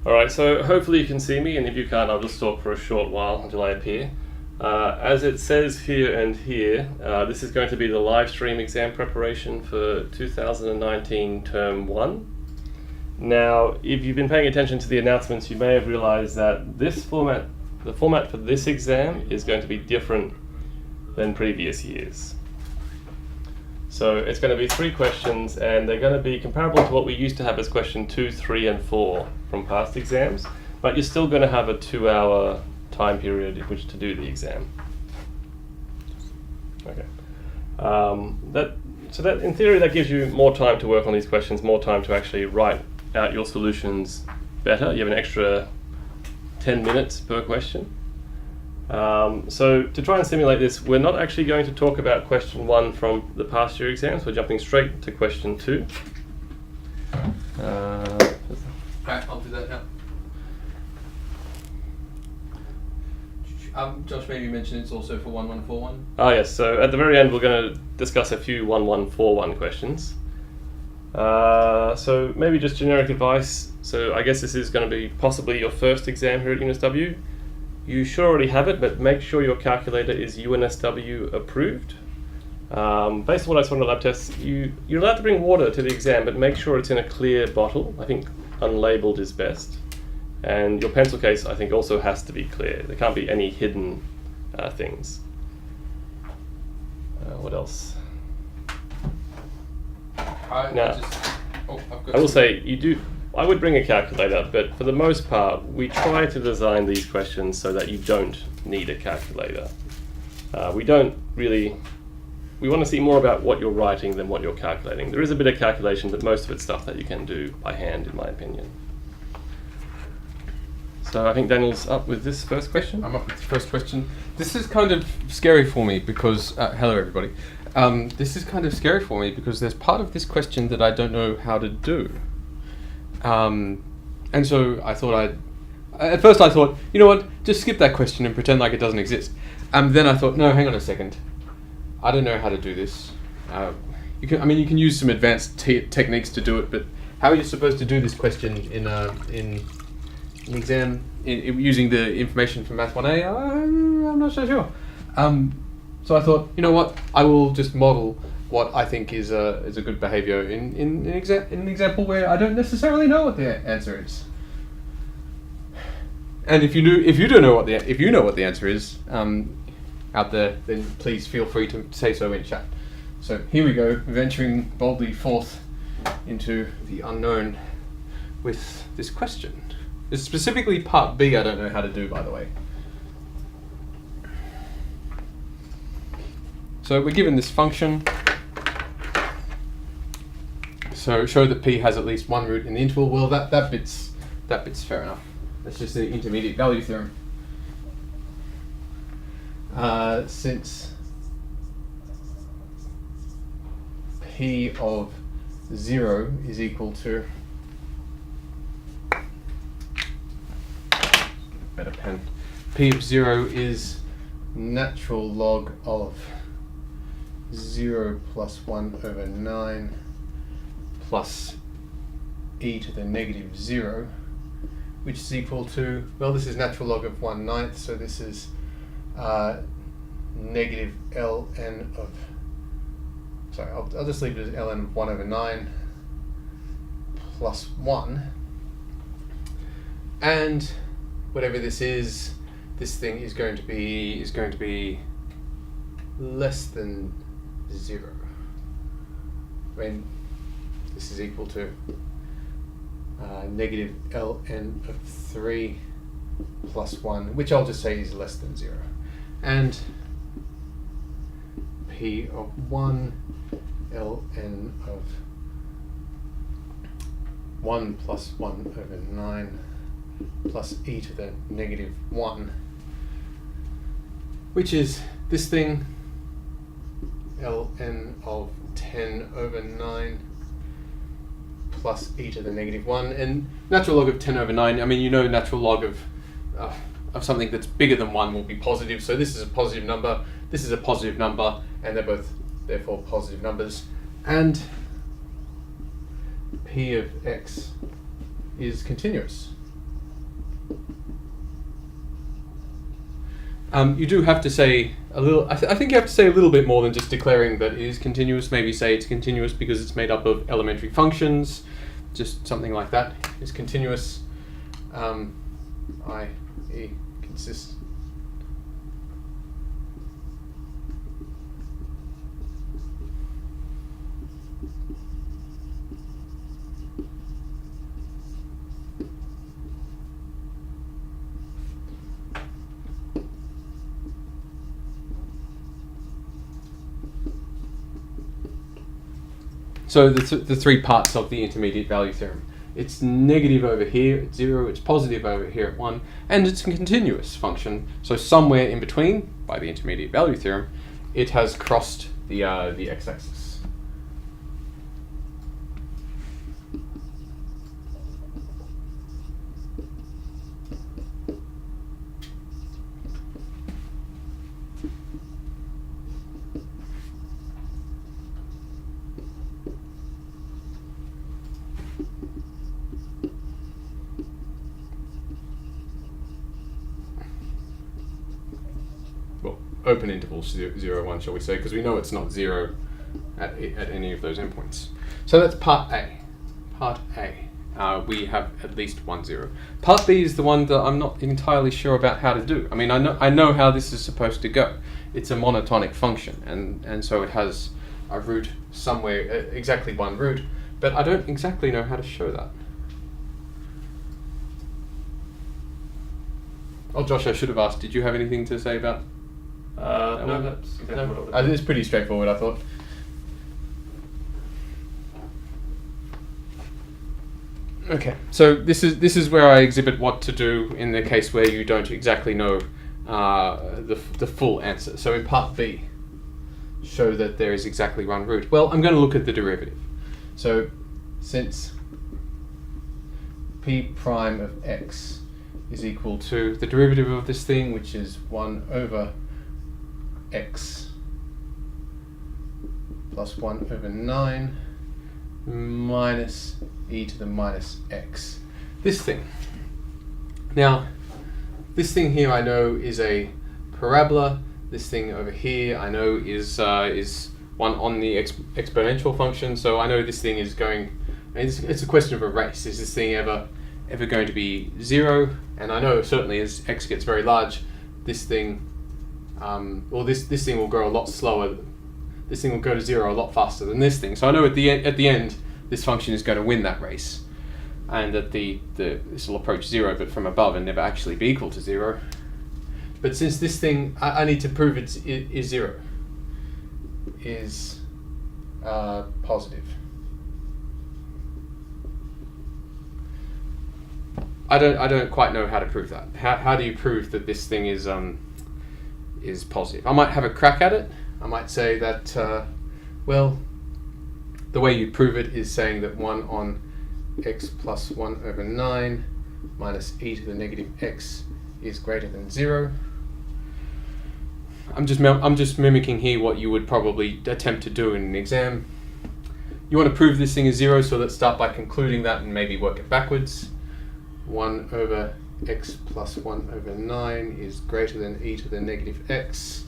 Alright, so hopefully you can see me, and if you can't, I'll just talk for a short while until I appear. As it says here and here, this is going to be the live stream exam preparation for 2019 Term 1. Now, if you've been paying attention to the announcements, you may have realized that this format, the format for this exam, is going to be different than previous years. So it's going to be 3 questions, and they're going to be comparable to what we used to have as question 2, 3, and 4 from past exams, but you're still going to have a 2-hour time period in which to do the exam. Okay. So that in theory that gives you more time to work on these questions, more time to actually write out your solutions better. You have an extra 10 minutes per question. So to try and simulate this, we're not actually going to talk about question 1 from the past year exams. We're jumping straight to question 2. Right, I'll do that now. Josh, maybe mention it's also for 1141. Ah yes, so at the very end we're going to discuss a few 1141 questions. So maybe just generic advice. So I guess this is going to be possibly your first exam here at UNSW. You should already have it, but make sure your calculator is UNSW approved. Based on what I saw in the lab tests, you're allowed to bring water to the exam, but make sure it's in a clear bottle. I think unlabeled is best. And your pencil case, I think, also has to be clear. There can't be any hidden things. What else? Now, I will say, I would bring a calculator, but for the most part, we try to design these questions so that you don't need a calculator. We want to see more about what you're writing than what you're calculating. There is a bit of calculation, but most of it's stuff that you can do by hand, in my opinion. So I think Daniel's up with this first question. I'm up with the first question. This is kind of scary for me because, hello everybody. This is kind of scary for me because there's part of this question that I don't know how to do. And so I thought at first I thought, you know what, just skip that question and pretend like it doesn't exist. Then I thought, no, hang on a second. I don't know how to do this. You can use some advanced techniques to do it, but how are you supposed to do this question in an exam using the information from Math 1A? I'm not so sure. So I thought, you know what, I will just model what I think is a good behavior in an example where I don't necessarily know what the answer is. And if you know what the answer is out there, then please feel free to say so in chat. So here we go, venturing boldly forth into the unknown with this question. This is specifically part B. I don't know how to do, by the way. So we're given this function. So show that p has at least one root in the interval. Well, that bit's fair enough. That's just the intermediate value theorem. Since p of 0 is equal to better pen. P of 0 is natural log of 0 plus 1 over 9 plus e to the negative 0, which is equal to, well, this is natural log of 1/9, so this is negative ln of, sorry, I'll just leave it as ln of 1 over 9 plus 1, and whatever this is, this thing is going to be less than 0. I mean, this is equal to negative ln of 3 plus 1, which I'll just say is less than 0. And p of 1 ln of 1 plus 1 over 9 plus e to the negative 1, which is this thing, ln of 10 over 9 plus e to the negative 1. And natural log of 10 over 9, I mean, you know, natural log of something that's bigger than 1 will be positive. So this is a positive number, this is a positive number, and they're both therefore positive numbers. And p of x is continuous. You do have to say a little. I think you have to say a little bit more than just declaring that it is continuous. Maybe say it's continuous because it's made up of elementary functions, just something like that. It's continuous, i.e. consists. So the three parts of the intermediate value theorem. It's negative over here at 0, it's positive over here at 1, and it's a continuous function. So somewhere in between, by the intermediate value theorem, it has crossed the x-axis. Open intervals 0, 1, shall we say, because we know it's not 0 at any of those endpoints. So that's part A. Part A. We have at least 1, 0. Part B is the one that I'm not entirely sure about how to do. I mean, I know how this is supposed to go. It's a monotonic function, and so it has a root somewhere, exactly one root, but I don't exactly know how to show that. Oh, Josh, I should have asked, did you have anything to say about no, that's exactly what I would do. It's pretty straightforward, I thought. Okay, so this is where I exhibit what to do in the case where you don't exactly know the full answer. So in part B, show that there is exactly one root. Well, I'm going to look at the derivative. So since p prime of x is equal to the derivative of this thing, which is 1 over x plus 1 over 9 minus e to the minus x. This thing. Now, this thing here I know is a parabola. This thing over here I know is one on the exponential function. So I know this thing is going. It's a question of a race. Is this thing ever going to be 0? And I know certainly as x gets very large, this thing. This thing will grow a lot slower. This thing will go to 0 a lot faster than this thing. So I know at the end, this function is going to win that race, and that this will approach 0, but from above and never actually be equal to 0. But since this thing, I need to prove it is 0, is positive. I don't quite know how to prove that. How do you prove that this thing is positive? I might have a crack at it. I might say that, well, the way you prove it is saying that 1 on x plus 1 over 9 minus e to the negative x is greater than 0. I'm just mimicking here what you would probably attempt to do in an exam. You want to prove this thing is 0, so let's start by concluding that and maybe work it backwards. 1 over x plus 1 over 9 is greater than e to the negative x.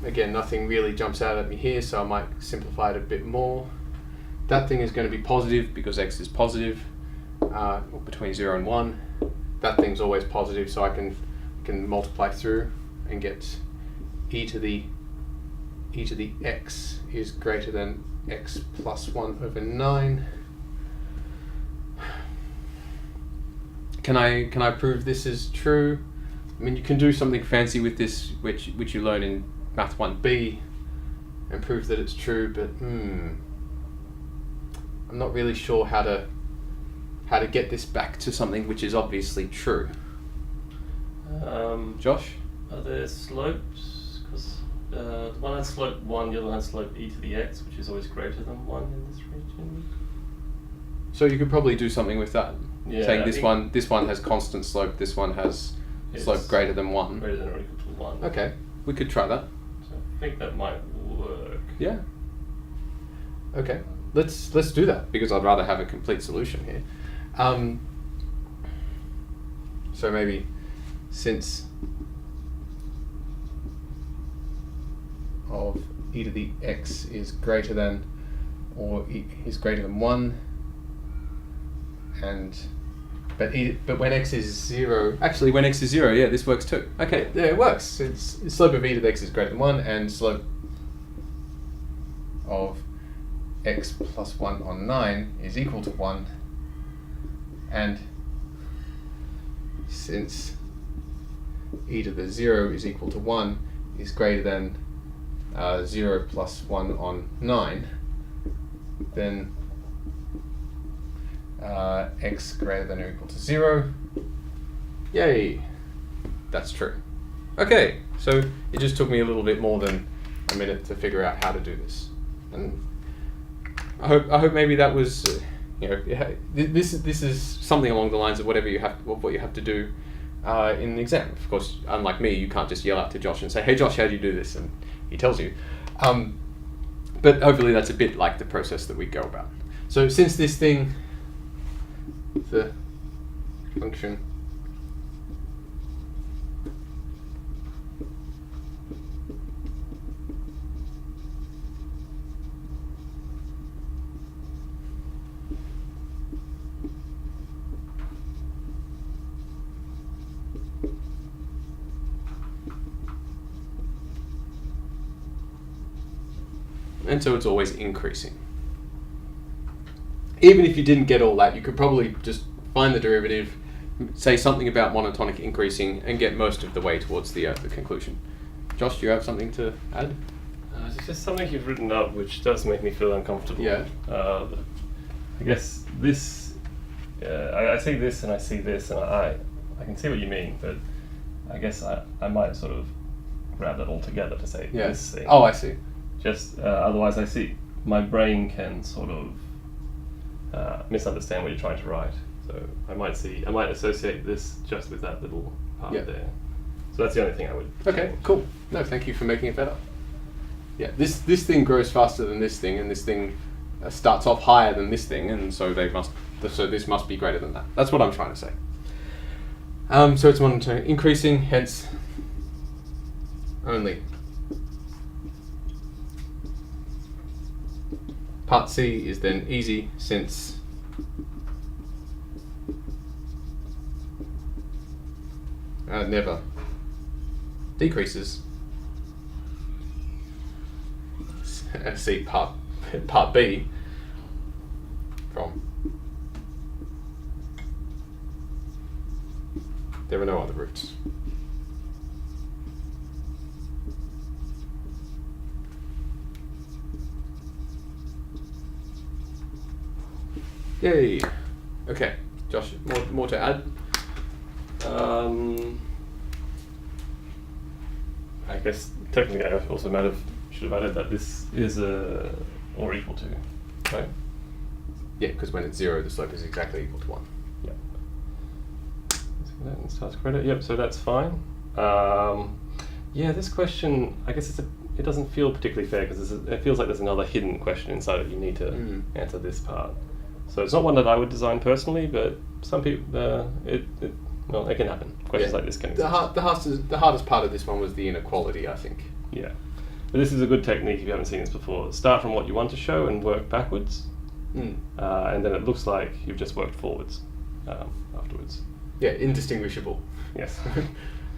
Again, nothing really jumps out at me here, so I might simplify it a bit more. That thing is going to be positive because x is positive, between 0 and 1. That thing's always positive, so I can multiply through and get e to the x is greater than x plus 1 over 9. Can I prove this is true? I mean, you can do something fancy with this, which you learn in Math 1b, and prove that it's true. But I'm not really sure how to get this back to something which is obviously true. Josh, are there slopes? Because the one has slope 1, the other one has slope e to the x, which is always greater than 1 in this region. So you could probably do something with that. Yeah, saying this one has constant slope, this one has slope greater than 1. Greater than or equal to 1. Okay, we could try that. So I think that might work. Yeah. Okay, let's do that, because I'd rather have a complete solution here. So maybe since e to the x is greater than or is greater than 1, and but when x is 0, actually when x is 0, yeah, this works too. Okay, yeah, it works. It's slope of e to the x is greater than 1, and slope of x plus 1 on 9 is equal to 1, and since e to the 0 is equal to 1 is greater than 0 plus 1 on 9, then x greater than or equal to 0. Yay! That's true. Okay, so it just took me a little bit more than a minute to figure out how to do this, and I hope maybe that was this is something along the lines of what you have to do in the exam. Of course, unlike me, you can't just yell out to Josh and say, "Hey Josh, how do you do this?" and he tells you. But hopefully that's a bit like the process that we go about. So since this thing, the function and so it's always increasing. Even if you didn't get all that, you could probably just find the derivative, say something about monotonic increasing, and get most of the way towards the conclusion. Josh, do you have something to add? It's just something you've written up which does make me feel uncomfortable. Yeah. I guess this, I see this and I see this, and I can see what you mean, but I guess I might sort of grab that all together to say this thing. Oh, I see. Just otherwise I see my brain can sort of misunderstand what you're trying to write. So I might associate this just with that little part there. So that's the only thing I would. Okay, cool. No, thank you for making it better. Yeah, this thing grows faster than this thing, and this thing starts off higher than this thing, and so this must be greater than that. That's what I'm trying to say. So it's monotonic increasing, hence only part C is then easy, since never decreases. See part B from there are no other roots. Yay. Okay, Josh, more to add? I guess technically I also should have added that this is or equal to, right? Yeah, because when it's 0, the slope is exactly equal to 1. Yeah. That starts credit. Yep. So that's fine. Yeah, this question, I guess it doesn't feel particularly fair because it feels like there's another hidden question inside it. You need to answer this part. So it's not one that I would design personally, but some people, it can happen. Questions like this can exist. The hardest part of this one was the inequality, I think. Yeah. But this is a good technique if you haven't seen this before. Start from what you want to show and work backwards. And then it looks like you've just worked forwards afterwards. Yeah, indistinguishable. Yes.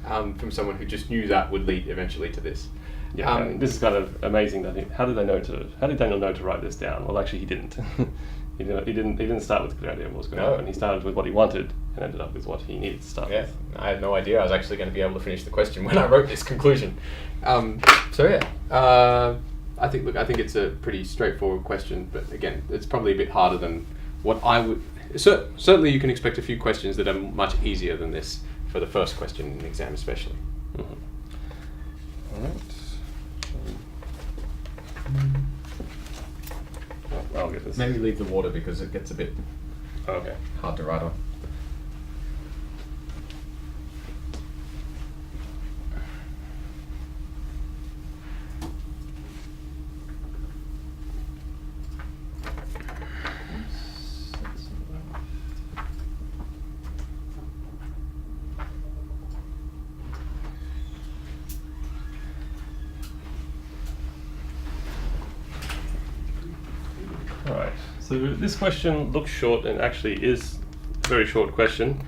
From someone who just knew that would lead eventually to this. Yeah, this is kind of amazing. I think. How did Daniel know to write this down? Well, actually, he didn't. He didn't start with a clear idea of what was going to happen. He started with what he wanted and ended up with what he needed to start with. I had no idea I was actually going to be able to finish the question when I wrote this conclusion. I think it's a pretty straightforward question, but again, it's probably a bit harder than what I would. Certainly, you can expect a few questions that are much easier than this for the first question in the exam, especially. All right. I'll get this. Maybe leave the water because it gets a bit okay. hard to write on. So this question looks short and actually is a very short question.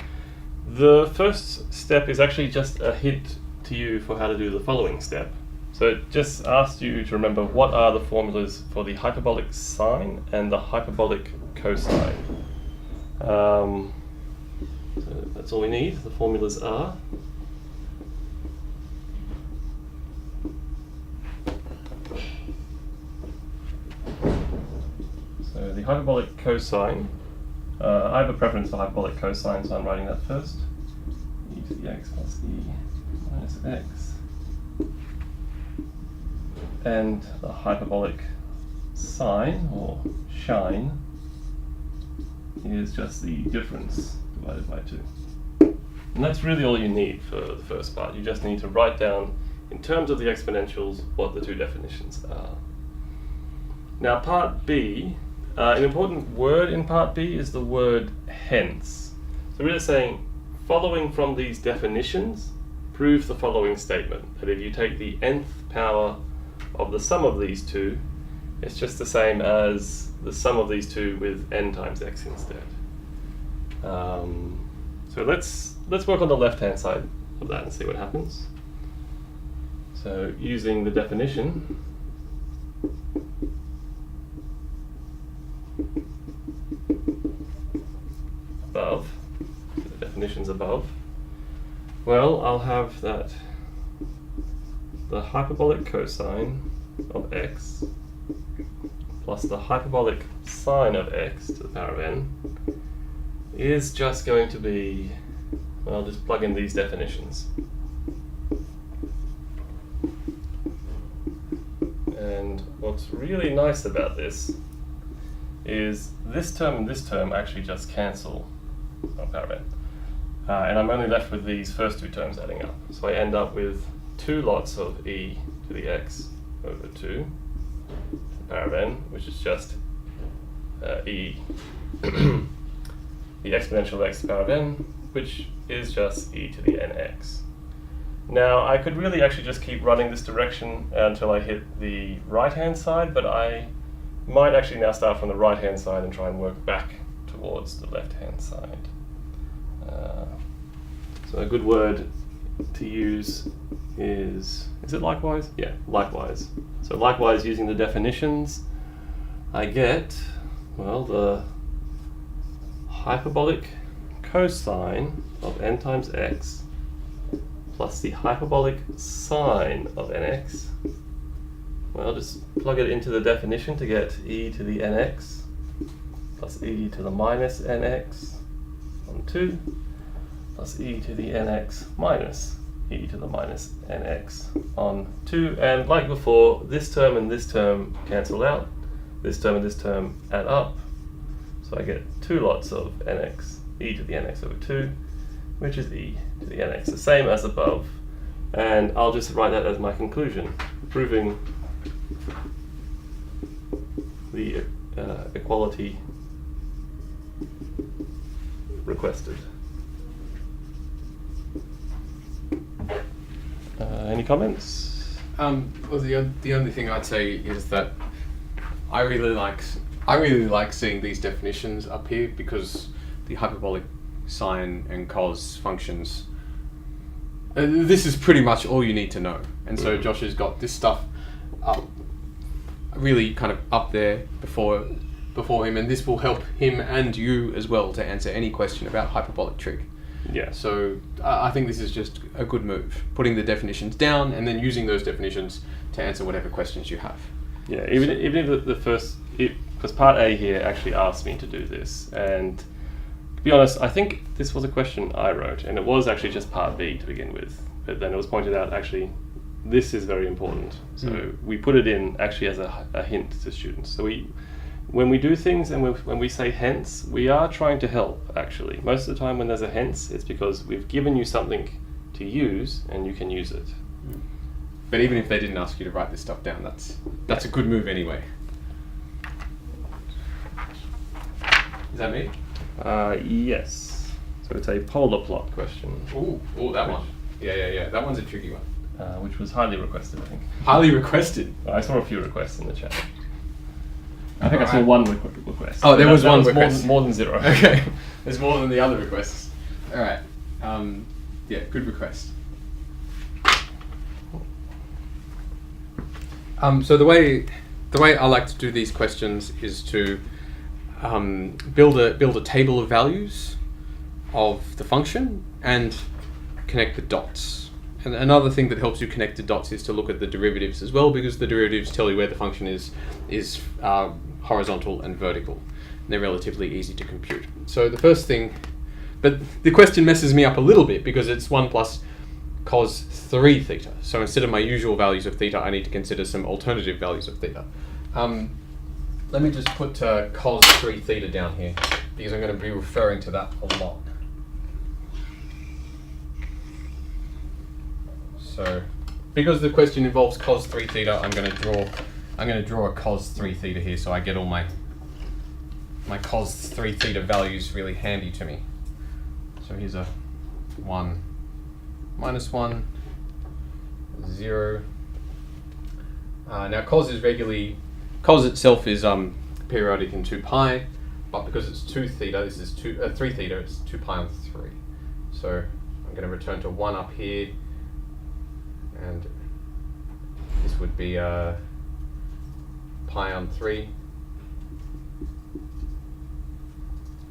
The first step is actually just a hint to you for how to do the following step. So it just asks you to remember what are the formulas for the hyperbolic sine and the hyperbolic cosine. So that's all we need. The formulas are so the hyperbolic cosine. I have a preference for hyperbolic cosine, so I'm writing that first. E to the x plus e minus x. And the hyperbolic sine, or shine, is just the difference divided by 2. And that's really all you need for the first part. You just need to write down, in terms of the exponentials, what the two definitions are. Now part B, an important word in part B is the word hence. So we're just saying, following from these definitions, prove the following statement, that if you take the nth power of the sum of these two, it's just the same as the sum of these two with n times x instead. So let's work on the left-hand side of that and see what happens. So using the definition, above, the definitions above, well, I'll have that the hyperbolic cosine of x plus the hyperbolic sine of x to the power of n is just going to be, well, just plug in these definitions. And what's really nice about this is this term and this term actually just cancel on power of n. And I'm only left with these first two terms adding up. So I end up with 2 lots of e to the x over 2 to the power of n, which is just e, the exponential of x to the power of n, which is just e to the nx. Now I could really actually just keep running this direction until I hit the right-hand side, but I might actually now start from the right-hand side and try and work back towards the left-hand side. So a good word to use is it likewise? Yeah, likewise. So likewise, using the definitions, I get, well, the hyperbolic cosine of n times x plus the hyperbolic sine of nx. Well, just plug it into the definition to get e to the nx plus e to the minus nx on 2 plus e to the nx minus e to the minus nx on 2. And like before, this term and this term cancel out. This term and this term add up. So I get 2 lots of nx, e to the nx over 2, which is e to the nx, the same as above. And I'll just write that as my conclusion, proving the equality requested. Any comments? Well, the only thing I'd say is that I really like seeing these definitions up here, because the hyperbolic sine and cos functions, this is pretty much all you need to know. And so Josh has got this stuff really kind of up there before him, and this will help him and you as well to answer any question about hyperbolic trig. Yeah. So I think this is just a good move, putting the definitions down and then using those definitions to answer whatever questions you have. Yeah, even if the first, because part A here actually asked me to do this, and to be honest, I think this was a question I wrote, and it was actually just part B to begin with, but then it was pointed out actually this is very important, so we put it in actually as a hint to students. So when we do things and when we say hence, we are trying to help actually. Most of the time when there's a hence, it's because we've given you something to use and you can use it. But even if they didn't ask you to write this stuff down, that's a good move anyway. Is that me? Yes. So it's a polar plot question. Ooh, that one. Yeah. That one's a tricky one. Which was highly requested, I think. Highly requested? I saw a few requests in the chat. I think I saw one request. Oh, there was that one was request. more than 0. Okay, there's more than the other requests. All right. Yeah, good request. So the way I like to do these questions is to build a table of values of the function and connect the dots. And another thing that helps you connect the dots is to look at the derivatives as well, because the derivatives tell you where the function is horizontal and vertical. And they're relatively easy to compute. So the first thing, but the question messes me up a little bit because it's 1 plus cos 3 theta. So instead of my usual values of theta, I need to consider some alternative values of theta. Let me just put cos 3 theta down here because I'm going to be referring to that a lot. So because the question involves cos 3 theta, I'm going to draw a cos 3 theta here, so I get all my cos 3 theta values really handy to me. So here's a 1, -1, 0. Now cos itself is periodic in 2 pi, but because it's 2 theta, this is 3 theta, it's 2 pi on 3. So I'm going to return to 1 up here, and this would be pi on 3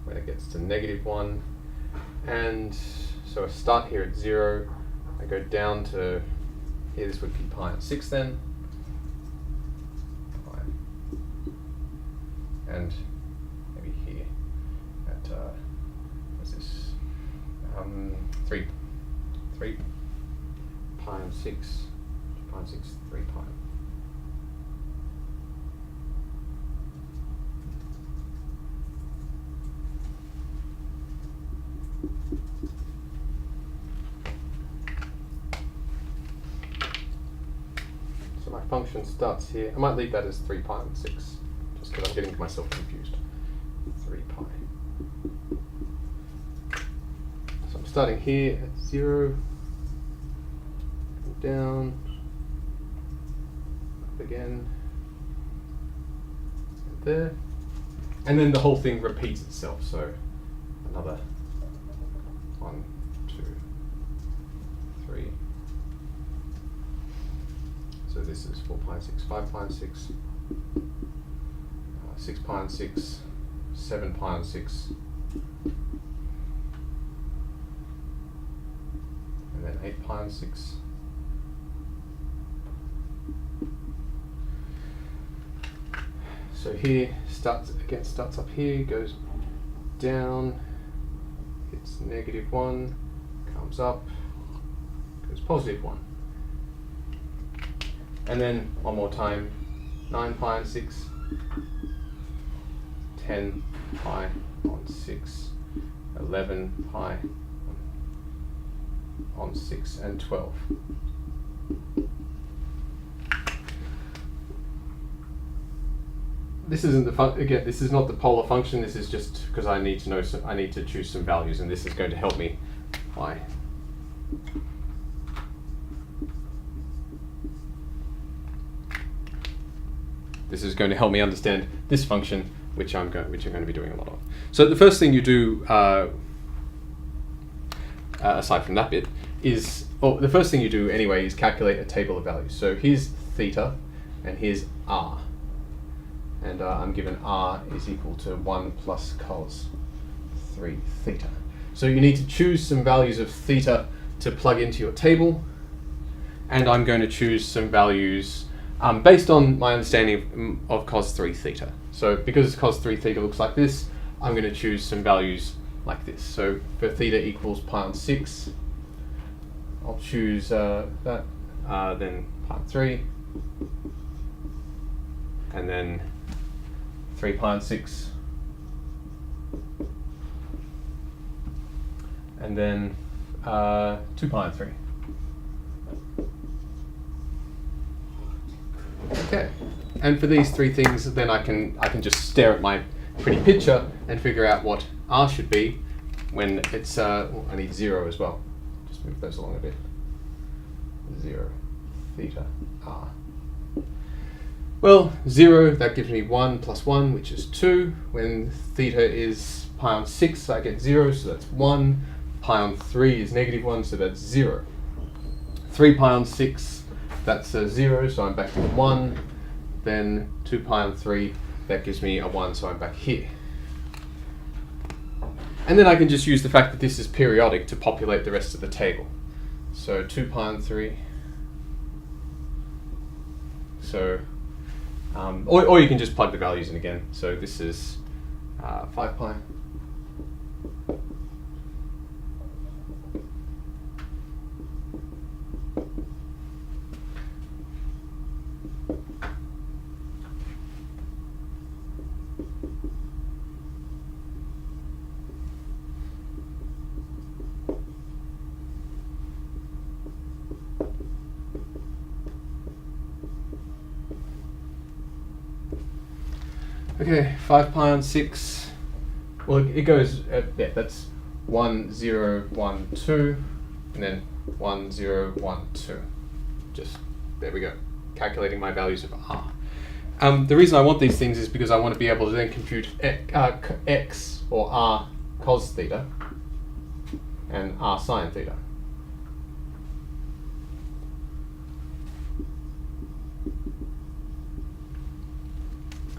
when it gets to -1. And so I start here at 0, I go down to here, this would be pi on 6 then. And maybe here at, what's this? 3 pi on 6, 2 pi on 6, 3 pi. So my function starts here. I might leave that as 3 pi on 6, just because I'm getting myself confused. 3 pi. So I'm starting here at 0, down, up again, and there. And then the whole thing repeats itself, so another 1, 2, 3. So this is 4 pi on 6, 5 pi on 6, 6 pi on 6, 7 pi on 6, and then 8 pi on 6. So here starts up here, goes down, hits -1, comes up, goes +1. And then one more time, 9 pi on 6, 10 pi on 6, 11 pi on 6, and 12. This isn't again. This is not the polar function. This is just because I need to know. I need to choose some values, and this is going to help me. Why? This is going to help me understand this function, which I'm going to be doing a lot of. So the first thing you do, aside from that bit, is the first thing you do anyway is calculate a table of values. So here's theta, and here's r. And I'm given r is equal to 1 plus cos 3 theta. So you need to choose some values of theta to plug into your table, and I'm going to choose some values based on my understanding of cos 3 theta. So because cos 3 theta looks like this, I'm going to choose some values like this. So for theta equals pi on 6, I'll choose that, then pi on 3, and then 3 pi on 6, and then 2 pi on 3. Okay, and for these three things, then I can just stare at my pretty picture and figure out what r should be when it's I need 0 as well. Just move those along a bit. 0 theta r. Well, 0, that gives me 1 plus 1, which is 2. When theta is pi on 6, I get 0, so that's 1. Pi on 3 is negative 1, so that's 0. 3 pi on 6, that's 0, so I'm back to 1. Then 2 pi on 3, that gives me a 1, so I'm back here. And then I can just use the fact that this is periodic to populate the rest of the table. So 2 pi on 3. So, or you can just plug the values in again. So this is 5 pi. Okay, 5 pi on 6. Well, it goes, yeah, that's 1, 0, 1, 2, and then 1, 0, 1, 2. Just, there we go, calculating my values of r. The reason I want these things is because I want to be able to then compute x, or r cos theta, and r sine theta.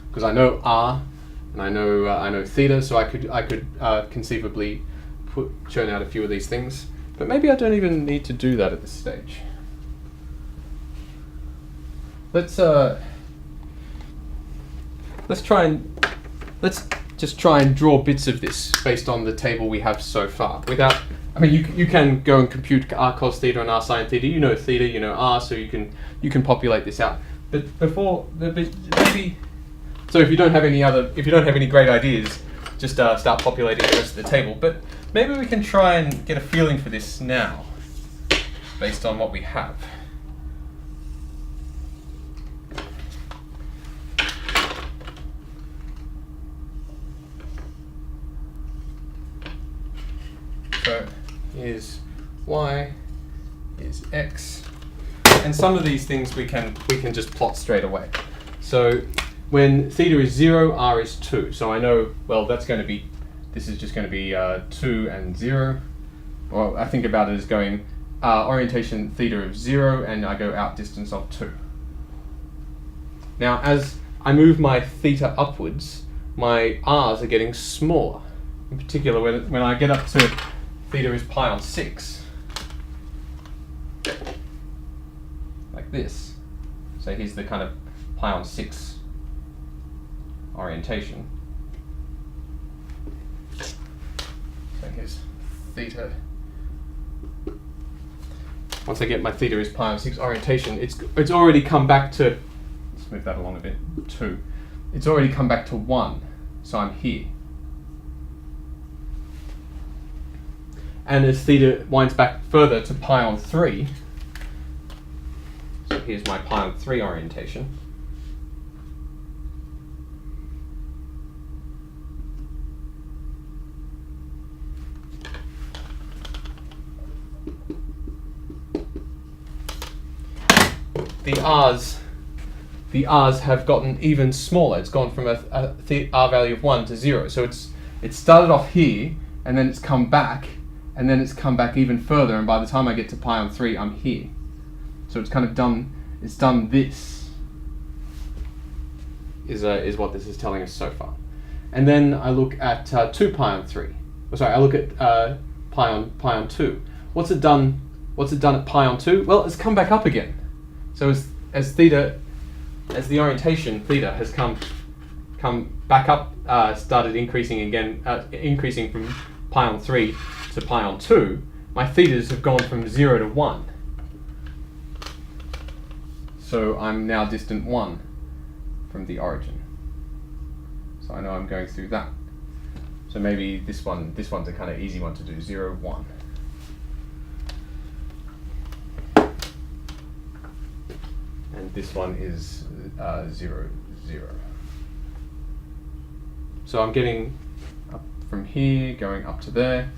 Because I know r and I know theta, so I could conceivably churn out a few of these things. But maybe I don't even need to do that at this stage. Let's just try and draw bits of this based on the table we have so far. Without, I mean, you can go and compute r cos theta and r sine theta. You know theta, you know r, so you can populate this out. But before maybe. So if you don't have any great ideas, just start populating the rest of the table. But maybe we can try and get a feeling for this now, based on what we have. So here's y, here's x, and some of these things we can just plot straight away. So when theta is 0, r is 2. So I know, well, this is just going to be 2 and 0. Well, I think about it as going orientation theta of 0, and I go out distance of 2. Now, as I move my theta upwards, my r's are getting smaller. In particular, when I get up to theta is pi on 6, like this. So here's the kind of pi on 6 orientation. So here's theta. Once I get my theta is pi on 6 orientation, it's already come back to, let's move that along a bit, 2. It's already come back to 1, so I'm here. And as theta winds back further to pi on 3, so here's my pi on 3 orientation. The r's have gotten even smaller. It's gone from a r value of 1 to 0. So it started off here, and then it's come back, and then it's come back even further, and by the time I get to pi on 3, I'm here. So it's kind of done this, is what this is telling us so far. And then I look at 2 pi on 3. Oh, sorry, I look at pi on 2. What's it done at pi on 2? Well, it's come back up again. So as the orientation theta has come back up, started increasing again, increasing from pi on 3 to pi on 2, my thetas have gone from 0 to 1. So I'm now distant 1 from the origin. So I know I'm going through that. So maybe this one's a kind of easy one to do, 0, 1. And this one is 0, 0. So I'm getting up from here, going up to there,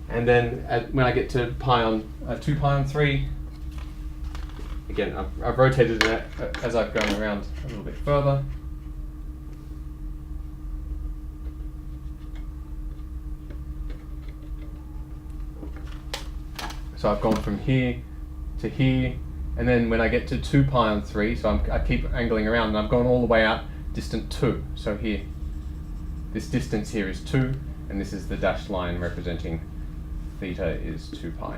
and then when I get to 2 pi on 3, again, I've rotated it as I've gone around a little bit further. So I've gone from here to here, and then when I get to 2 pi on 3, so I keep angling around, and I've gone all the way out distant 2. So here, this distance here is 2, and this is the dashed line representing theta is 2 pi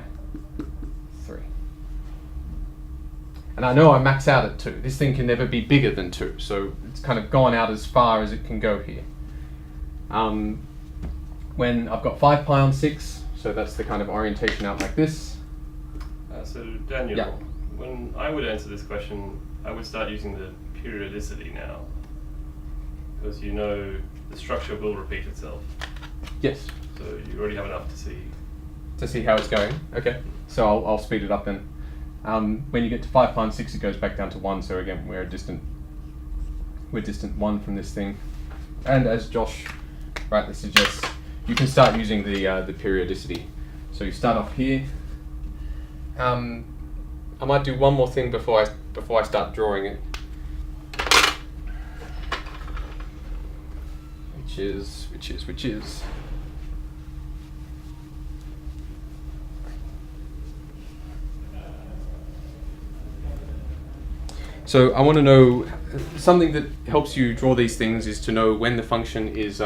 3. And I know I max out at 2. This thing can never be bigger than 2, so it's kind of gone out as far as it can go here. When I've got 5 pi on 6, so that's the kind of orientation out like this. So Daniel, yeah. When I would answer this question, I would start using the periodicity now, because you know the structure will repeat itself. Yes. So you already have enough to see. To see how it's going. Okay. So I'll speed it up then. When you get to 5 pi on 6, it goes back down to 1. So again, we're distant 1 from this thing. And as Josh rightly suggests, you can start using the periodicity. So you start off here. I might do one more thing before I start drawing it, which is. So I want to know something that helps you draw these things is to know when the function is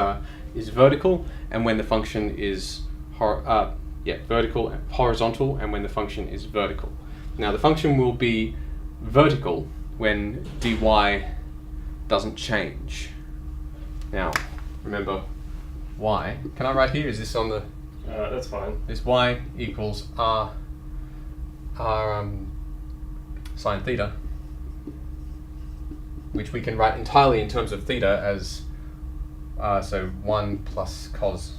vertical and when the function is vertical and horizontal, and when the function is vertical. Now the function will be vertical when dy doesn't change. Now remember y. Can I write here? Is this on the? That's fine. This y equals r sine theta, which we can write entirely in terms of theta as so 1 plus cos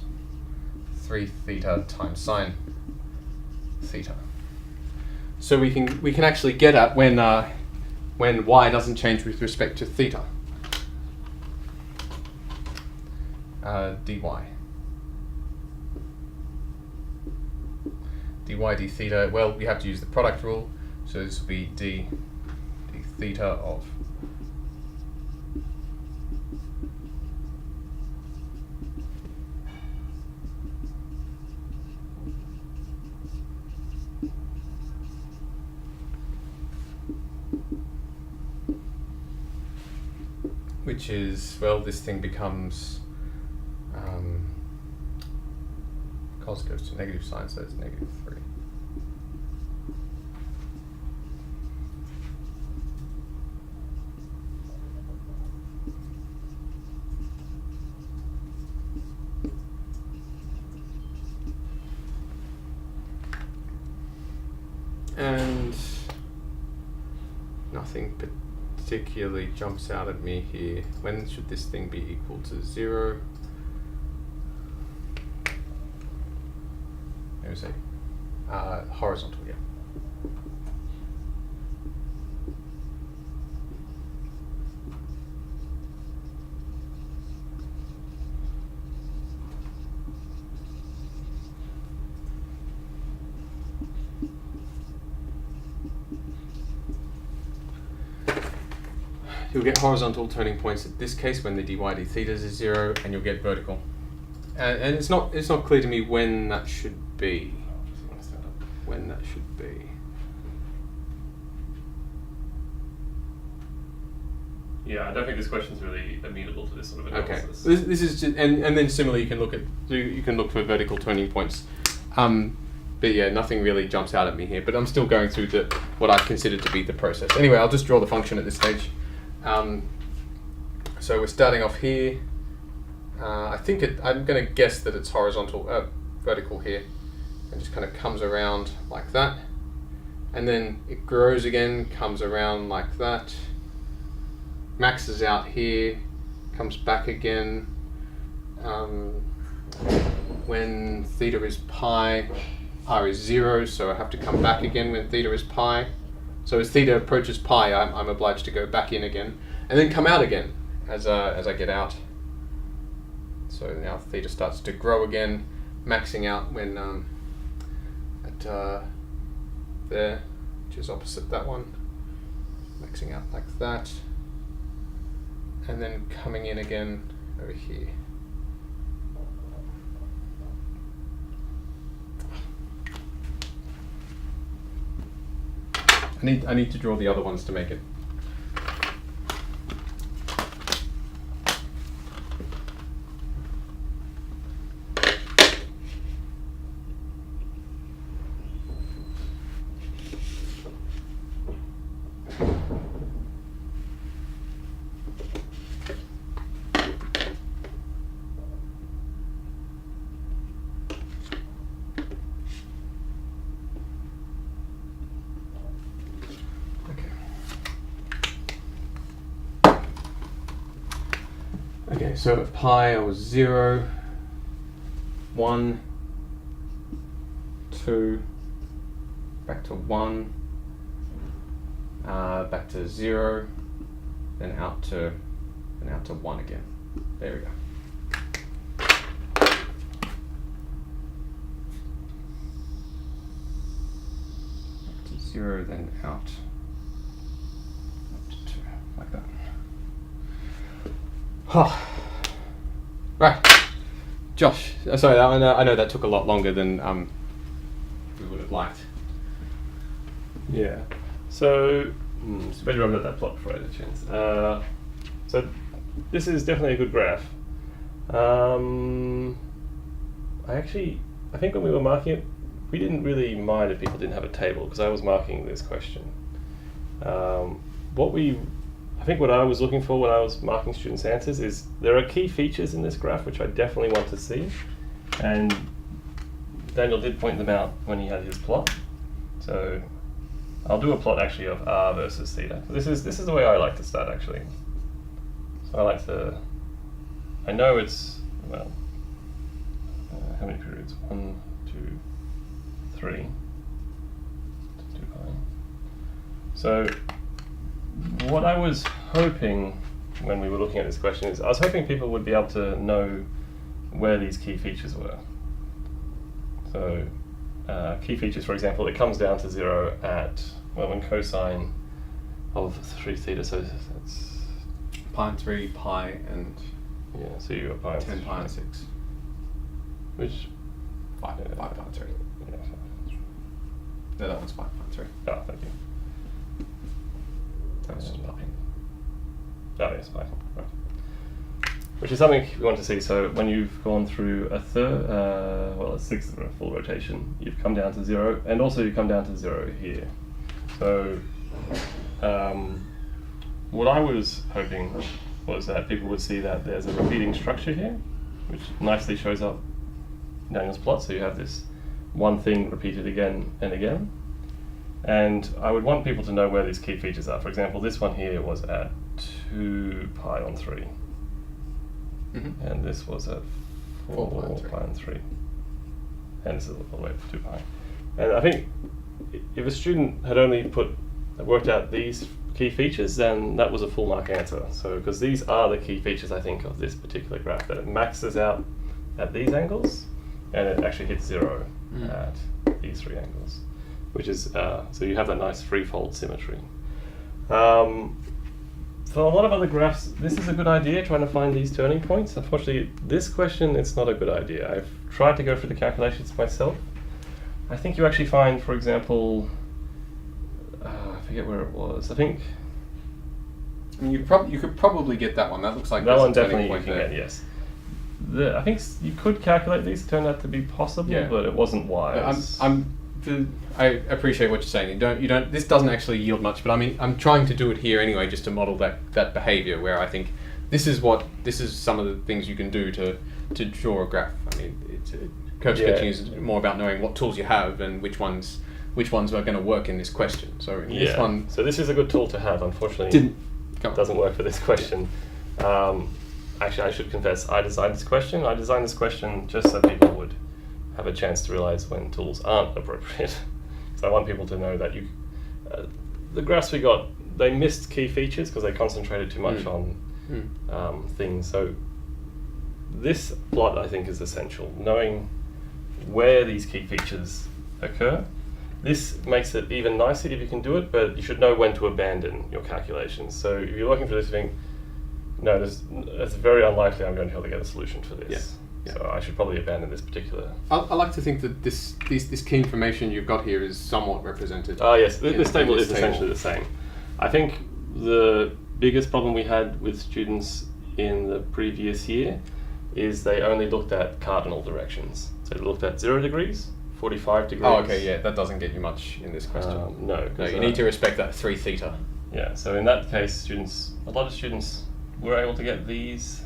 3 theta times sine theta. So we can actually get at when y doesn't change with respect to theta. Dy d theta. Well, we have to use the product rule, so this will be d theta of which is, well, this thing becomes cos goes to negative sign, so it's negative 3. And nothing particularly jumps out at me here. When should this thing be equal to 0? Let me see. Horizontal, yeah. You'll get horizontal turning points at this case when the dy d theta is 0, and you'll get vertical. And it's not clear to me when that should be. When that should be. Yeah, I don't think this question is really amenable to this sort of analysis. Okay. This is just, and then similarly you can look for vertical turning points. But yeah, nothing really jumps out at me here. But I'm still going through what I consider to be the process. Anyway, I'll just draw the function at this stage. So we're starting off here. I'm going to guess that it's vertical here, and just kind of comes around like that, and then it grows again, comes around like that, maxes out here, comes back again. When theta is pi, r is 0, so I have to come back again when theta is pi. So as theta approaches pi, I'm obliged to go back in again, and then come out again as I get out. So now theta starts to grow again, maxing out when at there, which is opposite that one. maxing out like that, and then coming in again over here. I need to draw the other ones to make it. Okay, so at pi I was 0, 1, 2, back to 1, back to 0, then out to 1 again. There we go. Back to 0, then out to 2, like that. Oh. Right, Josh. Sorry, I know that took a lot longer than we would have liked. Yeah. So it's better I've got that plot before I had a chance. So this is definitely a good graph. I think when we were marking it, we didn't really mind if people didn't have a table because I was marking this question. I think what I was looking for when I was marking students' answers is there are key features in this graph which I definitely want to see, and Daniel did point them out when he had his plot. So I'll do a plot actually of r versus theta. This is the way I like to start actually. So I know it's, well, how many periods? 1, 2, 3. 2 pi. So what I was hoping when we were looking at this question is I was hoping people would be able to know where these key features were. So key features, for example, it comes down to 0 at, well, when cosine of 3 theta, so that's Pi and 3, pi and yeah, so you got pi and 10 pi and 6. Which 5 pi and 3. Yeah, No, that one's 5 pi and 3. oh, thank you. That's just pi. Oh yes, pi. Right. Which is something we want to see. So when you've gone through a third, well, a sixth of a full rotation, you've come down to 0, and also you come down to 0 here. So what I was hoping was that people would see that there's a repeating structure here, which nicely shows up in Daniel's plot. So you have this one thing repeated again and again. And I would want people to know where these key features are. For example, this one here was at 2 pi on 3. Mm-hmm. And this was at 4 pi on 3. And this is all the way to 2 pi. And I think if a student had only worked out these key features, then that was a full mark answer. So, because these are the key features, I think, of this particular graph, that it maxes out at these angles, and it actually hits 0 at these 3 angles, which is, so you have that nice threefold symmetry. For a lot of other graphs, this is a good idea, trying to find these turning points. Unfortunately, this question, it's not a good idea. I've tried to go through the calculations myself. I think you actually find, for example, I forget where it was. I think I mean, you could probably get that one. That looks like that there's one a turning definitely you point can there. get, yes. I think you could calculate these, turned out to be possible, Yeah. but it wasn't wise. I appreciate what you're saying. You don't. This doesn't actually yield much, but I mean, I'm trying to do it here anyway, just to model that behavior. Where I think this is some of the things you can do to draw a graph. I mean, curve sketching is more about knowing what tools you have and which ones are going to work in this question. So in this one, so this is a good tool to have. Unfortunately, it doesn't work for this question. Actually, I should confess, I designed this question. I designed this question just so people would have a chance to realize when tools aren't appropriate. So I want people to know that the graphs we got, they missed key features because they concentrated too much on things. So this plot, I think, is essential. Knowing where these key features occur. this makes it even nicer if you can do it, but you should know when to abandon your calculations. So if you're looking for this thing, no, it's very unlikely I'm going to be able to get a solution for this. Yeah. So I should probably abandon this particular. I like to think that this key information you've got here is somewhat represented. Yes, this table is essentially the same. I think the biggest problem we had with students in the previous year is they only looked at cardinal directions. So they looked at 0 degrees, 45 degrees. Oh, okay, yeah, that doesn't get you much in this question. No, you need to respect that 3 theta. Yeah, so in that case, a lot of students were able to get these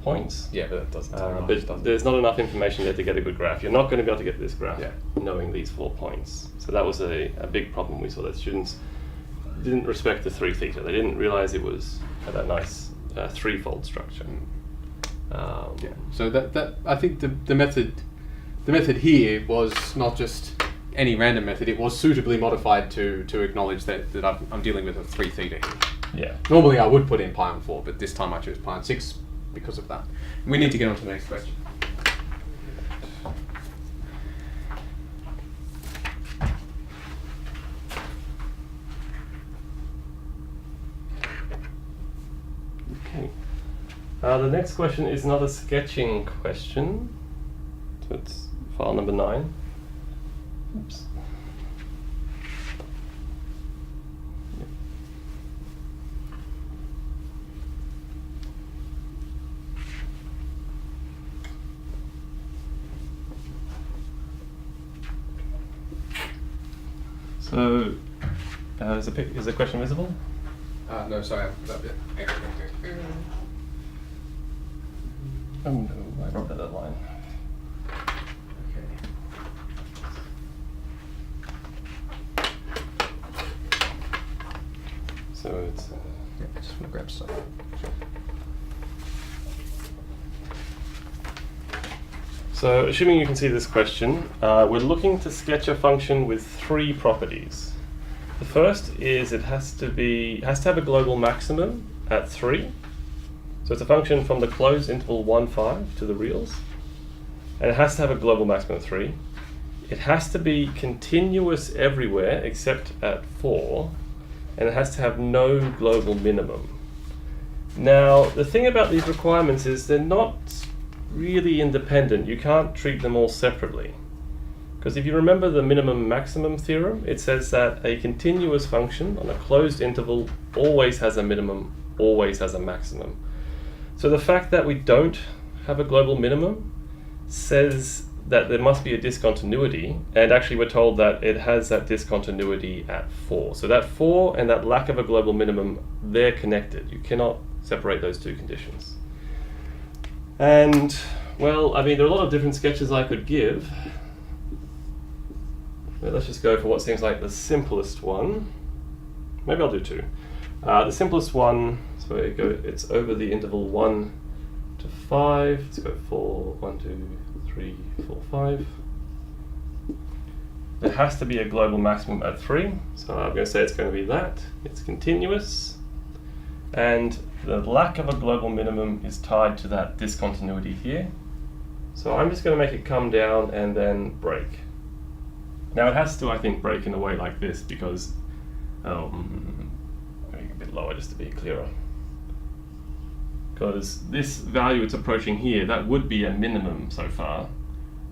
points. Yeah, but that doesn't tell much, does it? There's not enough information there to get a good graph. You're not going to be able to get this graph knowing these 4 points. So that was a big problem we saw, that students didn't respect the 3 theta. They didn't realize it had that nice threefold structure. So that I think the method here was not just any random method. It was suitably modified to acknowledge that I'm dealing with a 3 theta here. Yeah. Normally I would put in pi on 4, but this time I chose pi on 6 because of that. And we need to get on to the next question. Okay. The next question is another sketching question. So it's file number 9. Oops. So, is the question visible? No, sorry, that bit. Oh no, I wrote that line. So it's... I just want to grab stuff. So, assuming you can see this question, we're looking to sketch a function with 3 properties. The first is it has to have a global maximum at 3. So it's a function from the closed interval 1, 5 to the reals. And it has to have a global maximum of 3. It has to be continuous everywhere except at 4. And it has to have no global minimum. Now, the thing about these requirements is they're not really independent. You can't treat them all separately. Because if you remember the minimum maximum theorem, it says that a continuous function on a closed interval always has a minimum, always has a maximum. So the fact that we don't have a global minimum says that there must be a discontinuity, and actually we're told that it has that discontinuity at 4. So that 4 and that lack of a global minimum, they're connected. You cannot separate those two conditions. And, well, I mean, there are a lot of different sketches I could give. But let's just go for what seems like the simplest one. Maybe I'll do 2. The simplest one, so it's over the interval 1 to 5. Let's go 4, 1, 2, 3, 4, 5. There has to be a global maximum at 3. So I'm going to say it's going to be that. It's continuous. And the lack of a global minimum is tied to that discontinuity here. So I'm just going to make it come down and then break. Now it has to, I think, break in a way like this because, maybe a bit lower just to be clearer. Because this value it's approaching here, that would be a minimum so far,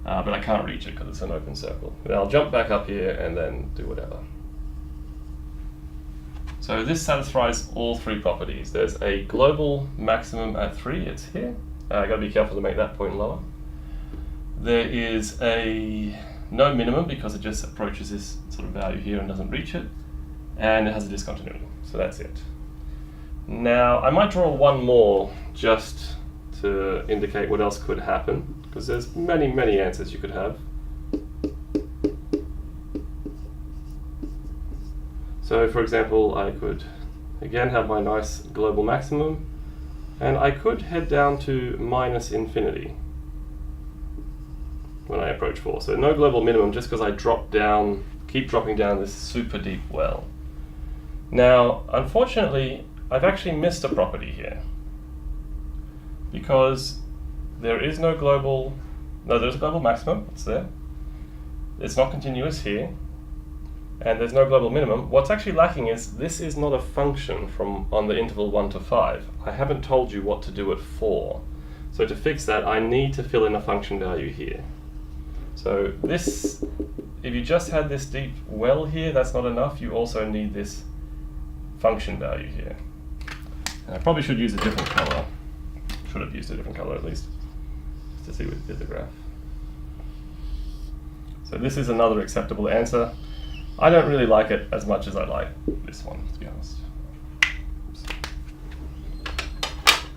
but I can't reach it because it's an open circle. Then I'll jump back up here and then do whatever. So this satisfies all 3 properties. There's a global maximum at 3, it's here. I've got to be careful to make that point lower. There is a no minimum because it just approaches this sort of value here and doesn't reach it. And it has a discontinuity, so that's it. Now, I might draw one more just to indicate what else could happen, because there's many, many answers you could have. So, for example, I could, again, have my nice global maximum, and I could head down to minus infinity when I approach 4. So no global minimum just because I keep dropping down this super deep well. Now, unfortunately, I've actually missed a property here because there's a global maximum, it's there. it's not continuous here, and there's no global minimum. What's actually lacking is this is not a function from on the interval 1 to 5. I haven't told you what to do at 4. So to fix that, I need to fill in a function value here. So this, if you just had this deep well here, that's not enough. You also need this function value here. And I probably should use a different color. Should have used a different color at least, just to see what did the graph. So this is another acceptable answer. I don't really like it as much as I like this one, to be honest.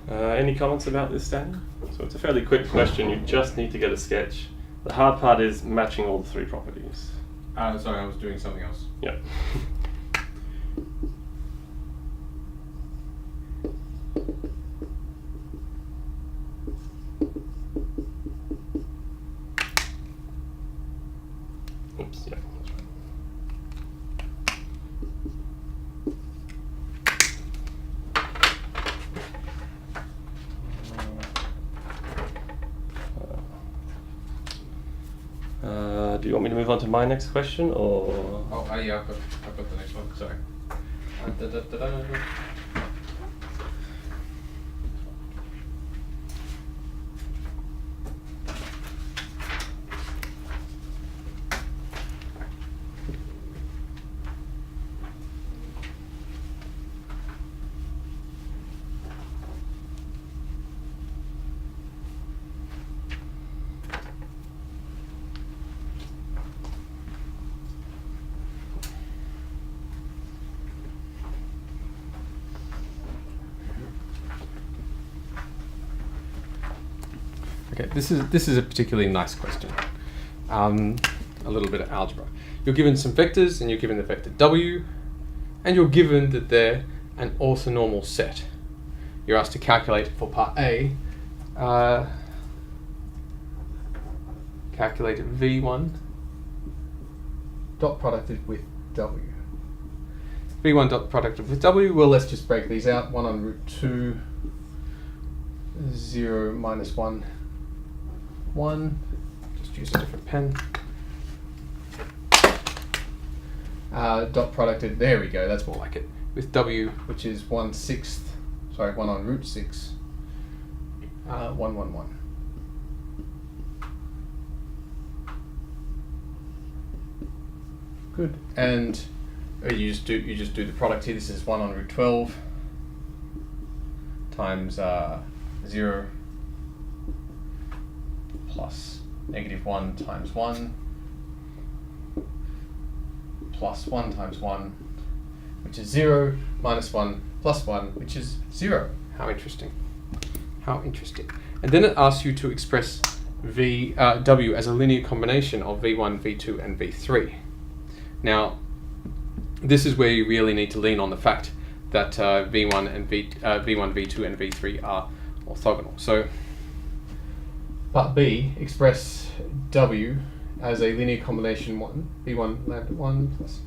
Any comments about this, Dan? So it's a fairly quick question. You just need to get a sketch. The hard part is matching all the 3 properties. Sorry, I was doing something else. Yep. Oops, yeah, that's right. Do you want me to move on to my next question, or? Oh, yeah, I've got the next one. Sorry. Okay, this is a particularly nice question. A little bit of algebra. You're given some vectors, and you're given the vector w, and you're given that they're an orthonormal set. You're asked to calculate for part A. Calculate v1 dot producted with w. v1 dot producted with w. Well, let's just break these out. 1 on root 2, 0 minus 1. 1, just use a different pen. Dot producted, there we go, that's more like it. With w, which is 1/6, sorry, 1 on root 6, 1, 1, 1. Good, and you just do the product here. This is 1 on root 12 times 0 plus -1 times 1 plus 1 times 1, which is 0, minus 1 plus 1, which is 0. How interesting. How interesting. And then it asks you to express w as a linear combination of v1, v2, and v3. Now, this is where you really need to lean on the fact that v1, v2, and v3 are orthogonal. So, part B, express w as a linear combination v1 lambda 1 plus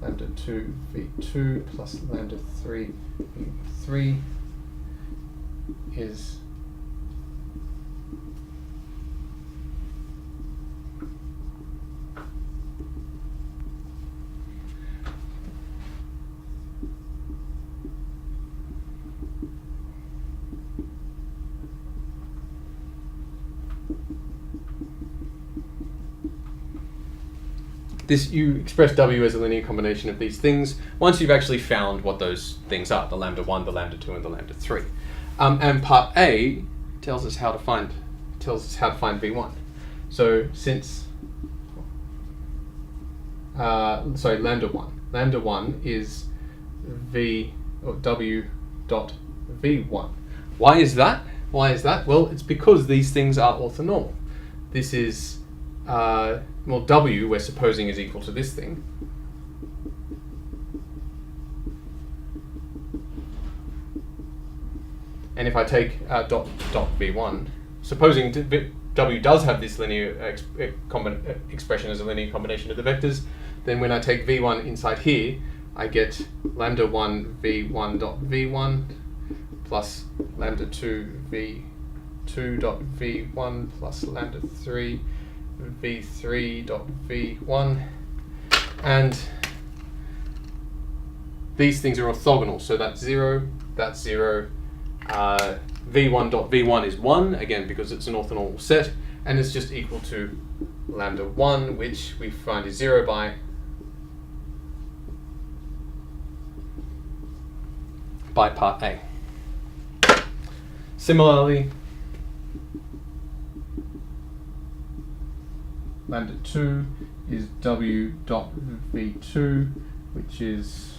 lambda 2 v2 plus lambda 3 v3 is this, you express w as a linear combination of these things once you've actually found what those things are, the lambda 1, the lambda 2, and the lambda 3. And part A tells us how to find v1. So since lambda 1 is w dot v1. Why is that? Well, it's because these things are orthonormal. This is well, w we're supposing is equal to this thing. And if I take dot v1, supposing w does have this linear expression as a linear combination of the vectors, then when I take v1 inside here, I get lambda 1 v1 dot v1 plus lambda 2 v2 dot v1 plus lambda 3 v3 dot v1, and these things are orthogonal, so that's 0, that's 0. v1 dot v1 is 1, again because it's an orthonormal set, and it's just equal to lambda 1, which we find is 0 by part A. Similarly, lambda 2 is w dot v2, which is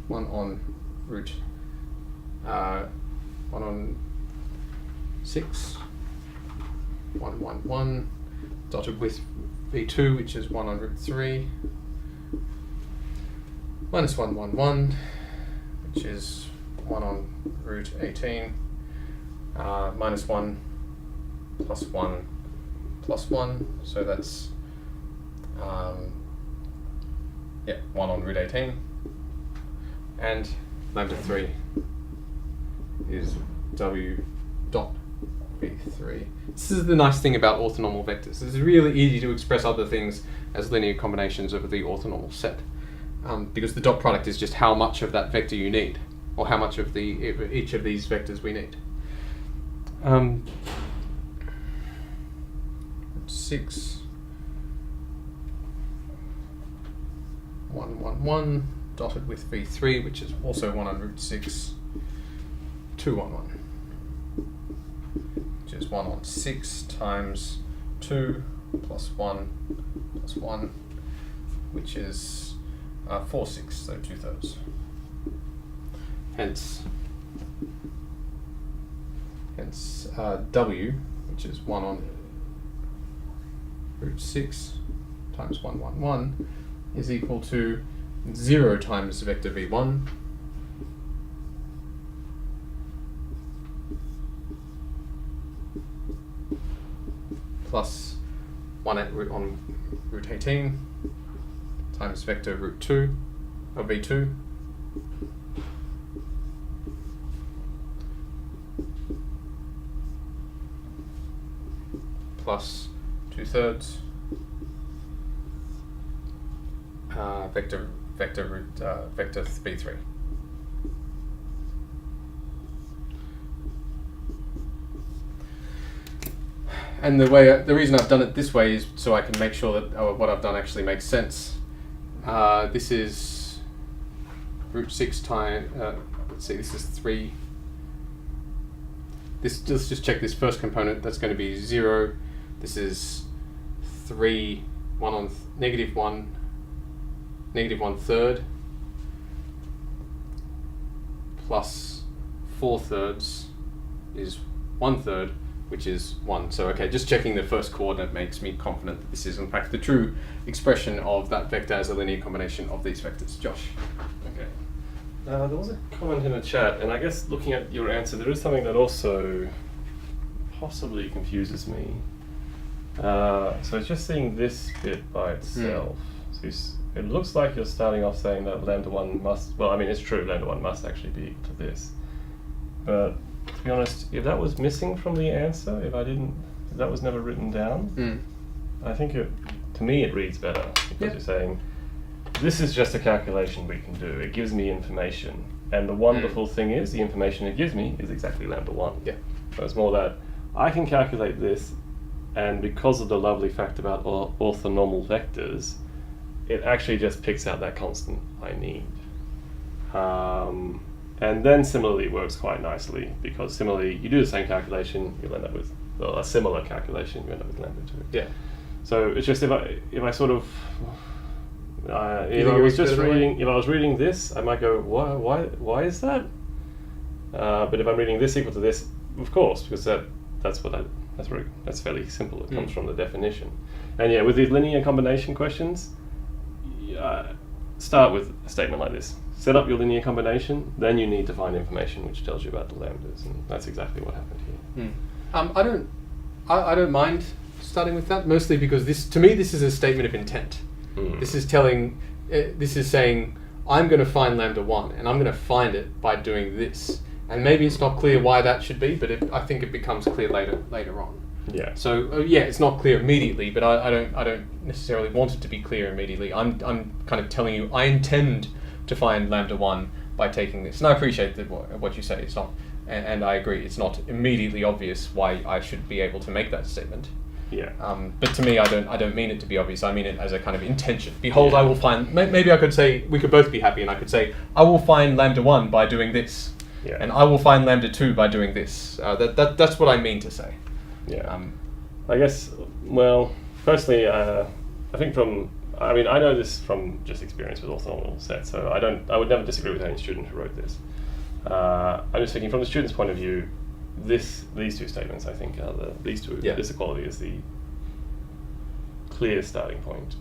1 on root 1 on 6, 1, 1, 1, dotted with v2, which is 1 on root 3, minus 1, 1, 1, which is 1 on root 18, minus 1 plus 1 plus 1, so that's 1 on root 18, and lambda 3 is w dot v3. This is the nice thing about orthonormal vectors. It's really easy to express other things as linear combinations over the orthonormal set, because the dot product is just how much of that vector you need, or how much of each of these vectors we need. 6, 1, 1, 1, dotted with v3, which is also 1 on root 6, 2, 1, 1, which is 1 on 6 times 2 plus 1 plus 1, which is 4, 6, so 2/3. Hence w, which is 1 on root 6 times 1, 1, 1, is equal to 0 times vector v1 plus 1 on root 18 times vector root 2 of v2 plus 2/3 vector v3. And the reason I've done it this way is so I can make sure that what I've done actually makes sense. This is root 6 times, let's see, this is 3. Let's just check this first component, that's going to be 0. This is 3, 1 on negative 1, negative 1/3, plus 4/3 is 1/3, which is 1. So okay, just checking the first coordinate makes me confident that this is in fact the true expression of that vector as a linear combination of these vectors. Josh? Okay. There was a comment in the chat, and I guess looking at your answer, there is something that also possibly confuses me. So just seeing this bit by itself, so it looks like you're starting off saying that lambda 1 must, well, I mean, it's true, lambda 1 must actually be equal to this. But to be honest, if that was missing from the answer, if that was never written down, I think to me it reads better, because you're saying, this is just a calculation we can do. It gives me information. And the wonderful thing is, the information it gives me is exactly lambda 1. Yeah. So it's more that I can calculate this, and because of the lovely fact about orthonormal vectors, it actually just picks out that constant I need. And then similarly it works quite nicely, because similarly you do the same calculation, you'll end up with, well, a similar calculation, you end up with lambda 2. Yeah. So it's just if I sort of, if I was reading this, I might go, why is that? But if I'm reading this equal to this, of course, because that's fairly simple. It comes from the definition. And yeah, with these linear combination questions, start with a statement like this. Set up your linear combination, then you need to find information which tells you about the lambdas, and that's exactly what happened here. I don't mind starting with that, mostly because to me this is a statement of intent. This is saying I'm going to find lambda 1, and I'm going to find it by doing this. And maybe it's not clear why that should be, but I think it becomes clear later on. Yeah. So yeah, it's not clear immediately, but I don't necessarily want it to be clear immediately. I'm kind of telling you I intend to find lambda 1 by taking this, and I appreciate that what you say. It's not, and I agree, it's not immediately obvious why I should be able to make that statement. Yeah. But to me, I don't mean it to be obvious. I mean it as a kind of intention. Behold, I will find. Maybe I could say we could both be happy, and I could say I will find lambda 1 by doing this, and I will find lambda 2 by doing this. That's what I mean to say. Yeah. I guess. Well, personally, I think I know this from just experience with orthonormal sets, so I would never disagree with any student who wrote this. I'm just thinking from the student's point of view, these two statements, I think, are this equality is the clear starting point.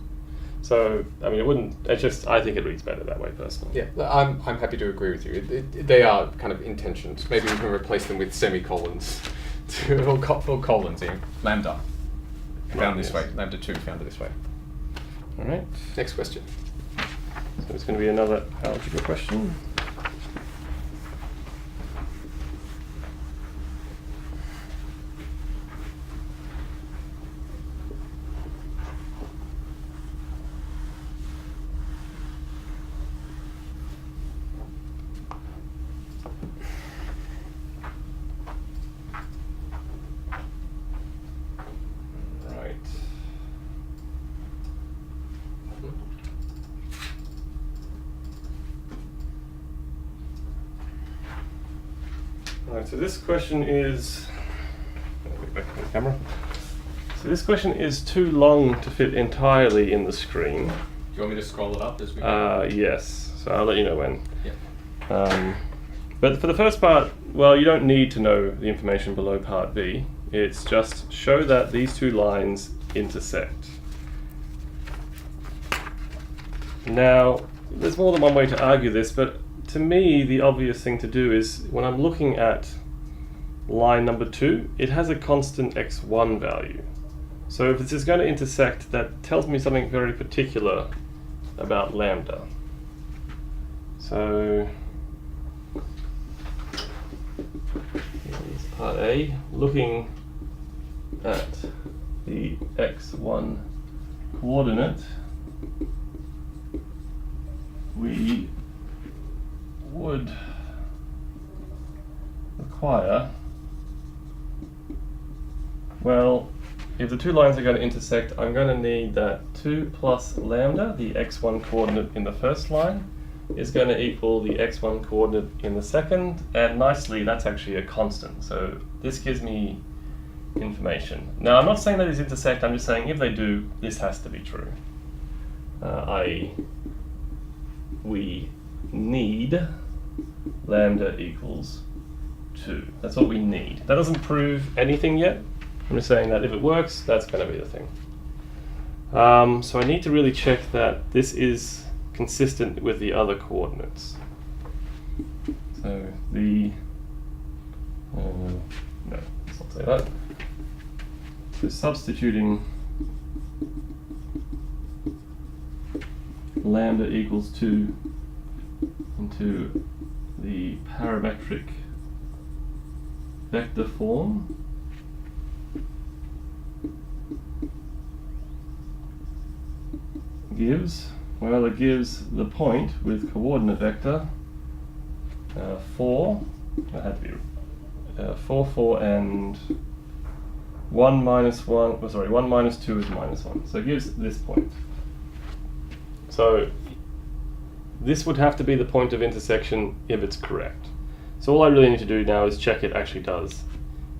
So, I mean, I think it reads better that way, personally. Yeah, I'm happy to agree with you. They are kind of intentions. Maybe we can replace them with semicolons or colons here. Lambda, found this way. Lambda 2, found it this way. All right, next question. So it's going to be another algebra question. Alright, so this question is. Back to the camera. So this question is too long to fit entirely in the screen. Do you want me to scroll it up as we go? Yes. So I'll let you know when. Yeah. But for the first part, well, you don't need to know the information below part B. It's just show that these two lines intersect. Now, there's more than one way to argue this, but to me, the obvious thing to do is, when I'm looking at line number 2, it has a constant x1 value. So if this is going to intersect, that tells me something very particular about lambda. So here's part A, looking at the x1 coordinate, we would require, well, if the two lines are going to intersect, I'm going to need that 2 plus lambda, the x1 coordinate in the first line, is going to equal the x1 coordinate in the second, and nicely that's actually a constant, so this gives me information. Now I'm not saying that these intersect, I'm just saying if they do, this has to be true. I.e., we need lambda equals 2. That's what we need. That doesn't prove anything yet. I'm just saying that if it works, that's going to be the thing. So I need to really check that this is consistent with the other coordinates. So the no, let's not say that. So substituting lambda equals 2 into the parametric vector form gives, well, it gives the point with coordinate vector 4, that had to be 4, 4, and 1 minus 1, oh, sorry, 1 minus 2 is minus 1. So it gives this point. So this would have to be the point of intersection if it's correct. So all I really need to do now is check it actually does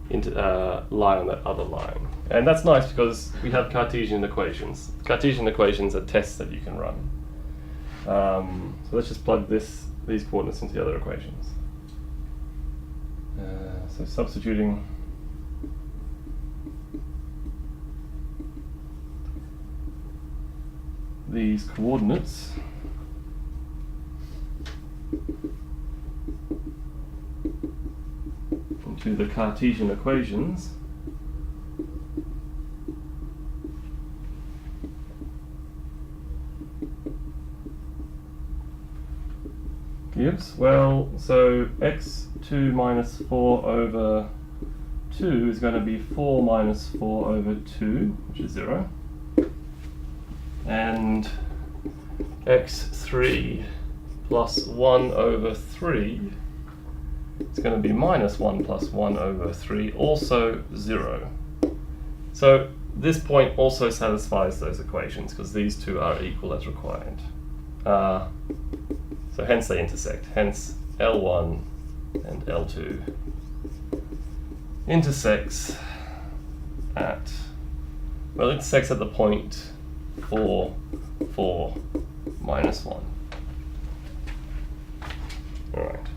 lie on that other line. And that's nice because we have Cartesian equations. Cartesian equations are tests that you can run. So let's just plug these coordinates into the other equations. So substituting these coordinates into the Cartesian equations, gives, well, so x2 minus 4 over 2 is going to be 4 minus 4 over 2, which is 0. And x3 plus 1 over 3 is going to be minus 1 plus 1 over 3, also 0. So this point also satisfies those equations because these two are equal as required. So hence they intersect. Hence L1 and L2 intersects at, well, it intersects at the point 4, 4, minus 1. Alright.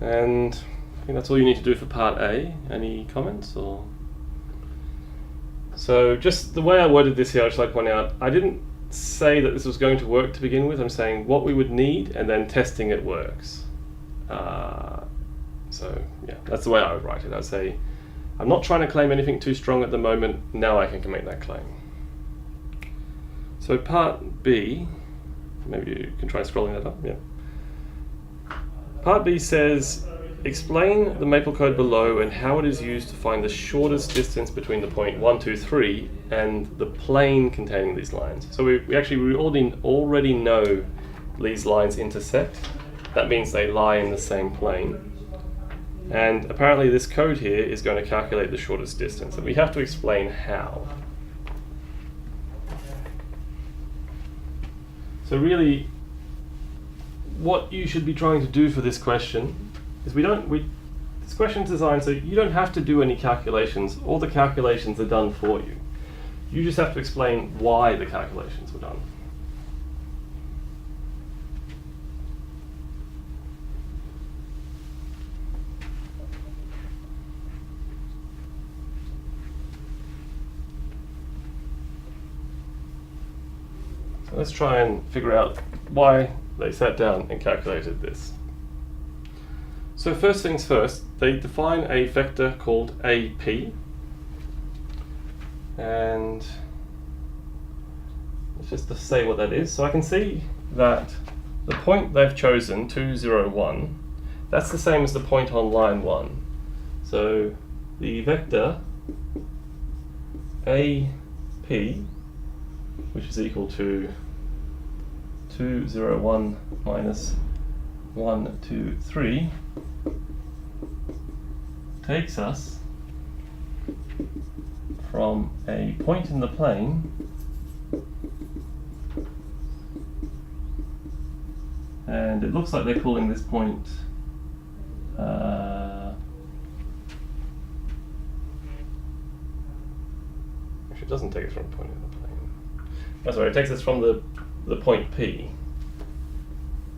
And I think that's all you need to do for part A. Any comments or? So just the way I worded this here, I'd just like to point out, I didn't say that this was going to work to begin with. I'm saying what we would need and then testing it works. So yeah, that's the way I would write it. I'd say, I'm not trying to claim anything too strong at the moment. Now I can make that claim. So part B, maybe you can try scrolling that up. Yeah. Part B says, explain the maple code below and how it is used to find the shortest distance between the point 1, 2, 3 and the plane containing these lines. So we already know these lines intersect. That means they lie in the same plane. And apparently this code here is going to calculate the shortest distance. And we have to explain how. So really, what you should be trying to do for this question is this question is designed so you don't have to do any calculations. All the calculations are done for you. You just have to explain why the calculations were done. So let's try and figure out why they sat down and calculated this. So first things first, they define a vector called AP. And let's just say what that is. So I can see that the point they've chosen, 2, 0, 1, that's the same as the point on line 1. So the vector AP, which is equal to 2, 0, 1 minus 1, 2, 3, takes us from a point in the plane and it looks like they're calling this point actually it doesn't take us from a point in the plane. Oh, sorry, it takes us from the point P.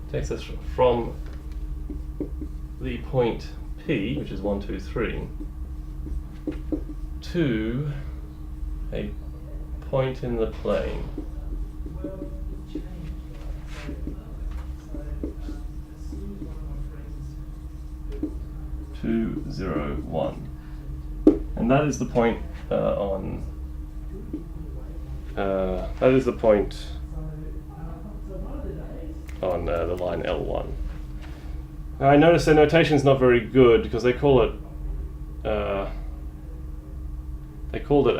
It takes us from the point P, which is 1, 2, 3, to a point in the plane. 2, 0, 1. And that is the point on the line L1. Now I notice their notation is not very good because they called it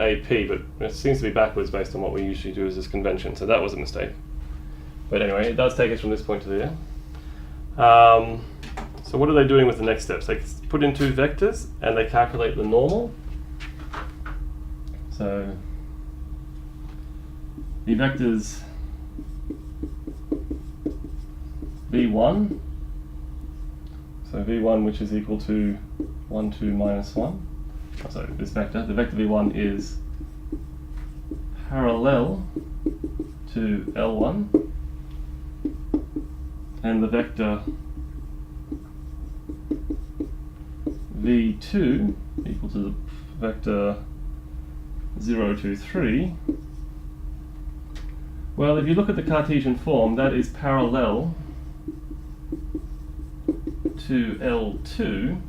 AP, but it seems to be backwards based on what we usually do as this convention, so that was a mistake. But anyway, it does take us from this point to there. So what are they doing with the next steps? They put in two vectors and they calculate the normal. So the vectors v1, so v1 which is equal to 1, 2, minus 1. Oh, sorry, this vector, the vector v1 is parallel to L1, and the vector v2 equal to the vector 0, 2, 3. Well, if you look at the Cartesian form, that is parallel to L2.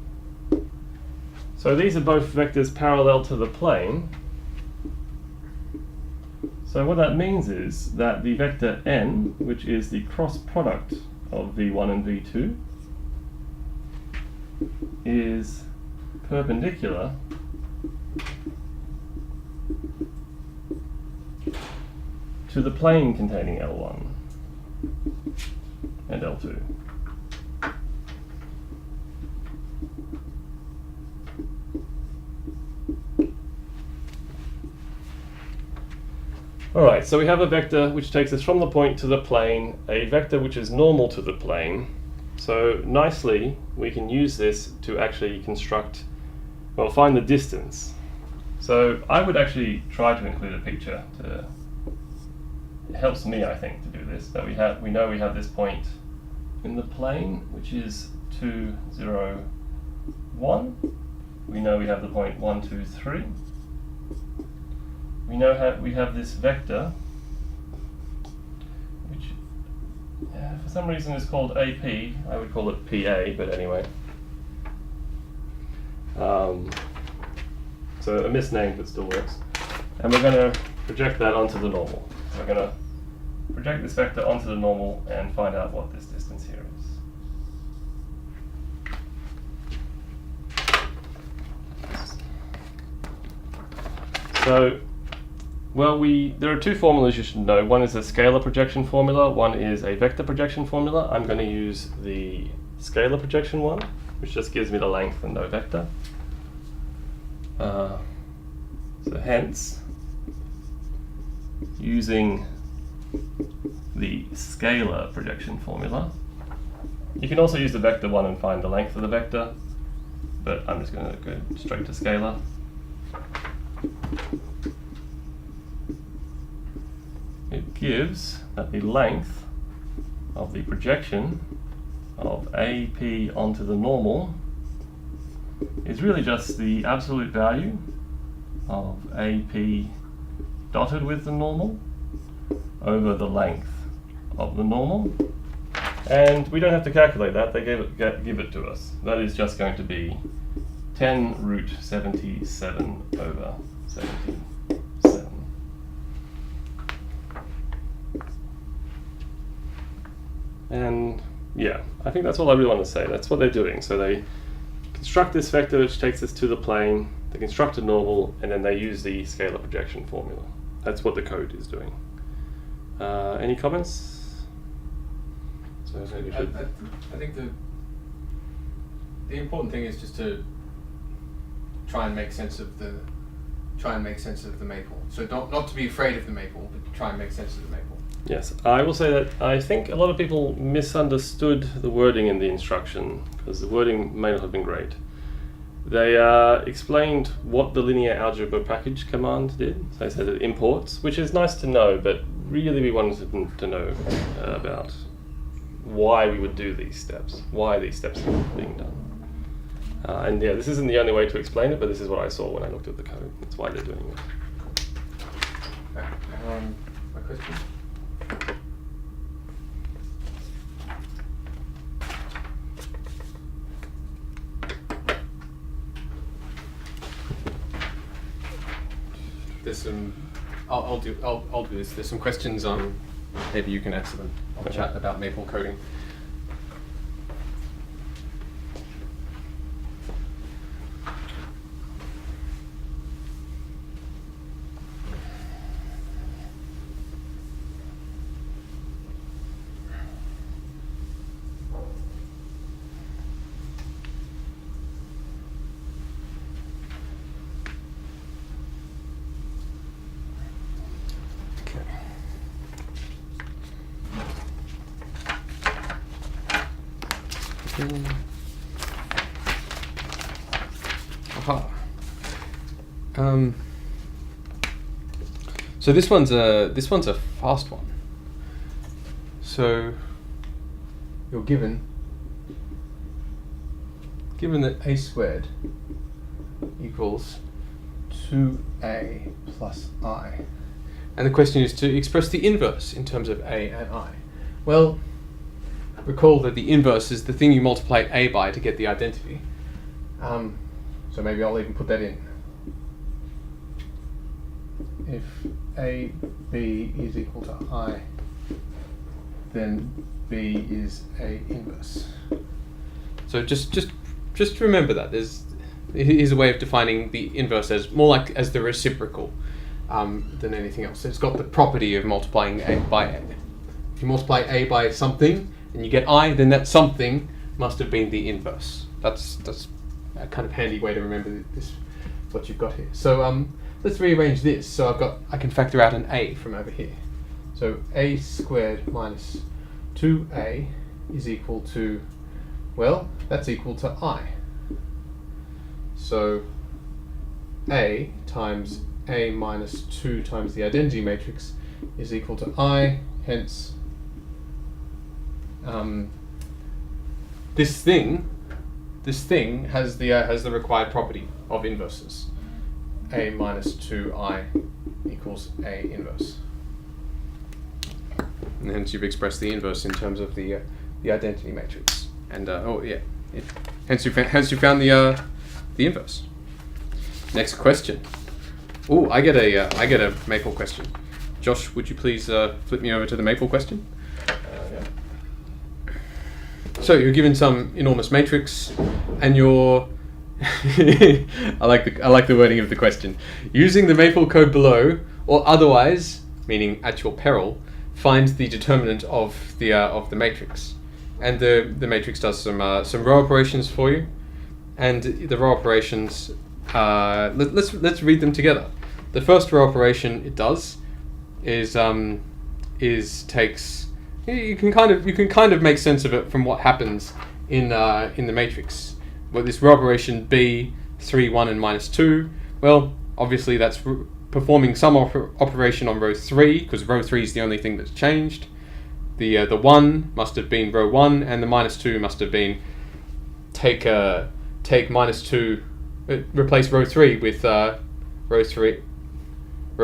So these are both vectors parallel to the plane. So what that means is that the vector n, which is the cross product of v1 and v2, is perpendicular to the plane containing L1 and L2. Alright, so we have a vector which takes us from the point to the plane, a vector which is normal to the plane. So nicely, we can use this to actually construct, well, find the distance. So I would actually try to include a picture. It helps me, I think, to do this. That we know we have this point in the plane, which is 2, 0, 1. We know we have the point 1, 2, 3. We know we have this vector, which for some reason is called AP. I would call it PA, but anyway. So a misname, but still works. And we're going to project that onto the normal. We're going to project this vector onto the normal and find out what this distance here is. So, well, there are two formulas you should know. One is a scalar projection formula, one is a vector projection formula. I'm going to use the scalar projection one, which just gives me the length and no vector. So hence, using the scalar projection formula, you can also use the vector one and find the length of the vector, but I'm just going to go straight to scalar. It gives that the length of the projection of AP onto the normal is really just the absolute value of AP dotted with the normal over the length of the normal. And we don't have to calculate that, they give it to us. That is just going to be 10 root 77 over 77. And yeah, I think that's all I really want to say. That's what they're doing. So they construct this vector which takes us to the plane, they construct a normal, and then they use the scalar projection formula. That's what the code is doing. Any comments? So I think the important thing is just to try and make sense of the maple. So not to be afraid of the maple, but try and make sense of the maple. Yes, I will say that I think a lot of people misunderstood the wording in the instruction, because the wording may not have been great. They explained what the linear algebra package command did. So they said it imports, which is nice to know, but really we wanted them to know about why we would do these steps, why these steps are being done. And yeah, this isn't the only way to explain it, but this is what I saw when I looked at the code. That's why they're doing it. My question? There's some. I'll do this. There's some questions on. Maybe you can answer them. I'll chat about maple coding. Aha. So this one's a fast one. So you're given that a squared equals 2a plus I, and the question is to express the inverse in terms of a and I. Well, recall that the inverse is the thing you multiply a by to get the identity. So maybe I'll even put that in. If a, b is equal to I, then b is a inverse. So just remember that. here's a way of defining the inverse as more like as the reciprocal than anything else. It's got the property of multiplying a by a. If you multiply a by something and you get I, then that something must have been the inverse. That's a kind of handy way to remember this, what you've got here. So let's rearrange this. So I can factor out an a from over here. So a squared minus 2a is equal to, well, that's equal to I. So a times a minus 2 times the identity matrix is equal to I, hence this thing has the required property of inverses. A minus 2I equals A inverse. And hence you've expressed the inverse in terms of the identity matrix. And hence you found the inverse. Next question. Oh, I get a Maple question. Josh, would you please flip me over to the Maple question? Yeah. So you're given some enormous matrix, and you're I like the wording of the question. Using the Maple code below, or otherwise, meaning at your peril, find the determinant of the matrix. And the matrix does some row operations for you, and the row operations. Let's read them together. The first row operation it does is takes. You can kind of make sense of it from what happens in the matrix. Well, this row operation b 3 1 and minus 2. Well, obviously that's performing some operation on row 3 because row 3 is the only thing that's changed. The 1 must have been row 1, and the minus 2 must have been take minus 2. Replace row 3 with row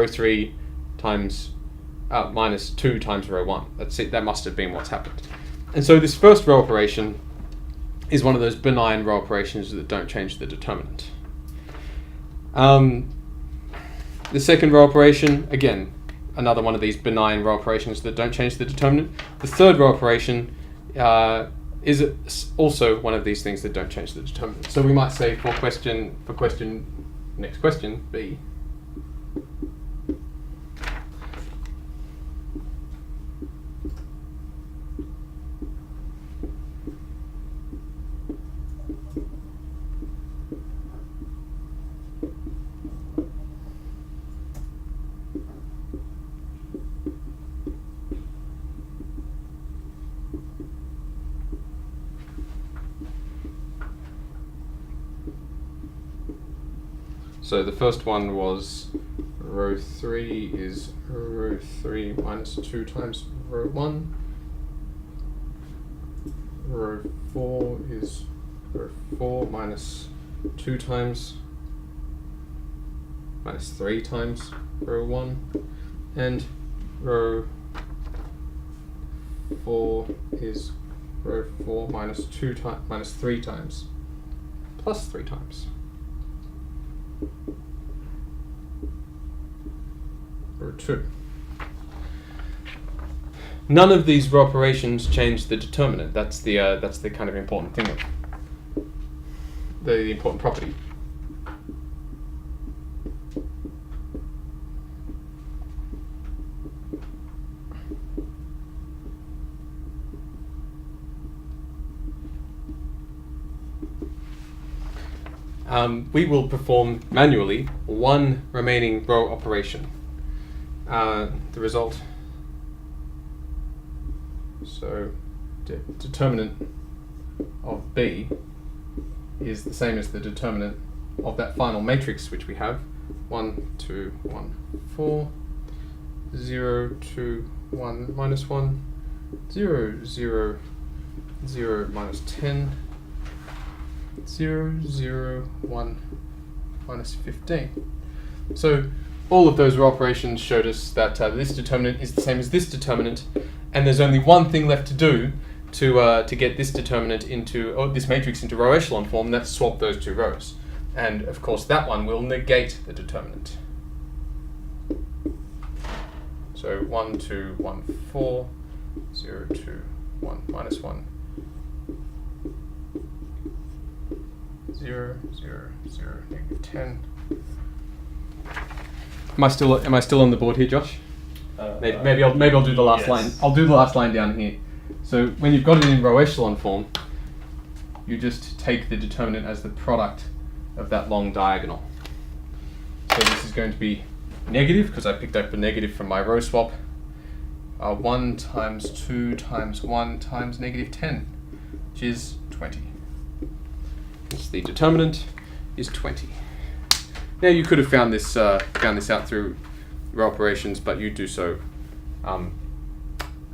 3 times minus 2 times row 1. That's it. That must have been what's happened. And so this first row operation is one of those benign row operations that don't change the determinant. The second row operation, again, another one of these benign row operations that don't change the determinant. The third row operation is also one of these things that don't change the determinant. So we might say next question, B. So the first one was row 3 is row 3 minus 2 times row 1. Row 4 is row 4 minus 2 times minus 3 times row 1. And row 4 is row 4 minus 2 times minus 3 times plus 3 times. Row 2. None of these row operations change the determinant. That's the kind of important thing, the important property. We will perform manually one remaining row operation. The result. So determinant of B is the same as the determinant of that final matrix which we have 1 2 1 4 0 2 1 minus 1 0 0 0 minus 10 0 0 1 minus 15. So all of those row operations showed us that this determinant is the same as this determinant, and there's only one thing left to do to get this determinant into this matrix into row echelon form, and that's swap those two rows. And of course that one will negate the determinant. So 1 2 1 4 0 2 1 minus 1 0, 0, 0, negative 10. Am I still on the board here, Josh? Maybe I'll do the last line. I'll do the last line down here. So when you've got it in row echelon form, you just take the determinant as the product of that long diagonal. So this is going to be negative, because I picked up a negative from my row swap. 1 times 2 times 1 times negative 10, which is 20. The determinant is 20. Now you could have found this out through row operations, but you do so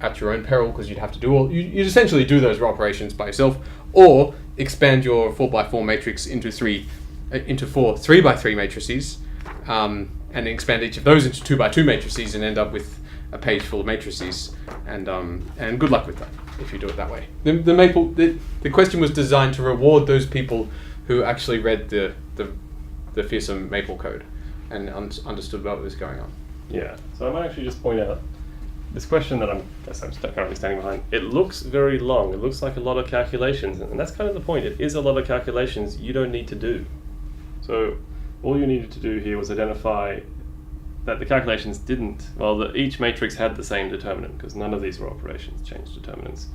at your own peril, because you'd have to do you'd essentially do those row operations by yourself, or expand your 4x4 matrix into 4 3x3 matrices, and expand each of those into 2x2 matrices, and end up with a page full of matrices, and good luck with that if you do it that way. The question was designed to reward those people who actually read the fearsome Maple code and understood what was going on. Yeah, so I might actually just point out this question that I'm currently standing behind. It looks very long. It looks like a lot of calculations, and that's kind of the point. It is a lot of calculations you don't need to do. So all you needed to do here was identify that the calculations didn't, each matrix had the same determinant, because none of these row operations changed determinants.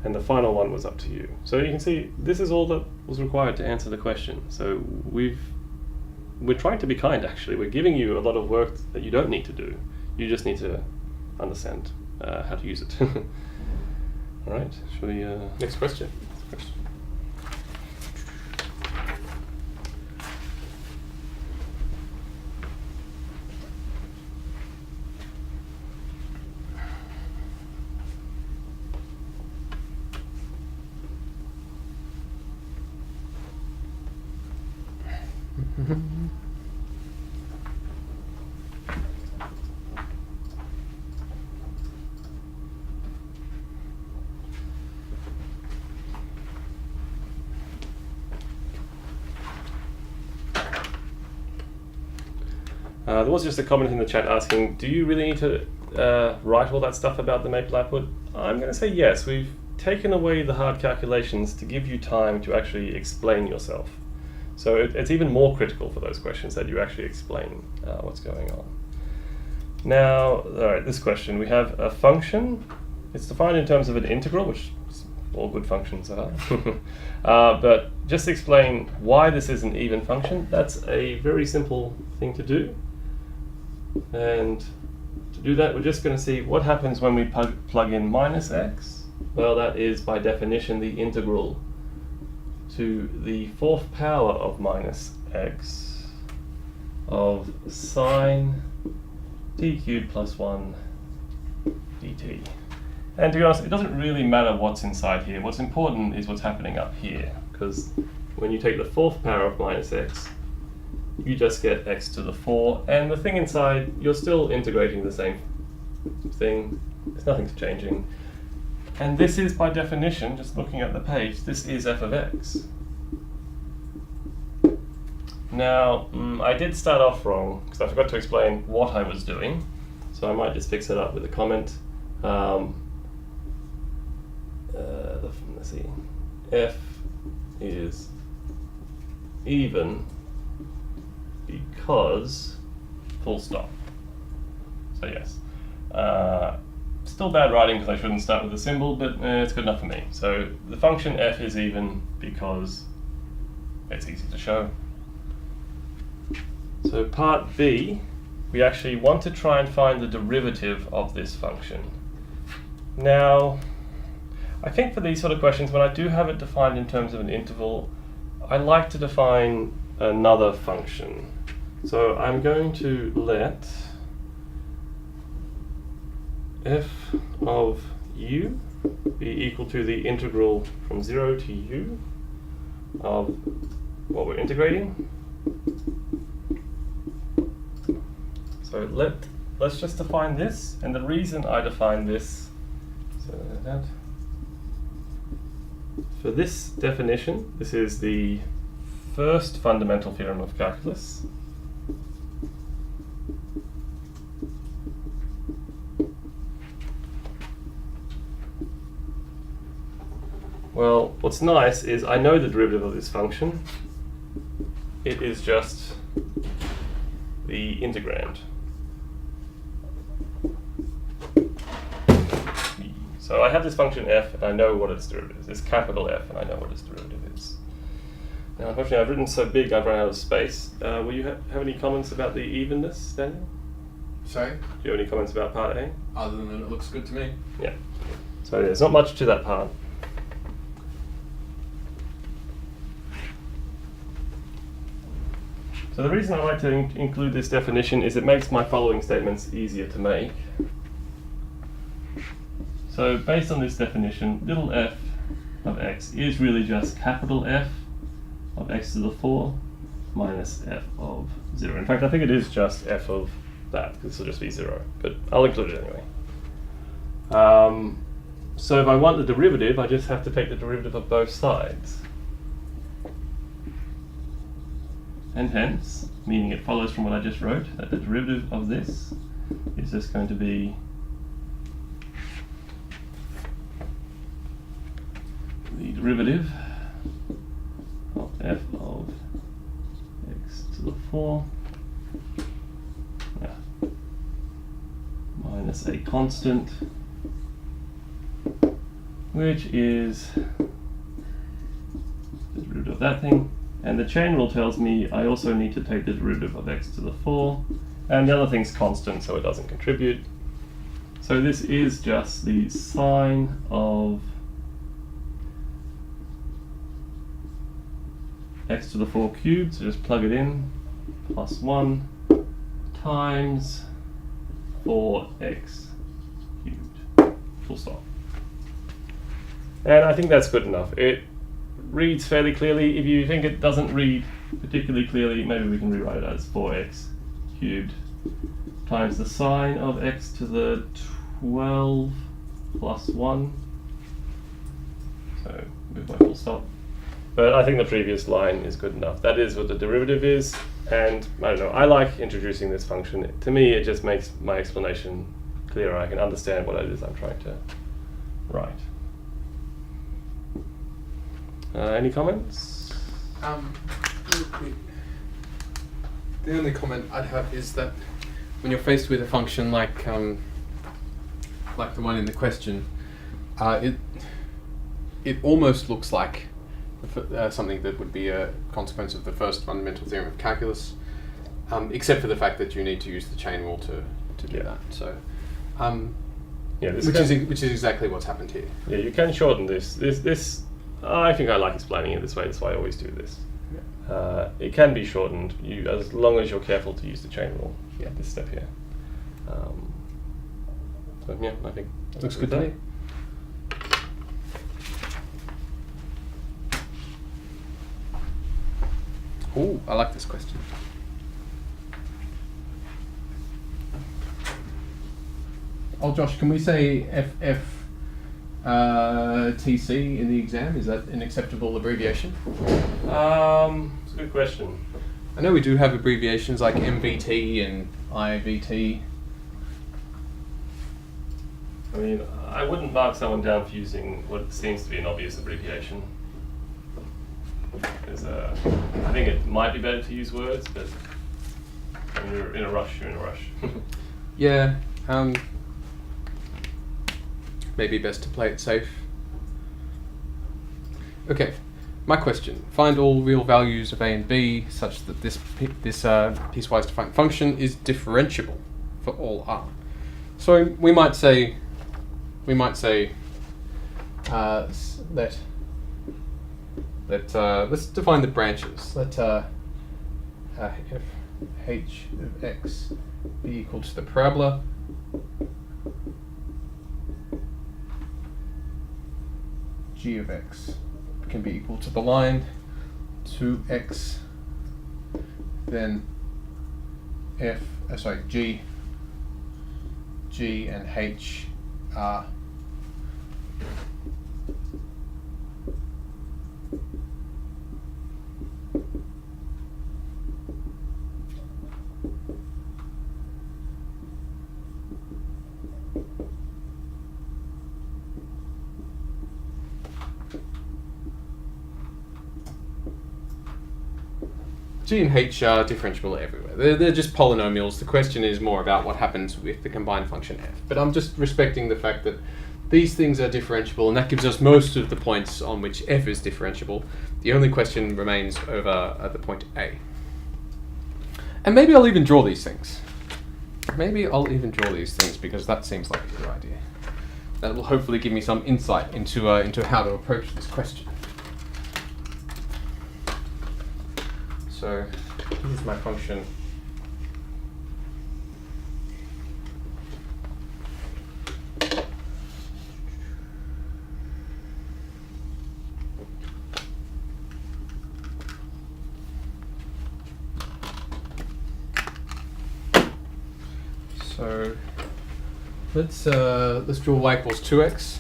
And the final one was up to you. So you can see this is all that was required to answer the question. So we're trying to be kind, actually. We're giving you a lot of work that you don't need to do. You just need to understand how to use it. All right, shall we... Next question. There was just a comment in the chat asking, do you really need to write all that stuff about the maple output? I'm going to say yes. We've taken away the hard calculations to give you time to actually explain yourself. So it's even more critical for those questions that you actually explain what's going on. Now, all right, this question. We have a function. It's defined in terms of an integral, which all good functions are. But just to explain why this is an even function, that's a very simple thing to do. And to do that, we're just going to see what happens when we plug in minus x. Well, that is by definition the integral to the 4th power of minus x of sine t cubed plus 1 dt. And to be honest, it doesn't really matter what's inside here. What's important is what's happening up here, because when you take the 4th power of minus x, you just get x to the 4, and the thing inside, you're still integrating the same thing. There's nothing's changing. And this is, by definition, just looking at the page, this is f of x. Now, I did start off wrong, because I forgot to explain what I was doing, so I might just fix it up with a comment. Let's see, f is even because full stop. So yes, still bad writing because I shouldn't start with a symbol, but it's good enough for me. So the function f is even because it's easy to show. So part B, we actually want to try and find the derivative of this function. Now, I think for these sort of questions, when I do have it defined in terms of an interval, I like to define another function. So I'm going to let f of u be equal to the integral from 0 to u of what we're integrating. So let's just define this, and the reason I define this, for this definition, this is the first fundamental theorem of calculus. Well, what's nice is I know the derivative of this function, it is just the integrand. So I have this function f, and I know what its derivative is. It's capital F, and I know what its derivative is. Now, unfortunately, I've written so big, I've run out of space. Will you have any comments about the evenness, Daniel? Sorry? Do you have any comments about part A? Other than it looks good to me. Yeah. So there's not much to that part. So the reason I like to include this definition is it makes my following statements easier to make. So based on this definition, little f of x is really just capital F of x to the 4 minus f of 0. In fact, I think it is just f of that, because this will just be 0, but I'll include it anyway. So if I want the derivative, I just have to take the derivative of both sides. And hence, meaning it follows from what I just wrote, that the derivative of this is just going to be the derivative of f of x to the 4 minus a constant, which is the derivative of that thing. And the chain rule tells me I also need to take the derivative of x to the 4, and the other thing's constant, so it doesn't contribute. So this is just the sine of x to the 4 cubed, so just plug it in, plus 1 times 4x cubed, full stop. And I think that's good enough. It reads fairly clearly. If you think it doesn't read particularly clearly, maybe we can rewrite it as 4x cubed times the sine of x to the 12 plus 1. So move my full stop. But I think the previous line is good enough. That is what the derivative is, and I don't know, I like introducing this function. To me, it just makes my explanation clearer. I can understand what it is I'm trying to write. Any comments? The only comment I'd have is that when you're faced with a function like the one in the question, it almost looks like something that would be a consequence of the first fundamental theorem of calculus, except for the fact that you need to use the chain rule to do that. So, which is exactly what's happened here. Yeah, you can shorten this. This I think I like explaining it this way. That's why I always do this. Yeah. It can be shortened, as long as you're careful to use the chain rule. Yeah, this step here. So yeah, I think looks good to me. Oh, I like this question. Oh, Josh, can we say TC in the exam? Is that an acceptable abbreviation? It's a good question. I know we do have abbreviations like MVT and IVT. I mean, I wouldn't mark someone down for using what seems to be an obvious abbreviation. I think it might be better to use words, but when you're in a rush, you're in a rush. Yeah, maybe best to play it safe. Okay, my question. Find all real values of a and b such that this piecewise defined function is differentiable for all r. So we might say let's define the branches. Let f h of x be equal to the parabola g of x can be equal to the line 2x, then g and h are G and H are differentiable everywhere. They're just polynomials. The question is more about what happens with the combined function f. But I'm just respecting the fact that these things are differentiable, and that gives us most of the points on which f is differentiable. The only question remains over at the point A. And maybe I'll even draw these things. Maybe I'll even draw these things because that seems like a good idea. That will hopefully give me some insight into how to approach this question. So here's my function. So let's draw y equals 2x.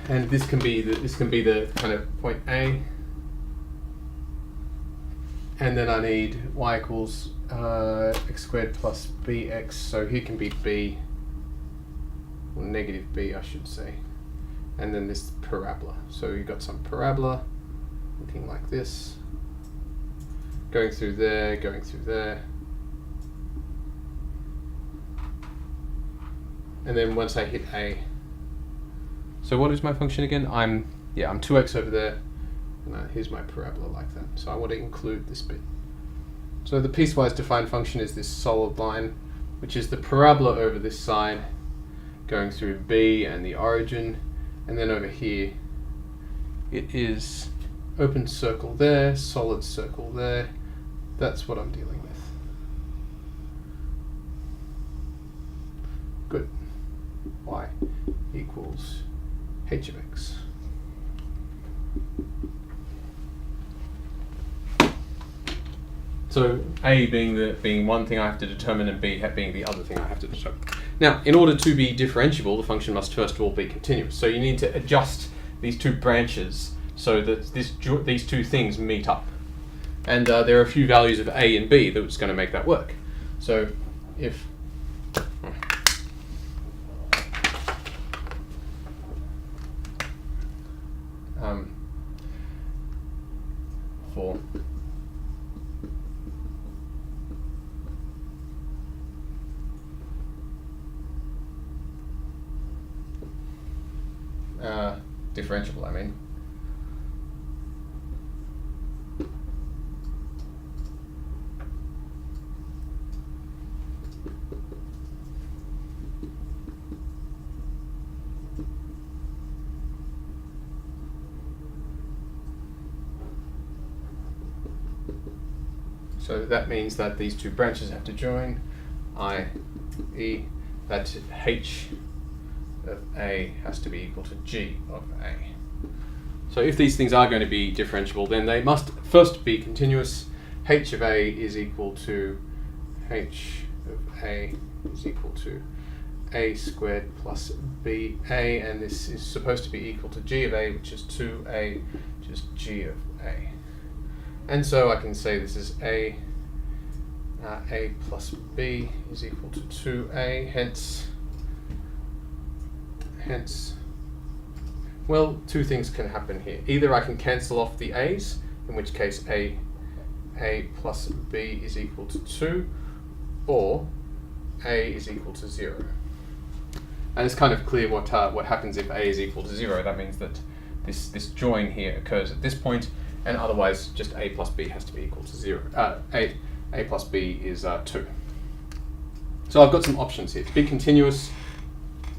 And this can be the kind of point A, and then I need y equals x squared plus bx. So here can be b, or negative b, I should say, and then this parabola. So you've got some parabola looking like this, going through there, going through there, and then once I hit A. So what is my function again? I'm 2x over there, and here's my parabola like that. So I want to include this bit. So the piecewise defined function is this solid line, which is the parabola over this side, going through B and the origin, and then over here, it is open circle there, solid circle there. That's what I'm dealing with. Good. Y equals h of x. So A being one thing I have to determine, and B being the other thing I have to determine. Now, in order to be differentiable, the function must first of all be continuous. So you need to adjust these two branches so that these two things meet up. And there are a few values of A and B that's going to make that work. So if for differentiable, I mean. So that means that these two branches have to join, i.e. that h of A has to be equal to g of A. So if these things are going to be differentiable, then they must first be continuous. H of A is equal to h of A is equal to A squared plus BA, and this is supposed to be equal to g of A, which is 2A, which is g of A. And so I can say this is A plus B is equal to 2A, hence, well, two things can happen here. Either I can cancel off the A's, in which case A plus B is equal to 2, or A is equal to 0. And it's kind of clear what happens if A is equal to 0. That means that this join here occurs at this point, and otherwise just A plus B has to be equal to 0. A plus B is 2. So I've got some options here. To be continuous,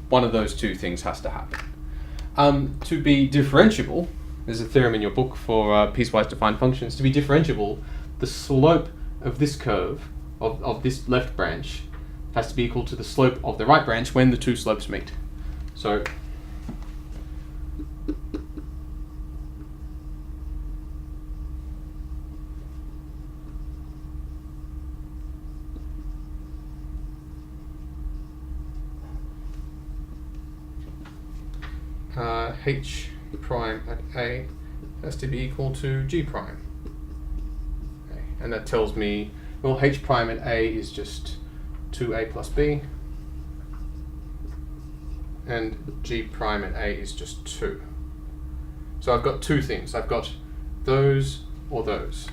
one of those two things has to happen. To be differentiable, there's a theorem in your book for piecewise defined functions. To be differentiable, the slope of this curve, of this left branch, has to be equal to the slope of the right branch when the two slopes meet. So h prime at A has to be equal to g prime. Okay. And that tells me, well, h prime at A is just 2a plus b, and g prime at A is just 2. So I've got two things. I've got those or those.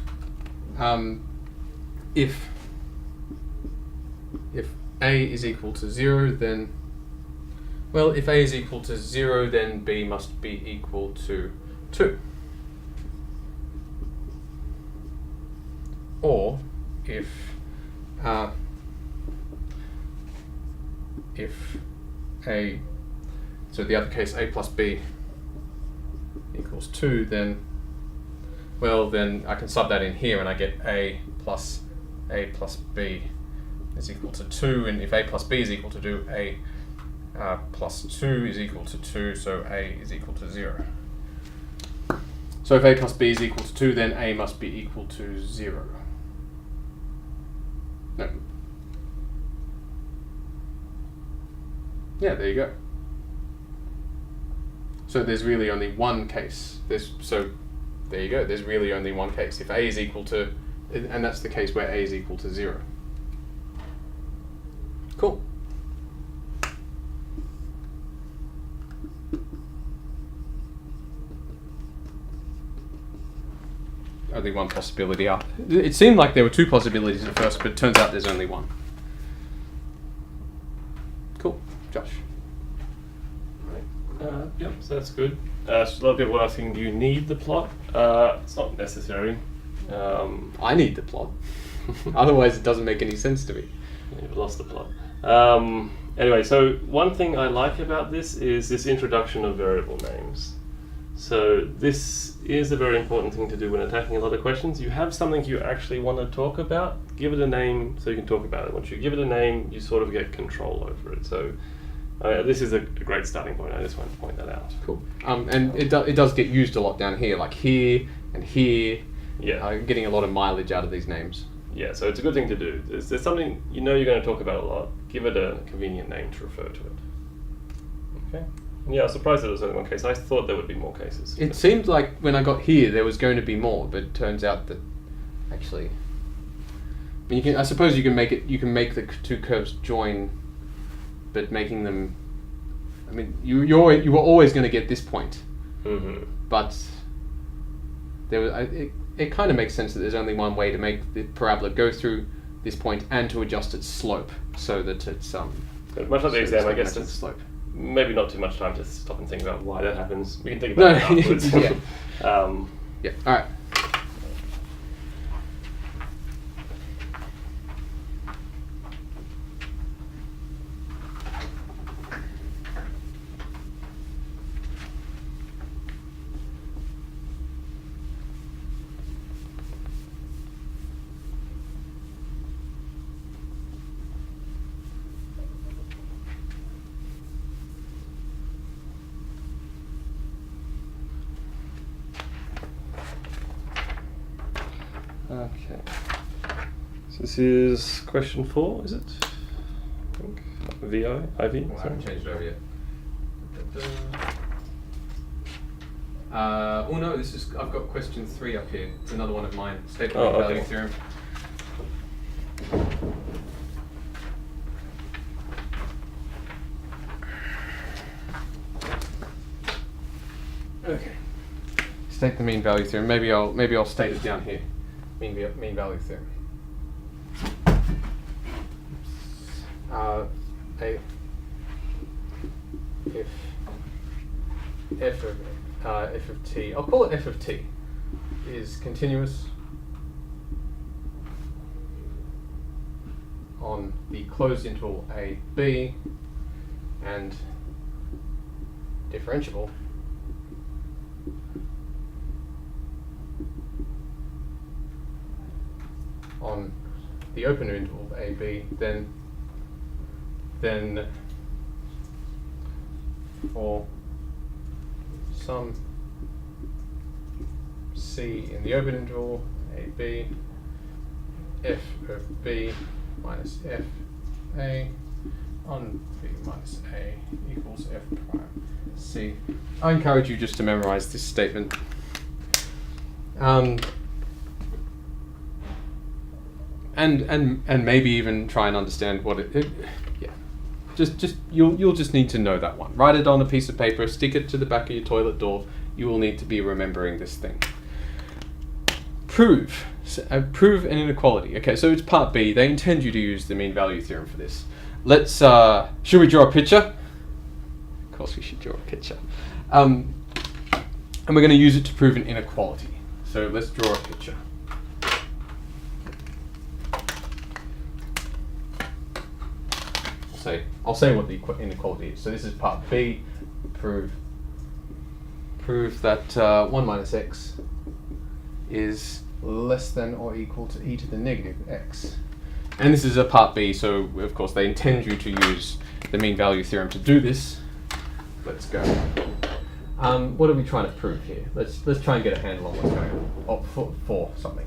If A is equal to 0, then, well, if A is equal to 0, then B must be equal to 2. Or if A, so the other case, A plus B equals 2, then, well, then I can sub that in here and I get A plus B is equal to 2, and if A plus B is equal to 2, A plus 2 is equal to 2, so A is equal to 0. So if A plus B is equal to 2, then A must be equal to 0. No. Yeah, there you go. So there's really only one case. So there you go, there's really only one case. If A is equal to, and that's the case where A is equal to 0. Cool. Only one possibility. It seemed like there were two possibilities at first, but it turns out there's only one. Cool. Josh. Yep, so that's good. A lot of people are asking, do you need the plot? It's not necessary. I need the plot. Otherwise it doesn't make any sense to me. You've lost the plot. Anyway, so one thing I like about this is this introduction of variable names. So this is a very important thing to do when attacking a lot of questions. You have something you actually want to talk about, give it a name so you can talk about it. Once you give it a name, you sort of get control over it. So this is a great starting point. I just wanted to point that out. Cool. And it does get used a lot down here, like here and here. Yeah. Getting a lot of mileage out of these names. Yeah, so it's a good thing to do. There's something you know you're going to talk about a lot. Give it a convenient name to refer to it. Okay. Yeah, I was surprised that there was only one case. I thought there would be more cases. It seemed like when I got here there was going to be more, but it turns out that actually, I mean, I suppose you can make it. You can make the two curves join, but making them. I mean, you were always going to get this point, but there was. It kind of makes sense that there's only one way to make the parabola go through this point and to adjust its slope so that it's much like the exam, I guess it's slope. Maybe not too much time to stop and think about why that happens. We can think about it afterwards. Yeah. Yeah. All right. Okay. So this is question 4, is it? I think. VI? IV? I haven't changed it over yet. Oh no, this is. I've got question 3 up here. It's another one of mine. Statement of value theorem. Okay. State the mean value theorem. Maybe I'll state it down here. Mean value theorem. If f of t, I'll call it f of t, is continuous on the closed interval a b and differentiable on the open interval a b, then for some c in the open interval a b, f of b minus f a on B minus A equals F prime C. I encourage you just to memorize this statement. And maybe even try and understand what yeah. You'll just need to know that one. Write it on a piece of paper, stick it to the back of your toilet door. You will need to be remembering this thing. Prove an inequality. Okay, so it's part B. They intend you to use the mean value theorem for this. Let's should we draw a picture? Of course we should draw a picture. And we're going to use it to prove an inequality. So let's draw a picture. I'll say what the inequality is. So this is part B. Prove that 1 minus x is less than or equal to e to the negative x. And this is a part B, so of course they intend you to use the mean value theorem to do this. Let's go. What are we trying to prove here? Let's try and get a handle on what's going on. Oh, for something.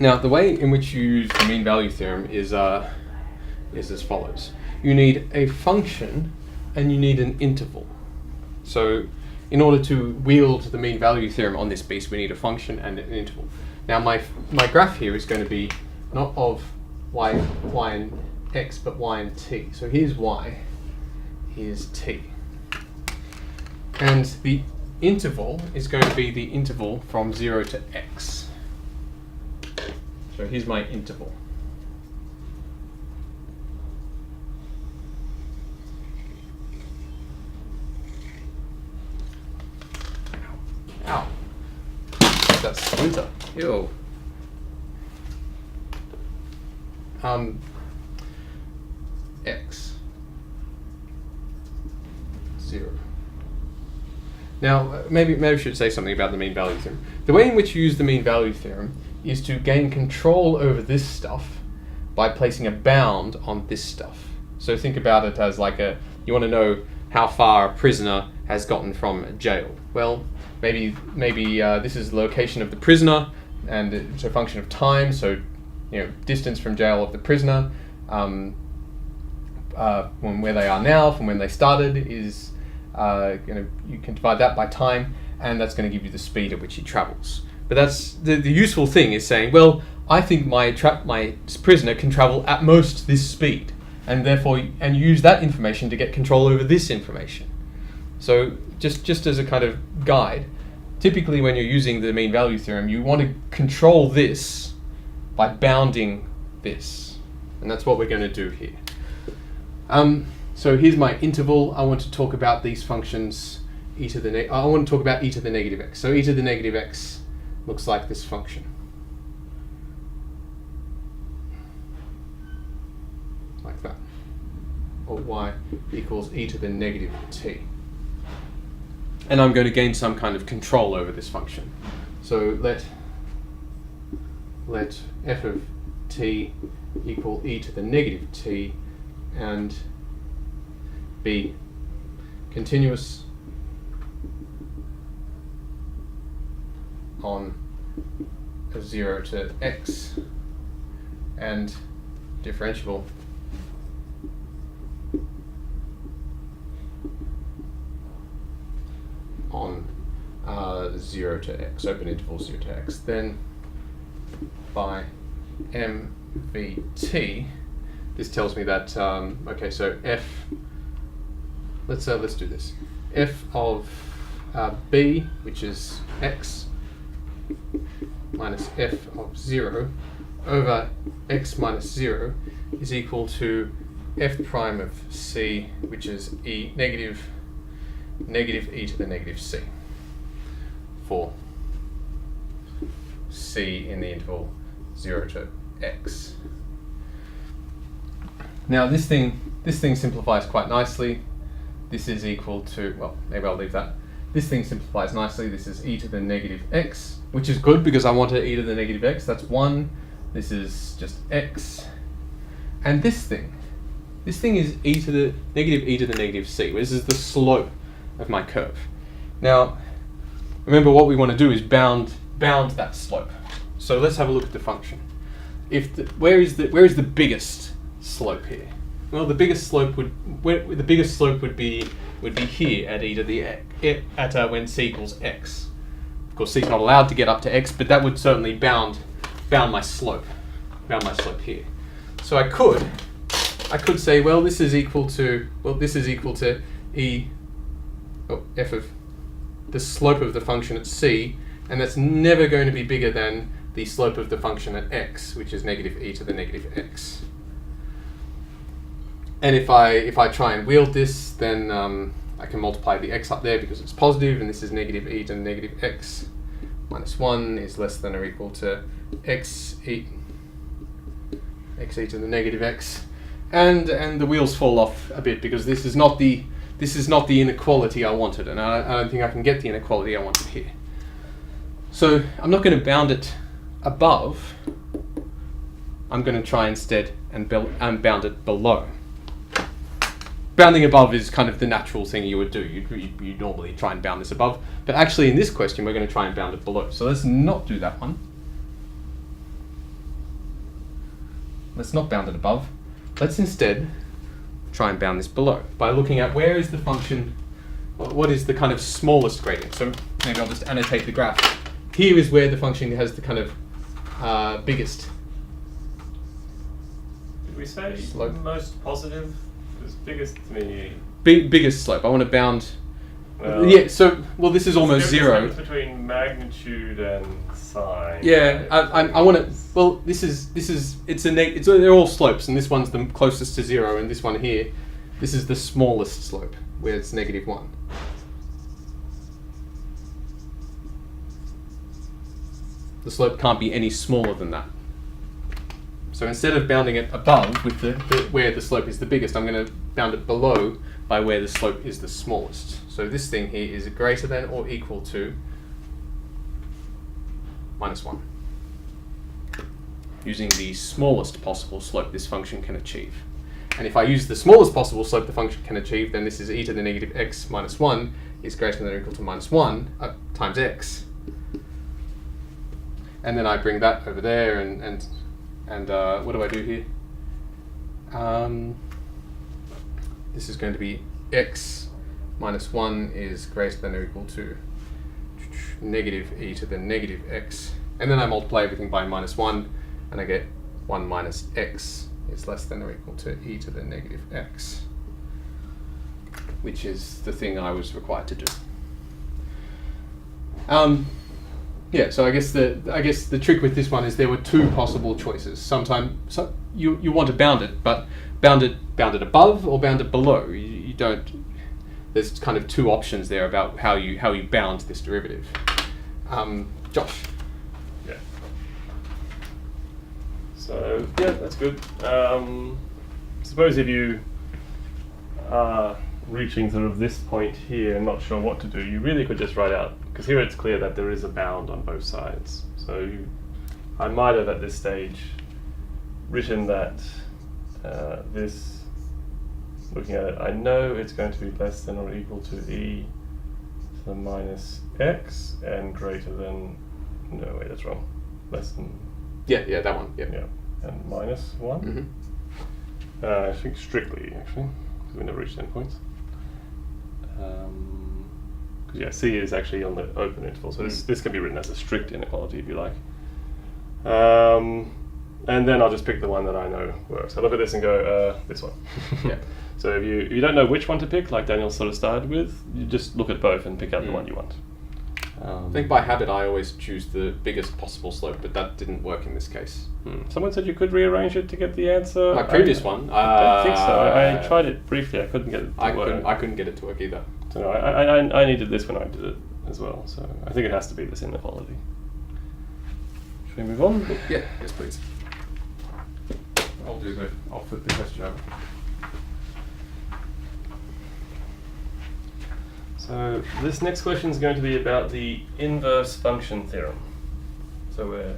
Now, the way in which you use the mean value theorem is as follows. You need a function and you need an interval. So in order to wield the mean value theorem on this piece, we need a function and an interval. Now my graph here is going to be not of y and x, but y and t. So here's y, here's t. And the interval is going to be the interval from 0 to x. So here's my interval. Ow. That's splinter. Ew. X. 0. Now, maybe I should say something about the mean value theorem. The way in which you use the mean value theorem is to gain control over this stuff by placing a bound on this stuff. So think about it as like you want to know how far a prisoner has gotten from jail. Well, maybe this is the location of the prisoner, and it's a function of time. So, distance from jail of the prisoner, from where they are now, from when they started, is you can divide that by time, and that's going to give you the speed at which he travels. But that's the useful thing is saying, well, I think my prisoner can travel at most this speed, and therefore use that information to get control over this information. So just as a kind of guide, typically when you're using the mean value theorem, you want to control this by bounding this, and that's what we're going to do here. So here's my interval. I want to talk about these functions. I want to talk about e to the negative x. So e to the negative x looks like this function. Like that. Or y equals e to the negative t. And I'm going to gain some kind of control over this function. So let f of t equal e to the negative t and be continuous on 0 to x and differentiable on 0 to x, open interval 0 to x. Then by mvt, this tells me that okay, so f. Let's do this. F of b, which is x, minus f of 0 over x minus 0 is equal to f prime of c, which is negative e to the negative c, for c in the interval 0 to x. Now this thing simplifies quite nicely. This is equal to, well, maybe I'll leave that. This thing simplifies nicely. This is e to the negative x, which is good because I want to e to the negative x. That's 1. This is just x. And this thing is e to the negative c. This is the slope of my curve. Now, remember what we want to do is bound that slope. So let's have a look at the function. Where is the biggest slope here? Well, the biggest slope would be here at e to the when c equals x. Of course, c is not allowed to get up to x, but that would certainly bound my slope here. So I could say, well, this is equal to f of the slope of the function at c, and that's never going to be bigger than the slope of the function at x, which is negative e to the negative x. And if I try and wield this, then I can multiply the x up there because it's positive, and this is negative e to the negative x minus 1 is less than or equal to x e to the negative x. And the wheels fall off a bit because this is not the inequality I wanted, and I don't think I can get the inequality I wanted here. So I'm not going to bound it above. I'm going to try instead and bound it below. Bounding above is kind of the natural thing you would do. You normally try and bound this above, but actually in this question we're going to try and bound it below. So let's not do that one. Let's not bound it above. Let's instead try and bound this below by looking at where is the function, what is the kind of smallest gradient. So maybe I'll just annotate the graph. Here is where the function has the kind of biggest. Did we say slope. Most positive? Because biggest to me. Biggest slope. I want to bound. Yeah. So this is almost zero. Between magnitude and sine. Yeah. I want to. Well, this is they're all slopes, and this one's the closest to 0, and this one here, this is the smallest slope, where it's negative 1. The slope can't be any smaller than that. So instead of bounding it above with where the slope is the biggest, I'm going to bound it below by where the slope is the smallest. So this thing here is greater than or equal to minus 1. Using the smallest possible slope this function can achieve. And if I use the smallest possible slope the function can achieve, then this is e to the negative x minus 1 is greater than or equal to minus 1 times x. And then I bring that over there, and what do I do here? This is going to be x minus 1 is greater than or equal to negative e to the negative x. And then I multiply everything by minus 1, and I get 1 minus x is less than or equal to e to the negative x, which is the thing I was required to do. Yeah, so I guess the trick with this one is there were 2 possible choices. Sometimes you want to bound it, but bound it above or bound it below. You don't. There's kind of 2 options there about how you bound this derivative. Josh. Yeah. So yeah, that's good. Suppose if you are reaching sort of this point here and not sure what to do, you really could just write out, because here it's clear that there is a bound on both sides. So I might have at this stage written that this, looking at it, I know it's going to be less than or equal to e to the minus x and greater than, no wait, that's wrong, less than, yeah, that one, yeah, and minus 1. Mm-hmm. I think strictly, actually, because we never reached endpoints. Because yeah, c is actually on the open interval, so this can be written as a strict inequality if you like. And then I'll just pick the one that I know works. I look at this and go, this one. Yeah. So if you don't know which one to pick, like Daniel sort of started with, you just look at both and pick out the one you want. I think by habit I always choose the biggest possible slope, but that didn't work in this case. Someone said you could rearrange it to get the answer. My previous one? I don't think so. I tried it briefly. I couldn't get it to work. I couldn't get it to work either. So no, I needed this when I did it as well. So I think it has to be this inequality. Should we move on? Yeah. Yes, please. I'll flip the question over. So this next question is going to be about the inverse function theorem. So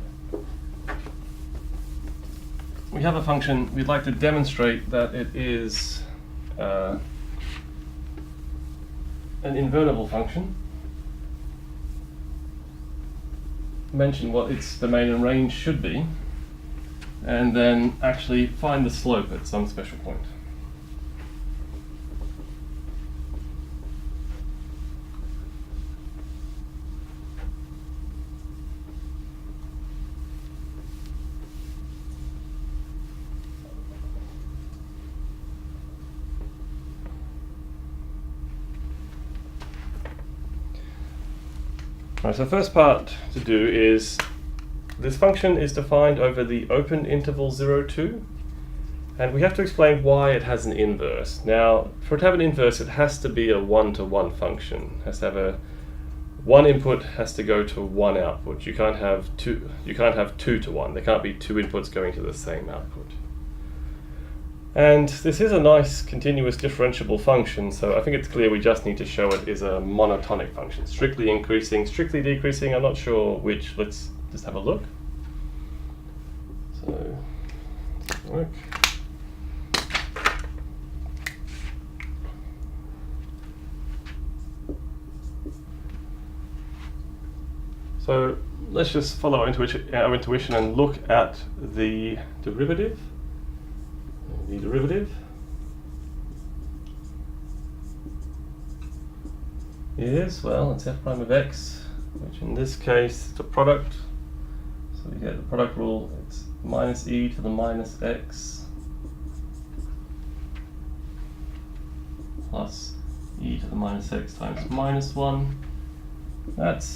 we have a function, we'd like to demonstrate that it is an invertible function. Mention what its domain and range should be, and then actually find the slope at some special point. Right, so the first part to do is, this function is defined over the open interval 0, 2, and we have to explain why it has an inverse. Now, for it to have an inverse, it has to be a one-to-one function. It has to have one input has to go to one output. You can't have two to one. There can't be two inputs going to the same output. And this is a nice continuous differentiable function, so I think it's clear we just need to show it is a monotonic function. Strictly increasing, strictly decreasing, I'm not sure which. Let's just have a look. So, work. So let's just follow our intuition and look at the derivative. The derivative is, well, it's f prime of x, which in this case is a product. So we get the product rule, it's minus e to the minus x plus e to the minus x times minus 1. That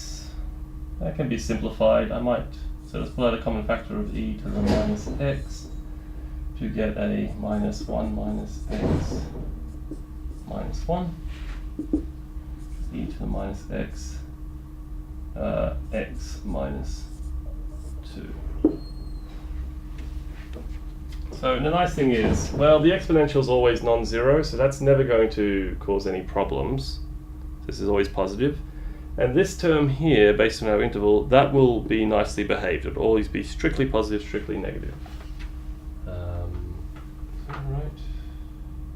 can be simplified. So let's pull out a common factor of e to the minus x. You get a minus 1 minus x minus 1 e to the minus x x minus 2. So the nice thing is, well, the exponential is always non-zero, so that's never going to cause any problems. This is always positive. And this term here, based on our interval, that will be nicely behaved. It will always be strictly positive, strictly negative. Right?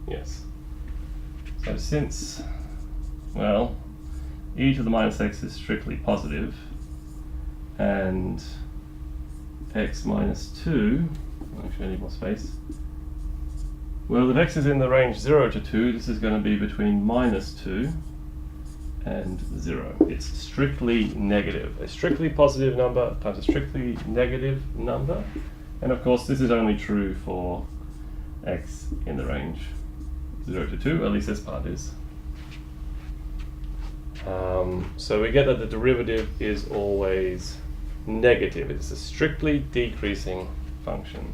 Yes. So since, well, e to the minus x is strictly positive, and x minus 2, actually I need more space. Well, if x is in the range 0 to 2, this is going to be between minus 2 and 0. It's strictly negative. A strictly positive number times a strictly negative number. And of course, this is only true for x in the range 0 to 2, at least this part is. So we get that the derivative is always negative. It's a strictly decreasing function.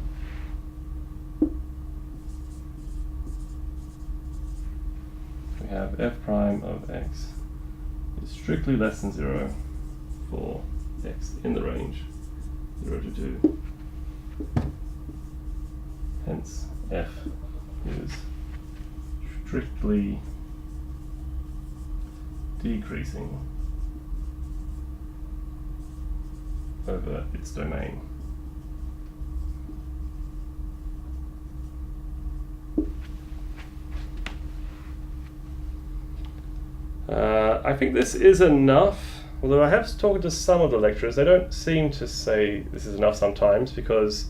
We have f prime of x is strictly less than 0 for x in the range 0 to 2. Hence, f is strictly decreasing over its domain. I think this is enough, although I have talked to some of the lecturers. They don't seem to say this is enough sometimes, because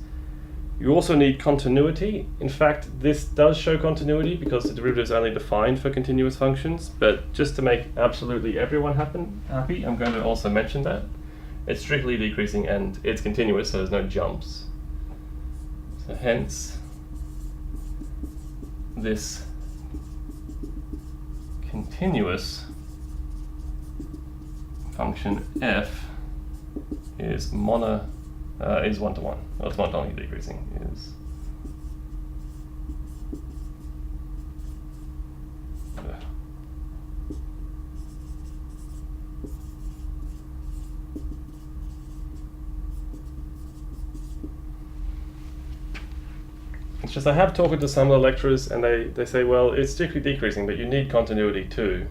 you also need continuity. In fact, this does show continuity because the derivative is only defined for continuous functions, but just to make absolutely everyone happy, I'm going to also mention that. It's strictly decreasing and it's continuous, so there's no jumps. So hence, this continuous function f is is 1 to 1. Well, it's monotonically decreasing. It's just I have talked to some of the lecturers and they say, well, it's strictly decreasing, but you need continuity too.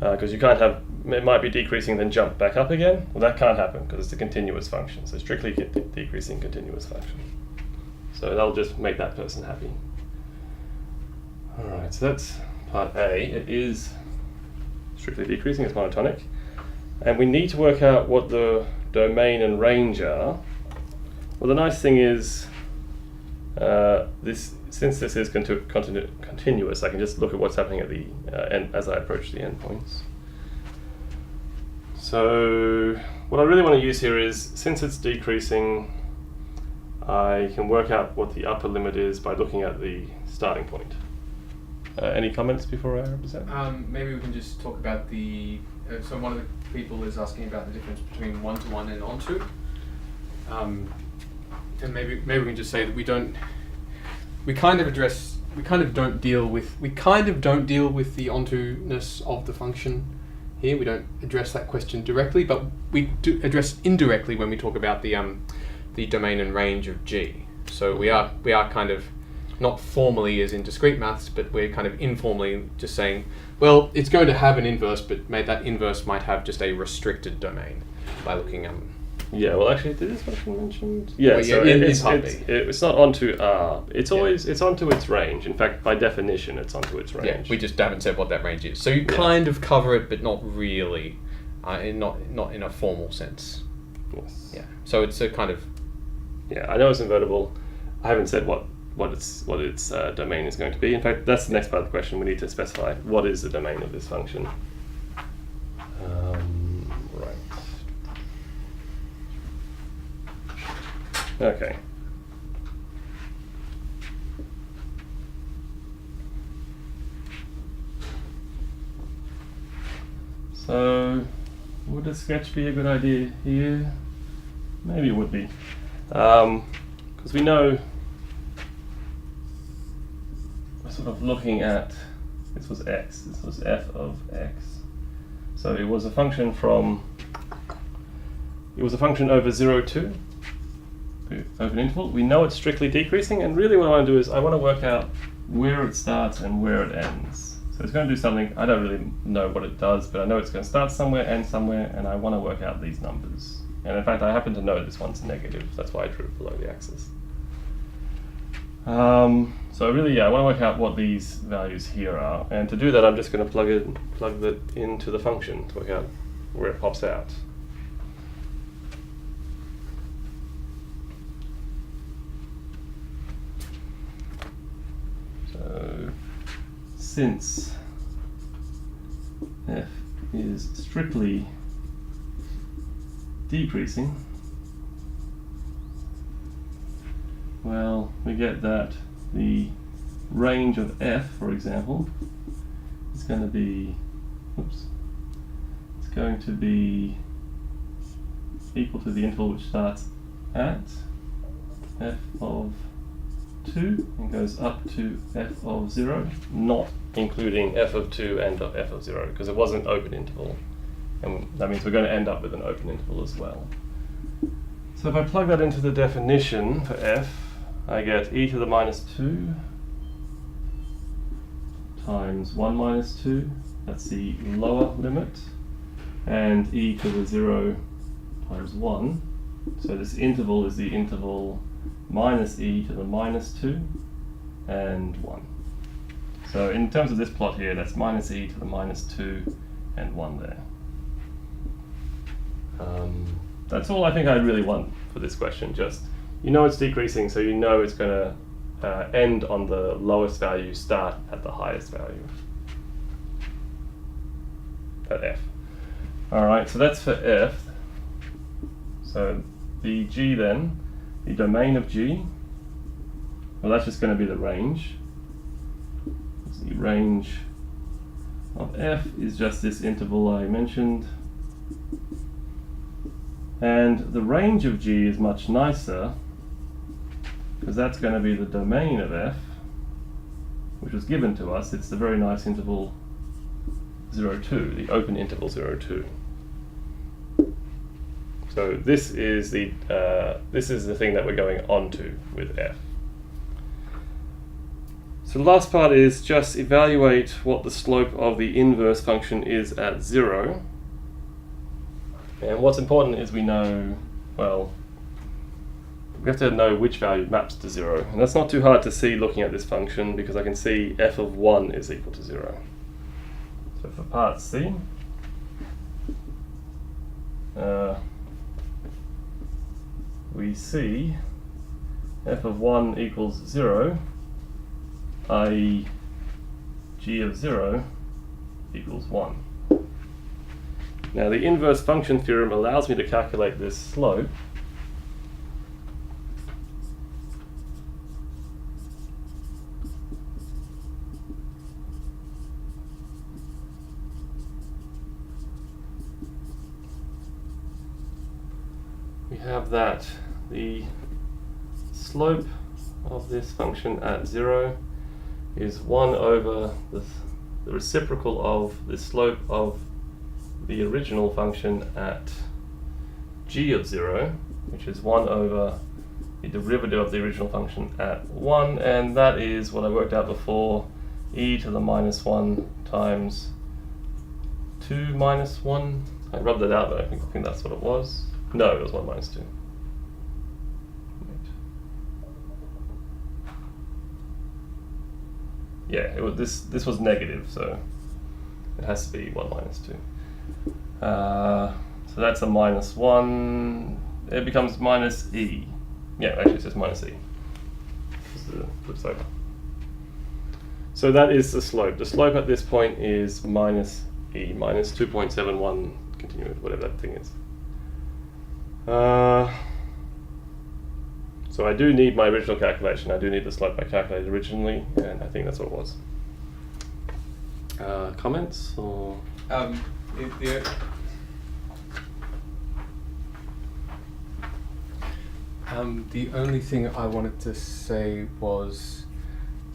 because you can't have, it might be decreasing then jump back up again. Well, that can't happen because it's a continuous function, so strictly decreasing continuous function. So that'll just make that person happy. Alright, so that's part A. It is strictly decreasing, it's monotonic. And we need to work out what the domain and range are. Well, the nice thing is, since this is continuous, I can just look at what's happening at the end as I approach the endpoints. So what I really want to use here is, since it's decreasing, I can work out what the upper limit is by looking at the starting point. Any comments before I represent? Maybe we can just talk about the. So one of the people is asking about the difference between 1-to-1 and onto. And maybe we can just say that we kind of don't deal with the onto-ness of the function here. We don't address that question directly, but we do address indirectly when we talk about the domain and range of G. So we are kind of not formally as in discrete maths, but we're kind of informally just saying, well, it's going to have an inverse, but that inverse might have just a restricted domain by looking at. Yeah, well, actually, did this function mentioned? Yeah, well, so it's not onto R. It's always it's onto its range. In fact, by definition, it's onto its range. Yeah, we just haven't said what that range is. So you kind of cover it, but not really, not in a formal sense. Yes. Yeah. So it's a kind of. Yeah, I know it's invertible. I haven't said what its domain is going to be. In fact, that's the next part of the question. We need to specify what is the domain of this function. Right. Okay. So, would a sketch be a good idea here? Maybe it would be. Because we know we're sort of looking at, this was x, this was f of x. So it was a function over 0, 2. Open interval. We know it's strictly decreasing, and really what I want to do is I want to work out where it starts and where it ends. So it's going to do something, I don't really know what it does, but I know it's going to start somewhere, end somewhere, and I want to work out these numbers. And in fact, I happen to know this one's negative, that's why I drew it below the axis. So really, I want to work out what these values here are, and to do that I'm just going to plug that into the function to work out where it pops out. So, since f is strictly decreasing, well, we get that the range of f, for example, is going to be, it's going to be equal to the interval which starts at f of 2 and goes up to f of 0, not including f of 2 and f of 0, because it was an open interval, and that means we're going to end up with an open interval as well. So if I plug that into the definition for f, I get e to the minus 2 times 1 minus 2, that's the lower limit, and e to the 0 times 1. So this interval is the interval minus e to the minus 2 and 1. So in terms of this plot here, that's minus e to the minus 2 and 1 there. That's all I think I really want for this question. Just, you know it's decreasing, so you know it's going to end on the lowest value, start at the highest value. At f. Alright, so that's for f. So the g then, the domain of G, well, that's just going to be the range. The range of f is just this interval I mentioned. And the range of G is much nicer, because that's going to be the domain of f, which was given to us. It's the very nice interval 0, 2, the open interval 0, 2. So this is the thing that we're going on to with f. So the last part is just evaluate what the slope of the inverse function is at 0. And what's important is we know, well, we have to know which value maps to 0. And that's not too hard to see looking at this function, because I can see f of 1 is equal to 0. So for part C, we see f of 1 equals 0, i.e. g of 0 equals 1. Now the inverse function theorem allows me to calculate this slope we have that the slope of this function at 0 is 1 over the reciprocal of the slope of the original function at g of 0, which is 1 over the derivative of the original function at 1, and that is what I worked out before, e to the minus 1 times 2 minus 1. I rubbed it out, but I think that's what it was. No, it was 1 minus 2. Yeah, it was this was negative, so it has to be 1 minus 2. So that's a minus 1. It becomes minus e. Yeah, actually it says minus e. Flips over. So that is the slope. The slope at this point is minus e, minus 2.71 continuous, whatever that thing is. So I do need my original calculation. I do need the slope I calculated originally, and I think that's what it was. Comments or? The only thing I wanted to say was,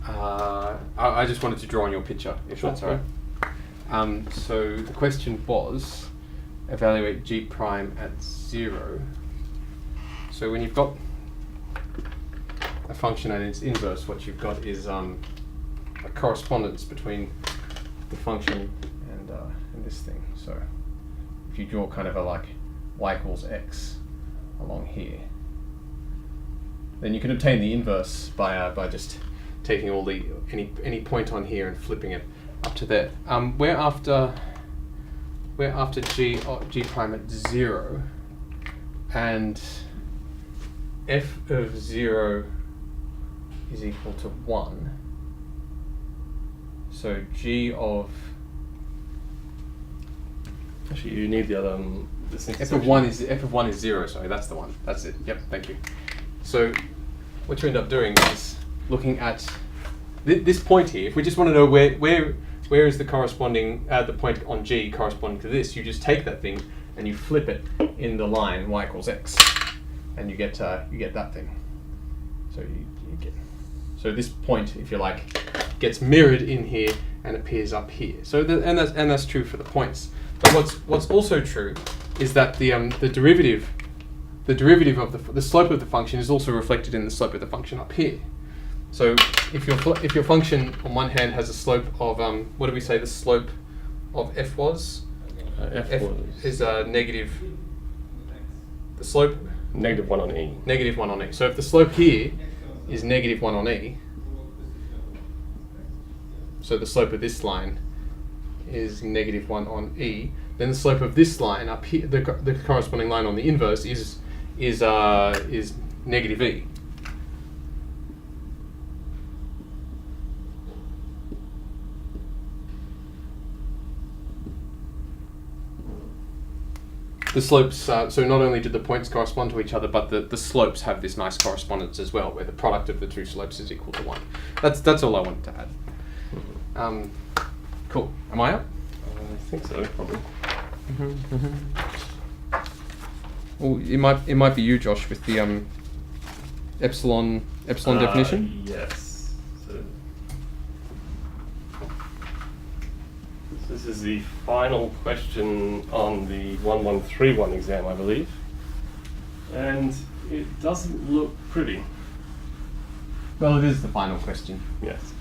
I just wanted to draw on your picture, if Sure. that's all right. So the question was, evaluate g prime at 0. So when you've got a function and its inverse, what you've got is a correspondence between the function and this thing. So if you draw kind of a like y equals x along here, then you can obtain the inverse by just taking all the any point on here and flipping it up to there. We're after g prime at 0, and f of 0 is equal to 1. So g of Actually, you need the other. This f of 1 is 0. Sorry, that's the one. That's it. Yep. Thank you. So what you end up doing is looking at this point here. If we just want to know where is the corresponding the point on g corresponding to this, you just take that thing and you flip it in the line y equals x, and you get that thing. So you get this point, if you like, gets mirrored in here and appears up here. So and that's true for the points. But what's also true is that the derivative of the slope of the function is also reflected in the slope of the function up here. So if your function on one hand has a slope of what do we say the slope of f was? F was is negative. The slope negative 1 on e. Negative 1 on e. So if the slope here is negative 1 on e, so the slope of this line is negative 1 on e, then the slope of this line up here, the corresponding line on the inverse is negative e. The slopes, so not only do the points correspond to each other, but the slopes have this nice correspondence as well, where the product of the two slopes is equal to 1. That's all I wanted to add. Cool. Am I up? I think so, probably. Well, it might be you, Josh, with the epsilon definition. Yes. So this is the final question on the 1131 exam, I believe, and it doesn't look pretty. Well, it is the final question. Yes.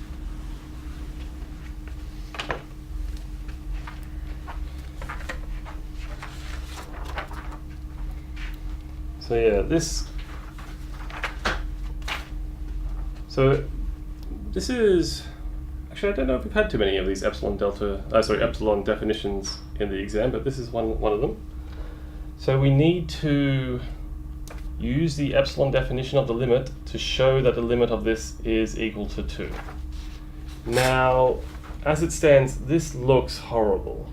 So yeah, this is actually, I don't know if we've had too many of these epsilon definitions in the exam, but this is one of them. So we need to use the epsilon definition of the limit to show that the limit of this is equal to 2. Now, as it stands, this looks horrible.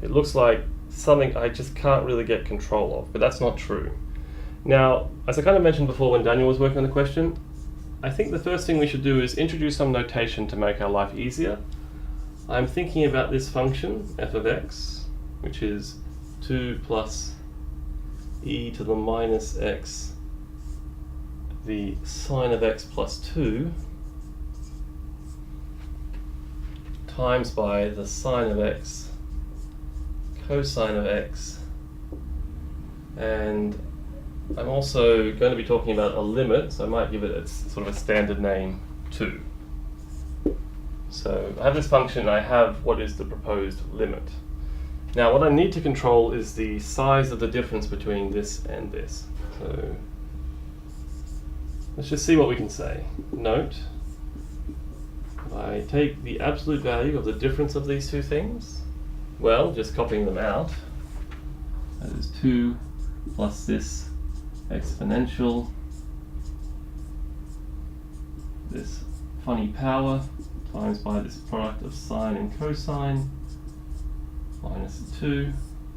It looks like something I just can't really get control of, but that's not true. Now, as I kind of mentioned before when Daniel was working on the question, I think the first thing we should do is introduce some notation to make our life easier. I'm thinking about this function, f of x, which is 2 plus e to the minus x, the sine of x plus 2, times by the sine of x, cosine of x, and I'm also going to be talking about a limit, so I might give it its sort of a standard name 2. So I have this function, I have what is the proposed limit. Now what I need to control is the size of the difference between this and this. So let's just see what we can say. Note, if I take the absolute value of the difference of these two things, well, just copying them out, that is 2 plus this exponential, this funny power, times by this product of sine and cosine, minus 2,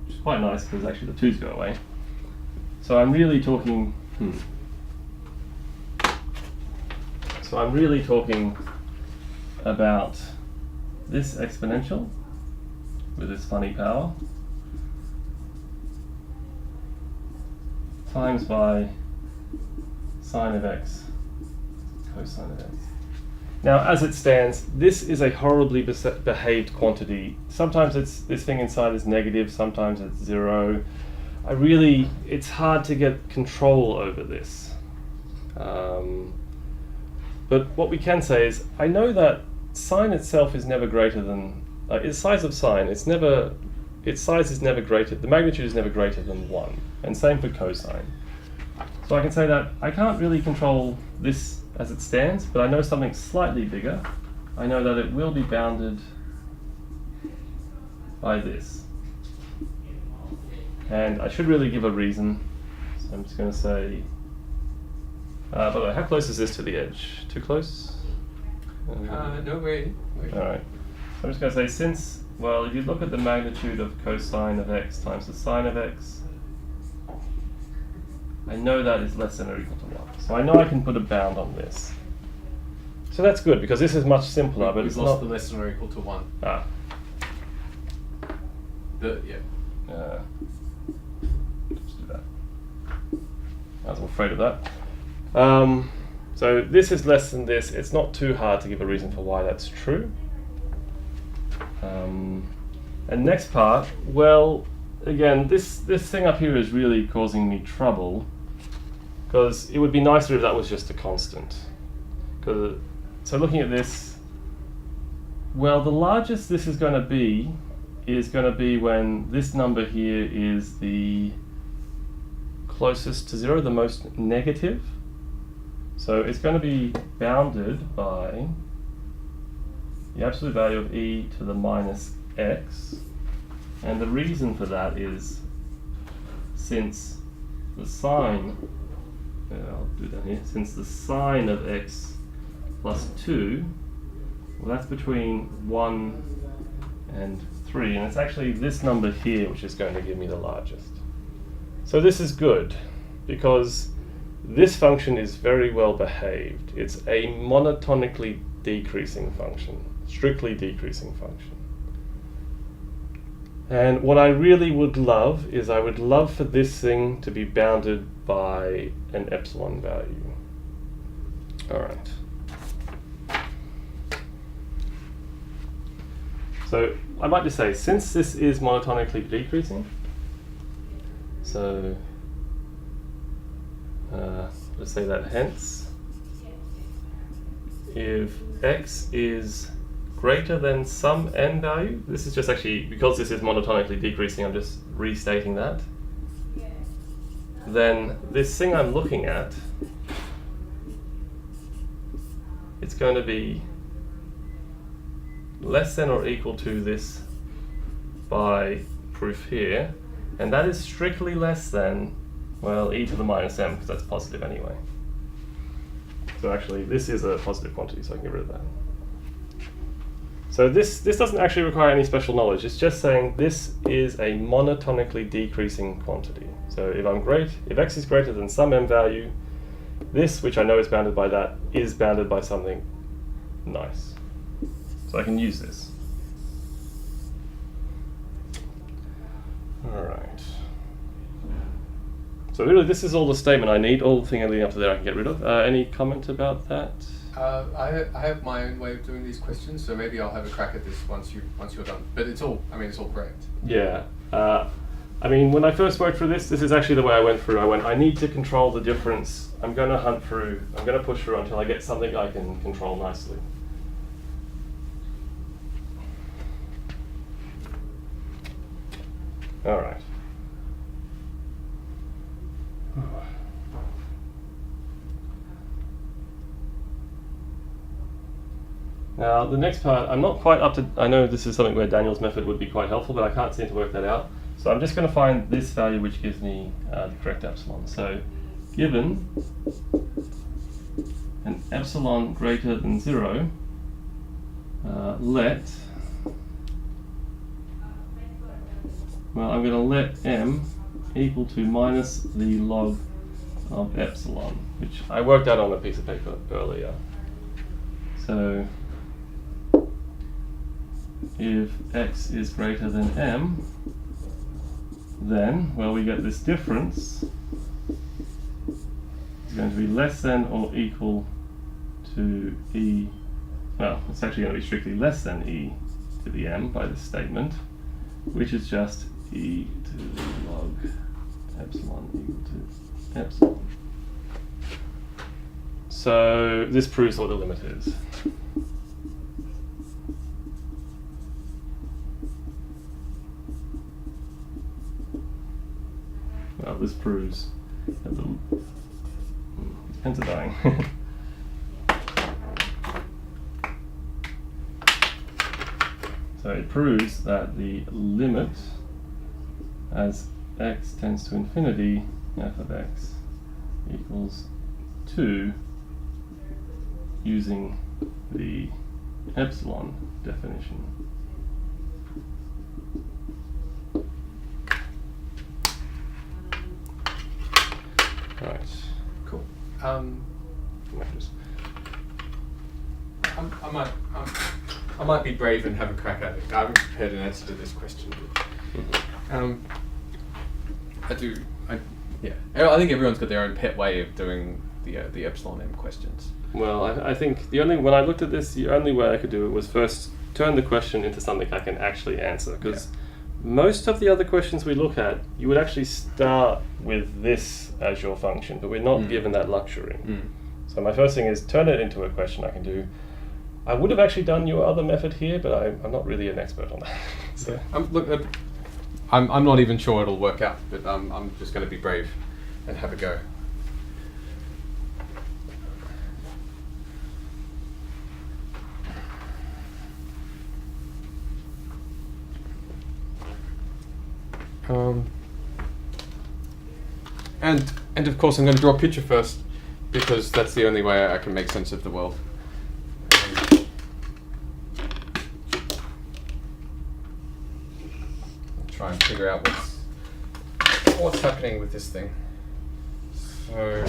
which is quite nice because actually the 2's go away. So I'm really talking, about this exponential with this funny power times by sine of x, cosine of x. Now, as it stands, this is a horribly behaved quantity. Sometimes this thing inside is negative, sometimes it's 0. It's hard to get control over this. But what we can say is, I know that sine itself is never greater than, its size of sine, its size is never greater, the magnitude is never greater than 1, and same for cosine. So I can say that I can't really control this as it stands, but I know something slightly bigger. I know that it will be bounded by this. And I should really give a reason, so I'm just going to say, by the way, how close is this to the edge? Too close? No, wait. Alright, so I'm just going to say, since, well, if you look at the magnitude of cosine of x times the sine of x, I know that is less than or equal to 1. So I know I can put a bound on this. So that's good, because this is much simpler, but We've it's lost not... the less than or equal to 1. Ah. Yeah. Let's do that. I was afraid of that. So this is less than this. It's not too hard to give a reason for why that's true. And next part, well, again, this thing up here is really causing me trouble, because it would be nicer if that was just a constant. So looking at this, well, the largest this is going to be when this number here is the closest to 0, the most negative. So it's going to be bounded by the absolute value of e to the minus x. And the reason for that is, since the sine, I'll do that here, since the sine of x plus 2, well, that's between 1 and 3, and it's actually this number here which is going to give me the largest. So this is good, because this function is very well behaved. It's a monotonically decreasing function, strictly decreasing function. And what I really would love is, I would love for this thing to be bounded by an epsilon value. All right. So I might just say, since this is monotonically decreasing, so let's say that hence, if x is greater than some n value, this is just actually, because this is monotonically decreasing, I'm just restating that. then this thing I'm looking at, it's going to be less than or equal to this by proof here, and that is strictly less than, well, e to the minus m, because that's positive anyway. So actually this is a positive quantity, so I can get rid of that. So this doesn't actually require any special knowledge. It's just saying this is a monotonically decreasing quantity. So if x is greater than some m value, this, which I know is bounded by that, is bounded by something nice. So I can use this. All right. So really, this is all the statement I need. All the thing leading up to there I can get rid of. Any comment about that? I have my own way of doing these questions, so maybe I'll have a crack at this once you're done. But it's all correct. Yeah. I mean, when I first worked through this is actually the way I went through. I need to control the difference. I'm going to push through until I get something I can control nicely. All right. Now, the next part, I'm not quite up to, I know this is something where Daniel's method would be quite helpful, but I can't seem to work that out. So I'm just going to find this value which gives me the correct epsilon. So given an epsilon greater than 0, I'm going to let m equal to minus the log of epsilon, which I worked out on a piece of paper earlier. So if x is greater than m, then, well, we get this difference is going to be less than or equal to e, well, it's actually going to be strictly less than e to the m by this statement, which is just e to the log epsilon equal to epsilon. So this proves what the limit is. Well, this proves that the pens are dying. So it proves that the limit as x tends to infinity, f of x equals 2 using the epsilon definition. Right. Cool. I might be brave and have a crack at it. I haven't prepared an answer to this question. I think everyone's got their own pet way of doing the epsilon m questions. Well, I think when I looked at this, the only way I could do it was first turn the question into something I can actually answer, because most of the other questions we look at, you would actually start with this as your function, but we're not given that luxury. So my first thing is turn it into a question I can do. I would have actually done your other method here, but I'm not really an expert on that. So I'm not even sure it'll work out, but I'm just going to be brave and have a go. And of course I'm going to draw a picture first, because that's the only way I can make sense of the world. Try and figure out what's happening with this thing. So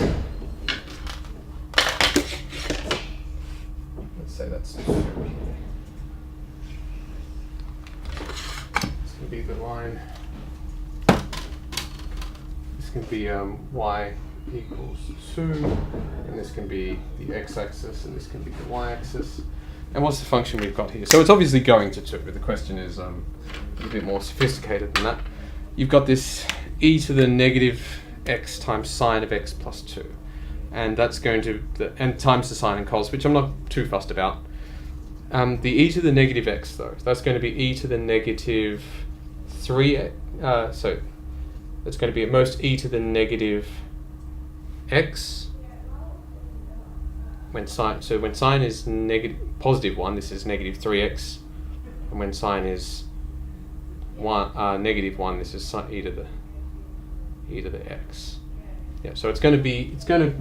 let's say that's 2 here. This can be the line. This can be y equals 2, and this can be the x-axis, and this can be the y-axis. And what's the function we've got here? So it's obviously going to 2, but the question is a bit more sophisticated than that. You've got this e to the negative x times sine of x plus 2. And that's going to, and times the sine and cos, which I'm not too fussed about. The e to the negative x, though, that's going to be e to the negative 3, so that's going to be at most e to the negative x. When sine is positive 1, this is negative 3x, and when sine is negative 1, this is e to the x. Yeah, so it's going to,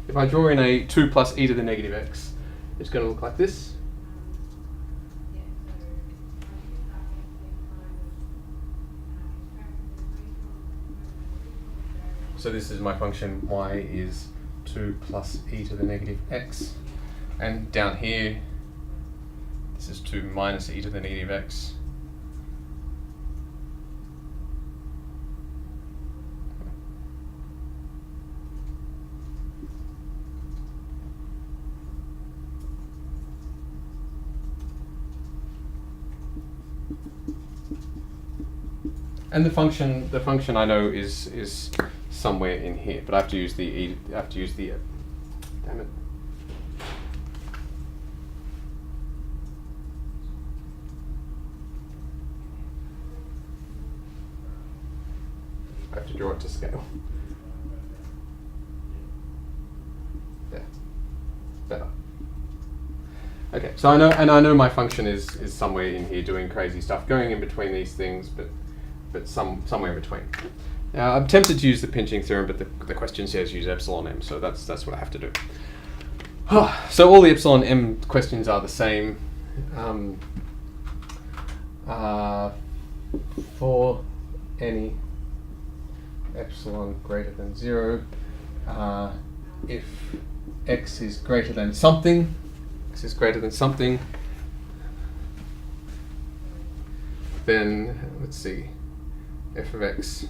if I draw in a 2 plus e to the negative x, it's going to look like this. So this is my function, y is 2 plus e to the negative x, and down here this is 2 minus e to the negative x. And the function I know is somewhere in here, but I have to use the damn it. I have to draw it to scale. There. Better. Okay, so I know my function is somewhere in here doing crazy stuff, going in between these things, but somewhere in between. Now, I'm tempted to use the pinching theorem, but the question says use epsilon m, so that's what I have to do. So all the epsilon m questions are the same. For any epsilon greater than 0, if x is greater than something, then let's see, f of x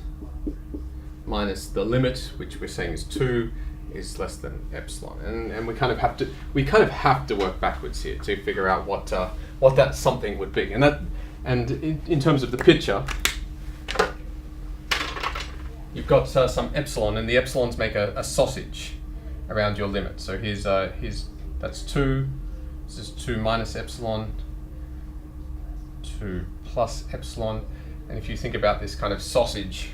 minus the limit, which we're saying is 2, is less than epsilon, and we kind of have to work backwards here to figure out what that something would be, and in terms of the picture, you've got some epsilon, and the epsilons make a sausage around your limit. So here's that's 2. This is 2 minus epsilon, 2 plus epsilon, and if you think about this kind of sausage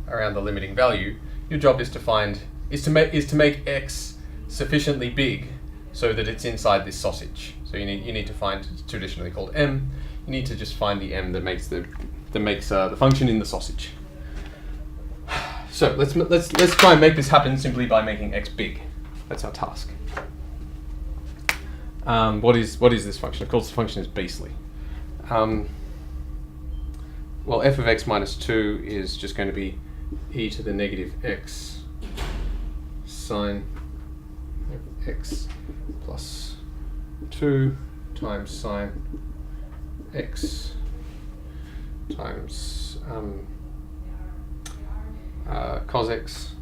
around the limiting value, your job is to make x sufficiently big so that it's inside this sausage. So you need to find, it's traditionally called m. You need to just find the m that makes the function in the sausage. So let's try and make this happen simply by making x big. That's our task. What is this function? Of course, the function is beastly. Well, f of x minus 2 is just going to be e to the negative x sine of x plus 2 times sine x times cos x,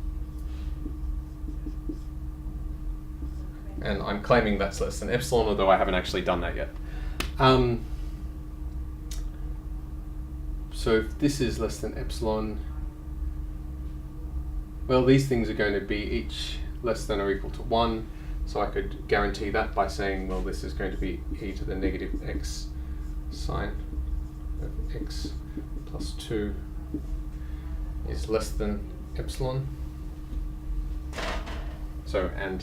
and I'm claiming that's less than epsilon, although I haven't actually done that yet. So if this is less than epsilon, well, these things are going to be each less than or equal to 1, so I could guarantee that by saying, well, this is going to be e to the negative x sine of x plus 2 is less than epsilon. So, and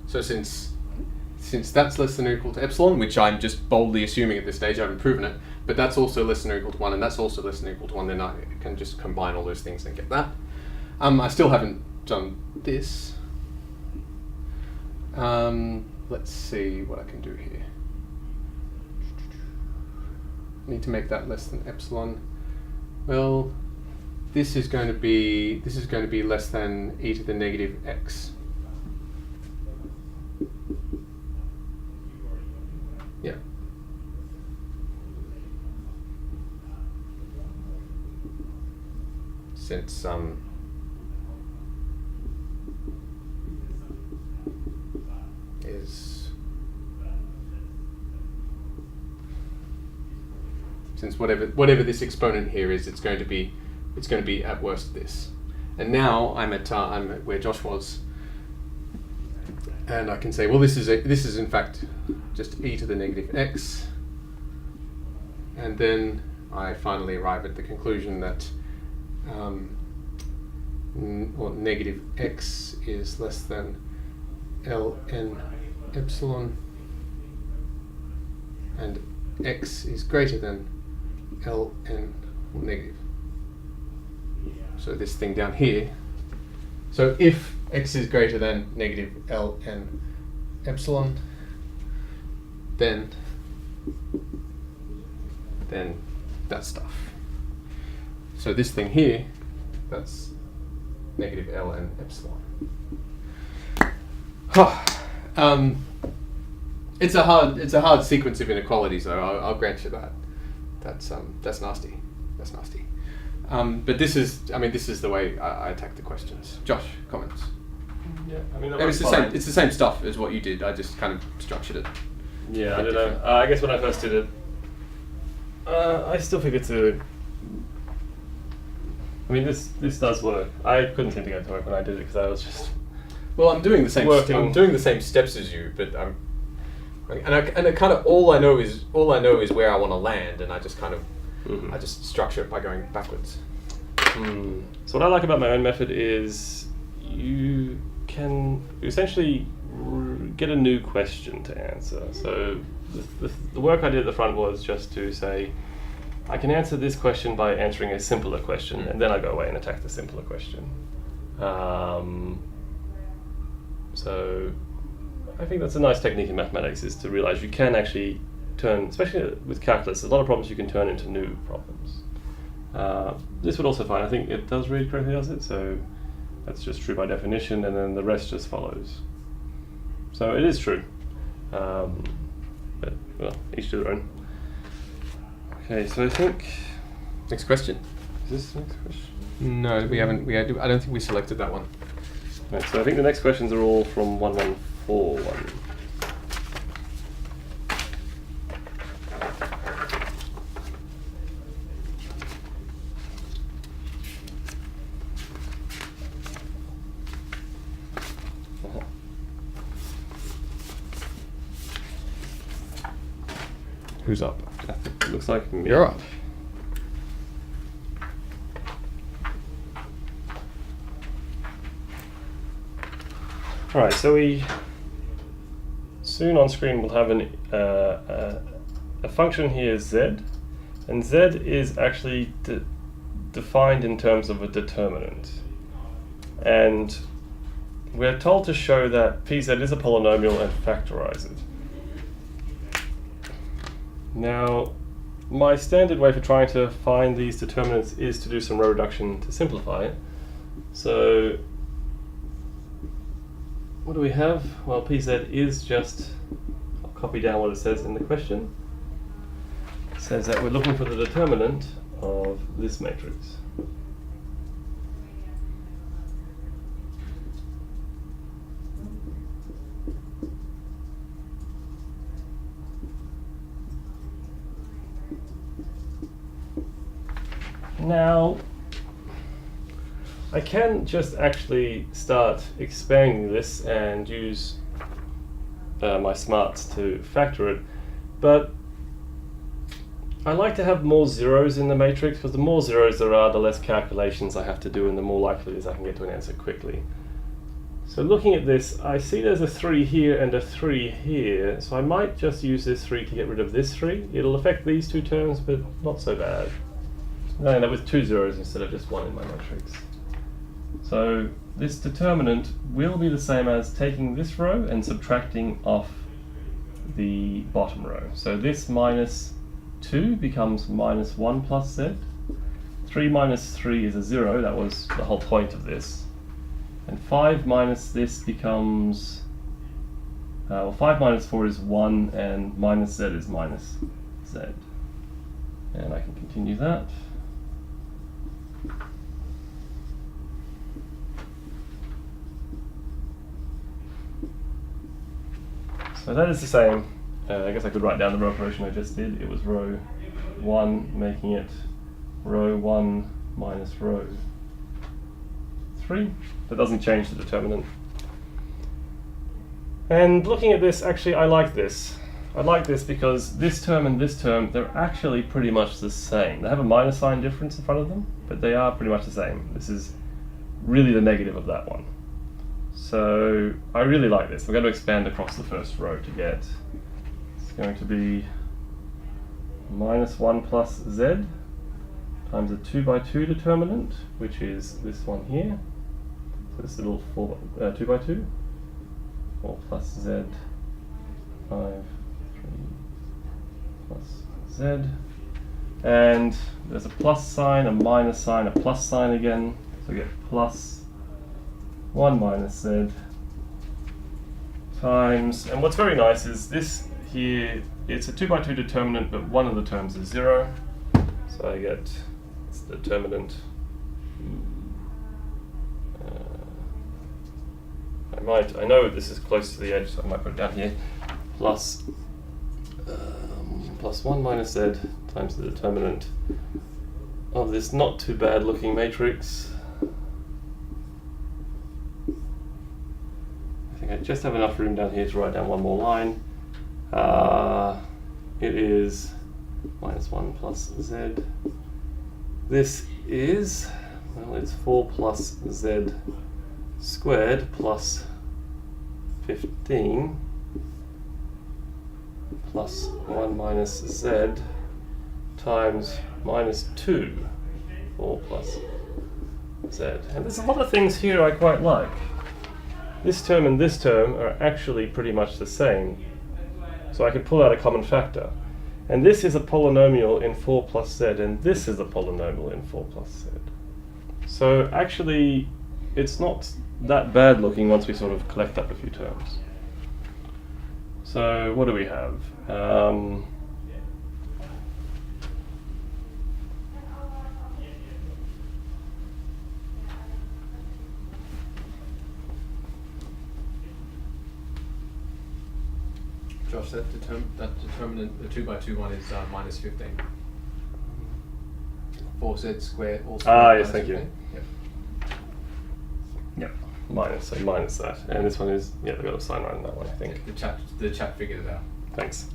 so since that's less than or equal to epsilon, which I'm just boldly assuming at this stage, I haven't proven it, but that's also less than or equal to 1, and that's also less than or equal to 1, then I can just combine all those things and get that. I still haven't done this. Let's see what I can do here. I need to make that less than epsilon. Well, this is going to be less than e to the negative x. Yeah. Since whatever this exponent here is, it's going to be at worst this. And now I'm at where Josh was. And I can say, well, this is in fact just e to the negative x. And then I finally arrive at the conclusion that negative x is less than ln epsilon, and x is greater than ln negative. So this thing down here. So if x is greater than negative ln epsilon, then that stuff. So this thing here, that's negative ln epsilon. It's a hard sequence of inequalities, though. I'll grant you that. That's nasty. That's nasty. But this is the way I attack the questions. Josh, comments? Yeah, I mean, It's the same stuff as what you did. I just kind of structured it. Yeah, I don't know. I guess when I first did it, I still think it's a. I mean, this does work. I couldn't seem to get it to work when I did it because I was just. Well, I'm doing the same. I'm doing the same steps as you, but all I know is where I want to land, and I just kind of I just structure it by going backwards. So what I like about my own method is you can essentially get a new question to answer. So the work I did at the front was just to say, I can answer this question by answering a simpler question, and then I go away and attack the simpler question. So I think that's a nice technique in mathematics, is to realize you can actually turn, especially with calculus, a lot of problems you can turn into new problems. This would also fine. I think it does read correctly, does it? So that's just true by definition, and then the rest just follows. So it is true. But, well, each to their own. Okay, so I think... Next question. Is this the next question? No, we haven't. I don't think we selected that one. Right, so I think the next questions are all from 1141. Who's up? It looks like me. You're up. Alright, so we soon on screen will have a function here, z, and z is actually defined in terms of a determinant. And we're told to show that pz is a polynomial and factorize it. Now, my standard way for trying to find these determinants is to do some row reduction to simplify it. So what do we have? Well, pz is just, I'll copy down what it says in the question. It says that we're looking for the determinant of this matrix. Now, I can just actually start expanding this and use my smarts to factor it, but I like to have more zeros in the matrix, because the more zeros there are, the less calculations I have to do, and the more likely it is I can get to an answer quickly. So looking at this, I see there's a 3 here and a 3 here, so I might just use this 3 to get rid of this 3. It'll affect these two terms, but not so bad. I end up with 2 zeros instead of just 1 in my matrix. So this determinant will be the same as taking this row and subtracting off the bottom row. So this minus 2 becomes minus 1 plus z. 3 minus 3 is a 0, that was the whole point of this. And 5 minus this becomes, 5 minus 4 is 1, and minus z is minus z. And I can continue that. So that is the same. I guess I could write down the row operation I just did. It was row 1, making it row 1 minus row 3. That doesn't change the determinant. And looking at this, actually I like this. I like this because this term and this term, they're actually pretty much the same. They have a minus sign difference in front of them, but they are pretty much the same. This is really the negative of that one. So I really like this. We're going to expand across the first row to get, it's going to be minus 1 plus z times a 2 by 2 determinant, which is this one here. So this little 2 by 2. 4 plus z, 5, 3 plus z. And there's a plus sign, a minus sign, a plus sign again. So we get plus 1 minus z times, and what's very nice is this here, it's a 2 by 2 determinant, but one of the terms is 0. So I get it's the determinant. I know this is close to the edge, so I might put it down here. Plus 1 minus z times the determinant of this not too bad looking matrix. I think I just have enough room down here to write down one more line. It is minus 1 plus z. This is, well, it's 4 plus z squared plus 15 plus 1 minus z times minus 2, 4 plus z. And there's a lot of things here I quite like. This term and this term are actually pretty much the same. So I could pull out a common factor. And this is a polynomial in 4 plus z, and this is a polynomial in 4 plus z. So actually, it's not that bad looking once we sort of collect up a few terms. So what do we have? Josh, that determinant, the 2 by 2 one is minus 15. 4z squared also. Yes, thank 15. You. Yep. Yep. Minus, so minus that. And this one is, yeah, they've got a sign right in that one, I think. Yeah, the chat figured it out. Thanks.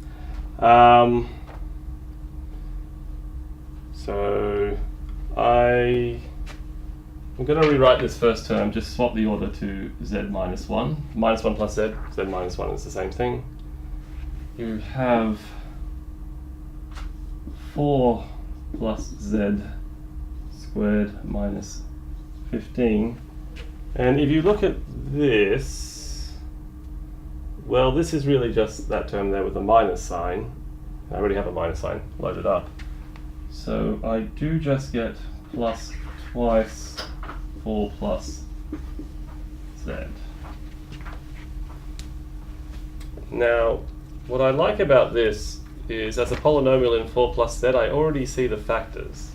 So I'm going to rewrite this first term, just swap the order to z minus 1. Minus 1 plus z, z minus 1 is the same thing. You have 4 plus z squared minus 15. And if you look at this, well, this is really just that term there with a minus sign. I already have a minus sign loaded up. So I do just get plus twice 4 plus z. Now, what I like about this is as a polynomial in 4 plus z, I already see the factors.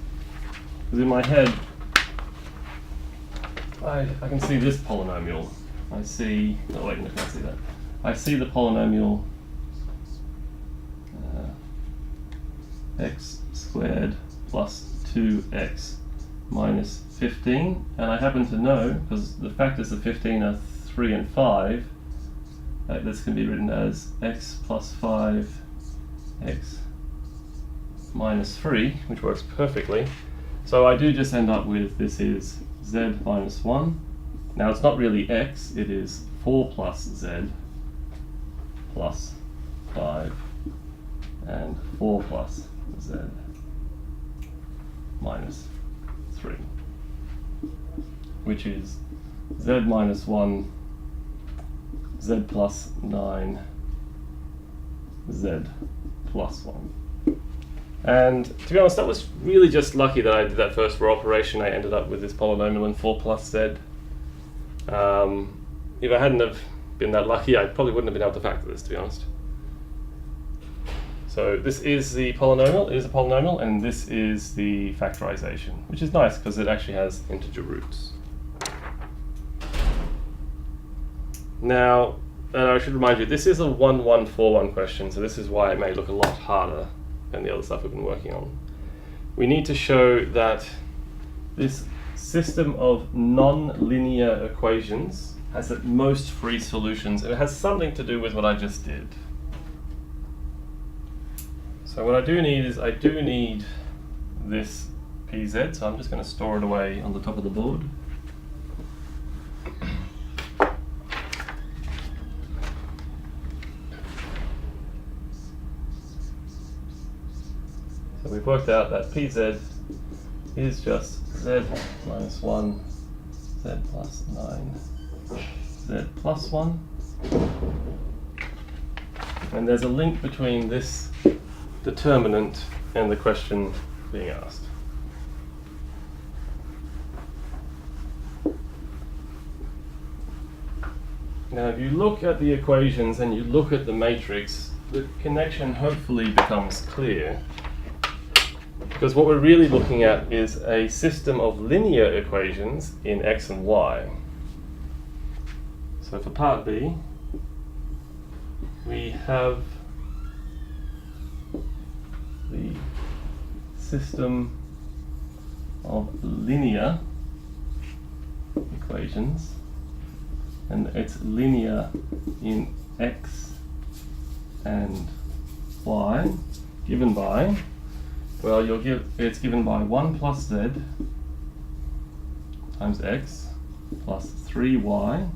Because in my head, I can see this polynomial. I see, oh wait, I can't see that. I see the polynomial x squared plus 2x minus 15, and I happen to know, because the factors of 15 are 3 and 5, that this can be written as x plus 5, x minus 3, which works perfectly. So I do just end up with, this is z minus 1. Now it's not really x, it is 4 plus z plus 5 and 4 plus z minus 3, which is z minus 1, z plus 9, z plus 1. And to be honest, that was really just lucky that I did that first row operation. I ended up with this polynomial in 4 plus z. If I hadn't have been that lucky, I probably wouldn't have been able to factor this, to be honest. So this is the polynomial, it is a polynomial, and this is the factorization, which is nice because it actually has integer roots. Now, and I should remind you, this is a 1141 question, so this is why it may look a lot harder than the other stuff we've been working on. We need to show that this system of non-linear equations has at most free solutions, and it has something to do with what I just did. So what I do need is, I do need this PZ, so I'm just going to store it away on the top of the board. So we've worked out that PZ is just Z minus 1, Z plus 9, Z plus 1. And there's a link between this determinant and the question being asked. Now if you look at the equations and you look at the matrix, the connection hopefully becomes clear. Because what we're really looking at is a system of linear equations in x and y. So for part B, we have the system of linear equations, and it's linear in x and y, given by, well, it's given by 1 plus z times x plus 3y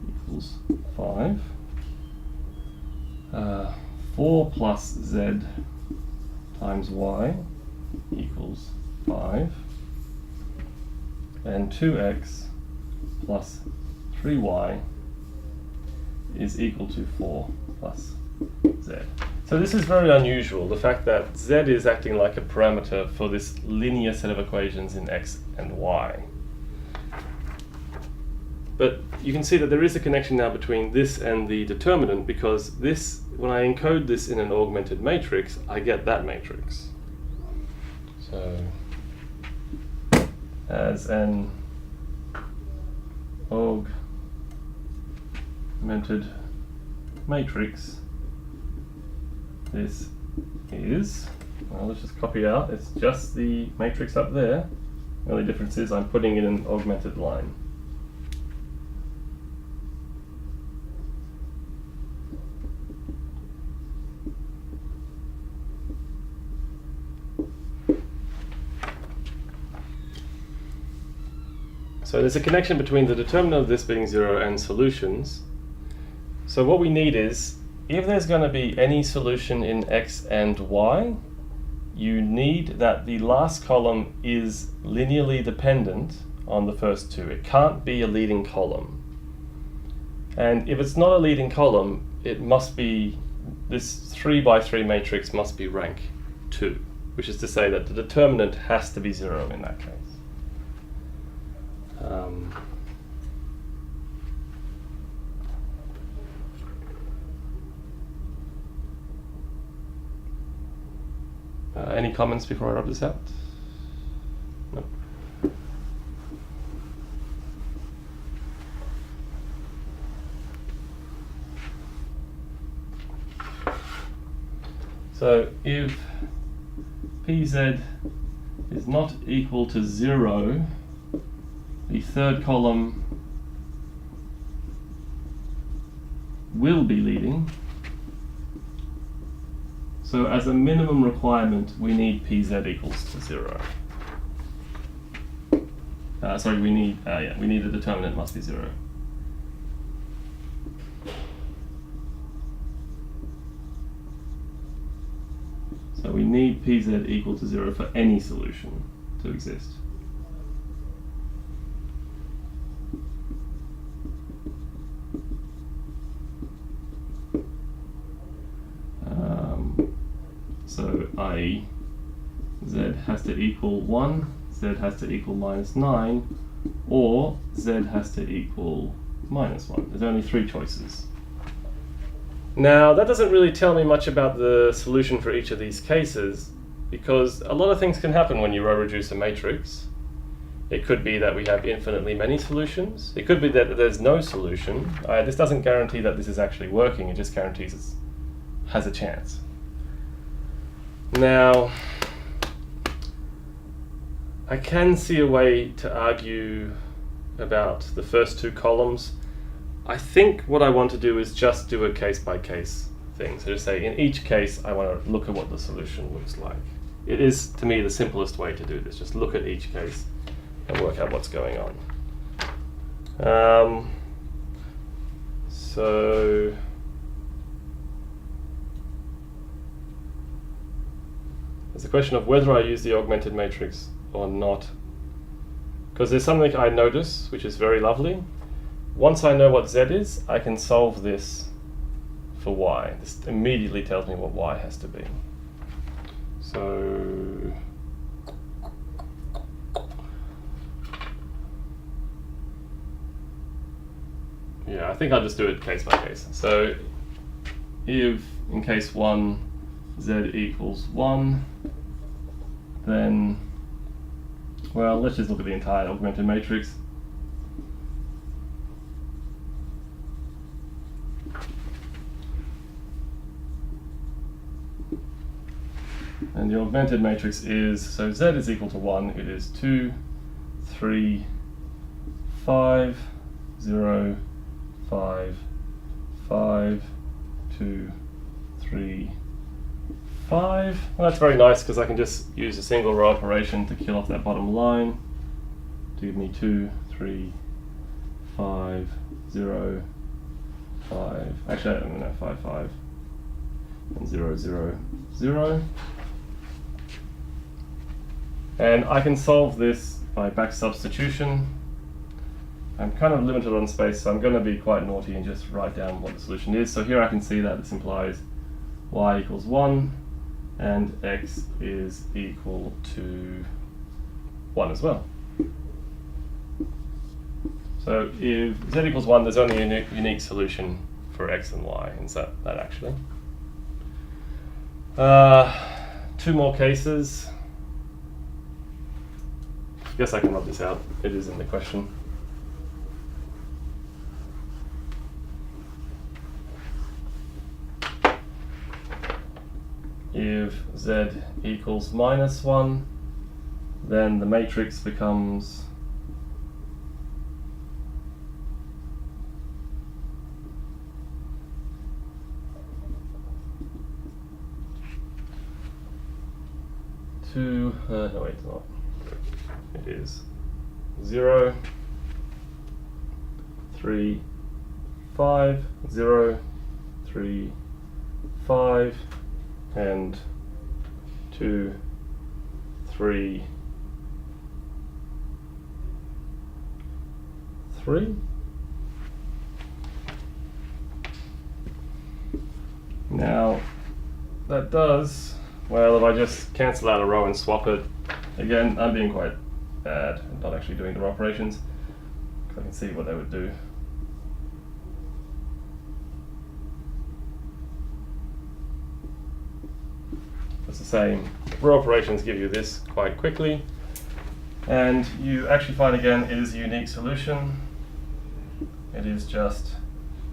equals 5, 4 plus z times y equals 5, and 2x plus 3y is equal to 4 plus z. So this is very unusual, the fact that z is acting like a parameter for this linear set of equations in x and y. But you can see that there is a connection now between this and the determinant, because this, when I encode this in an augmented matrix, I get that matrix. So as an augmented matrix, this is, well, let's just copy out, it's just the matrix up there. The only difference is I'm putting in an augmented line. So there's a connection between the determinant of this being 0 and solutions. So what we need is, if there's going to be any solution in x and y, you need that the last column is linearly dependent on the first two. It can't be a leading column. And if it's not a leading column, it must be, this 3 by 3 matrix must be rank 2, which is to say that the determinant has to be 0 in that case. Any comments before I rub this out? No. So if PZ is not equal to 0, the third column will be leading. So as a minimum requirement, we need PZ equals to 0. We need the determinant must be 0. So we need PZ equal to 0 for any solution to exist. So i.e. z has to equal 1, z has to equal minus 9, or z has to equal minus 1. There's only 3 choices. Now that doesn't really tell me much about the solution for each of these cases, because a lot of things can happen when you row reduce a matrix. It could be that we have infinitely many solutions. It could be that there's no solution. This doesn't guarantee that this is actually working, it just guarantees it has a chance. Now, I can see a way to argue about the first 2 columns. I think what I want to do is just do a case-by-case thing. So just say, in each case, I want to look at what the solution looks like. It is, to me, the simplest way to do this. Just look at each case and work out what's going on. So there's a question of whether I use the augmented matrix or not. Because there's something I notice, which is very lovely. Once I know what z is, I can solve this for y. This immediately tells me what y has to be. So yeah, I think I'll just do it case by case. So if in case 1 z equals 1, then, well, let's just look at the entire augmented matrix. And the augmented matrix is, so z is equal to 1, it is 2, 3, 5, 0, 5, 5, 2, 3, 5. Well, that's very nice because I can just use a single row operation to kill off that bottom line to give me 2, 3, 5, 0, 5. Actually, I don't know, 5, 5, and 0, 0, 0. And I can solve this by back substitution. I'm kind of limited on space, so I'm going to be quite naughty and just write down what the solution is. So here I can see that this implies y equals 1 and x is equal to 1 as well. So if z equals 1, there's only a unique solution for x and y, and so that actually. 2 more cases. I guess I can rub this out. It is in the question. If z equals -1, then the matrix becomes no wait, it's not. It is 0, 3, 5, 0, 3, 5, and 2, 3, 3. Now that does, well, if I just cancel out a row and swap it, again, I'm being quite bad and not actually doing the raw operations, because I can see what they would do. It's the same. Raw operations give you this quite quickly, and you actually find again it is a unique solution. It is just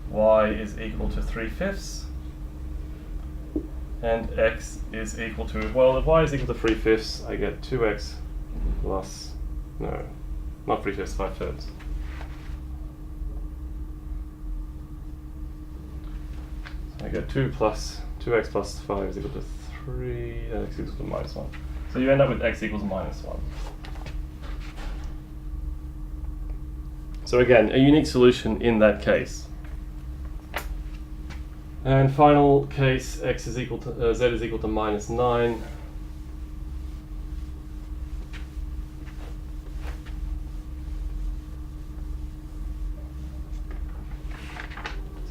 y is equal to 3/5 and x is equal to, well, if y is equal to 3/5, I get 2x plus, no, not 3/5, 5/3. So I get 2x plus 5 is equal to 3, and x equals to -1. So you end up with x equals -1. So again, a unique solution in that case. And final case, x is equal to z is equal to -9.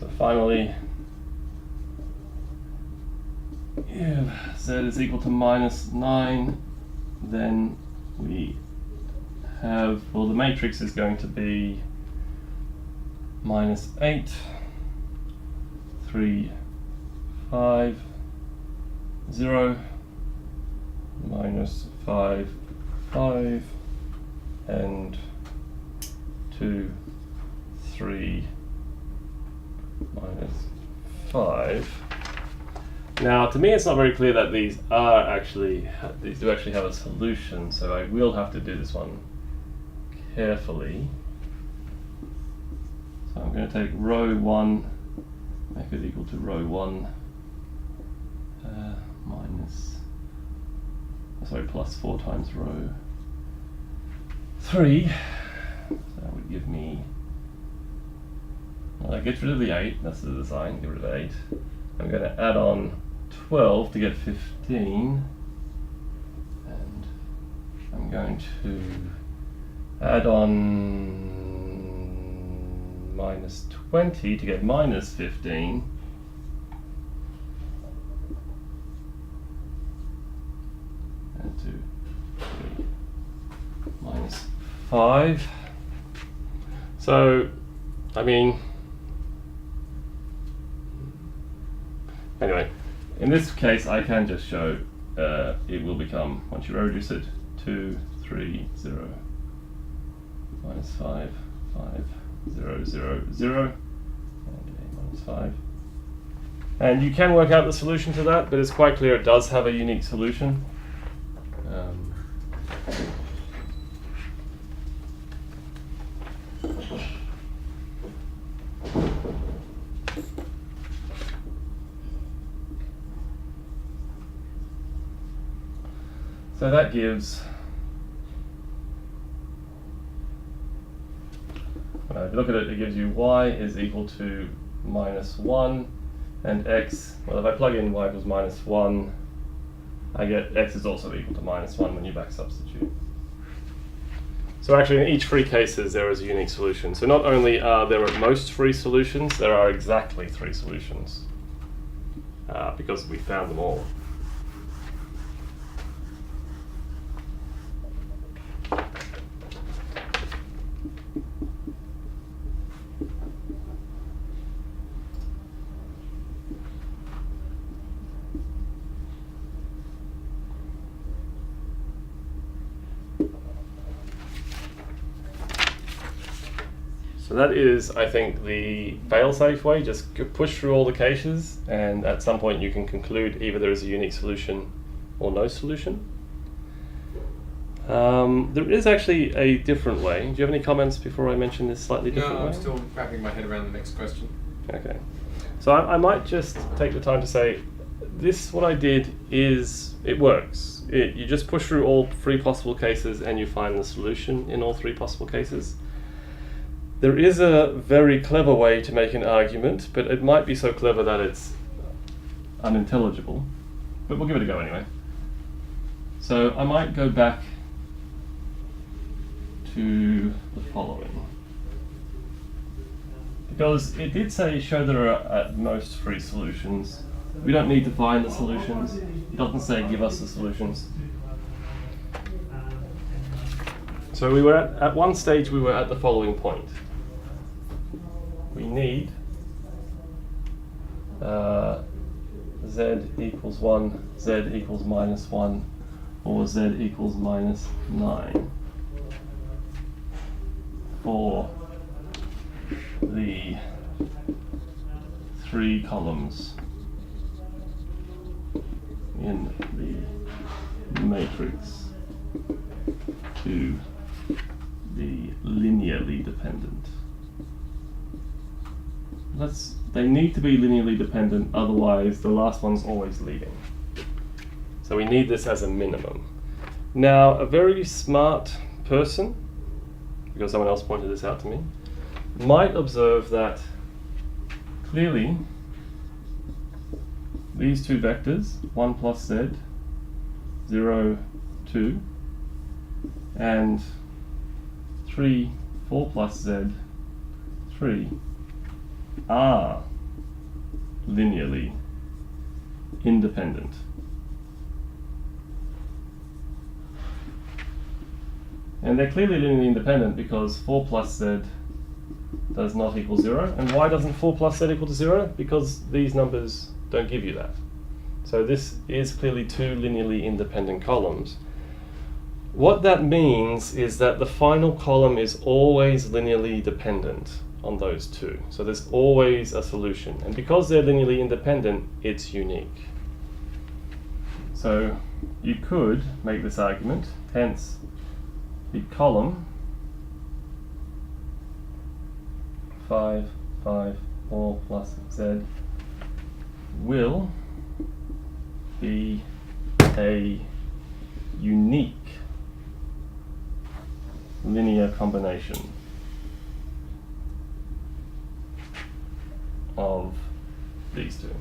So finally, if z is equal to -9, then we have, well, the matrix is going to be -8, 3, 5, 0, -5, 5, and 2, 3, -5. Now, to me, it's not very clear that these do actually have a solution, so I will have to do this one carefully. So So I'm going to take row 1, make it equal to row 1 plus 4 times row 3. So that would give me, well, that gets rid of the 8, that's the design, get rid of 8. I'm going to add on 12 to get 15, and I'm going to add on minus 20 to get minus 15. And 2, 3, minus 5. So, I mean, anyway, in this case I can just show it will become, once you reduce it, 2, 3, 0, minus 5, 5, 0, 0, 0, and a minus 5. And you can work out the solution to that, but it's quite clear it does have a unique solution. So that gives, if you look at it, it gives you y is equal to minus 1, and x, well, if I plug in y equals minus 1, I get x is also equal to minus 1 when you back substitute. So actually in each free cases there is a unique solution. So not only are there at most 3 solutions, there are exactly 3 solutions, because we found them all. So that is, I think, the fail-safe way. Just push through all the cases, and at some point you can conclude either there is a unique solution or no solution. There is actually a different way. Do you have any comments before I mention this slightly different way? No, I'm still wrapping my head around the next question. Okay. So I might just take the time to say, this, what I did is, it works. You just push through all 3 possible cases and you find the solution in all 3 possible cases. There is a very clever way to make an argument, but it might be so clever that it's unintelligible. But we'll give it a go anyway. So I might go back to the following. Because it did say show there are at most 3 solutions. We don't need to find the solutions. It doesn't say give us the solutions. So we were at one stage we were at the following point. We need z equals 1, z equals minus 1, or z equals minus 9 for the 3 columns in the matrix to be linearly dependent. They need to be linearly dependent, otherwise the last one's always leading. So we need this as a minimum. Now, a very smart person, because someone else pointed this out to me, might observe that clearly these 2 vectors, 1 plus z, 0, 2, and 3, 4 plus z, 3, are linearly independent. And they're clearly linearly independent because 4 plus z does not equal 0. And why doesn't 4 plus z equal to 0? Because these numbers don't give you that. So this is clearly 2 linearly independent columns. What that means is that the final column is always linearly dependent on those 2. So there's always a solution. And because they're linearly independent, it's unique. So you could make this argument, hence the column 5, 5, 4 plus z will be a unique linear combination of these two.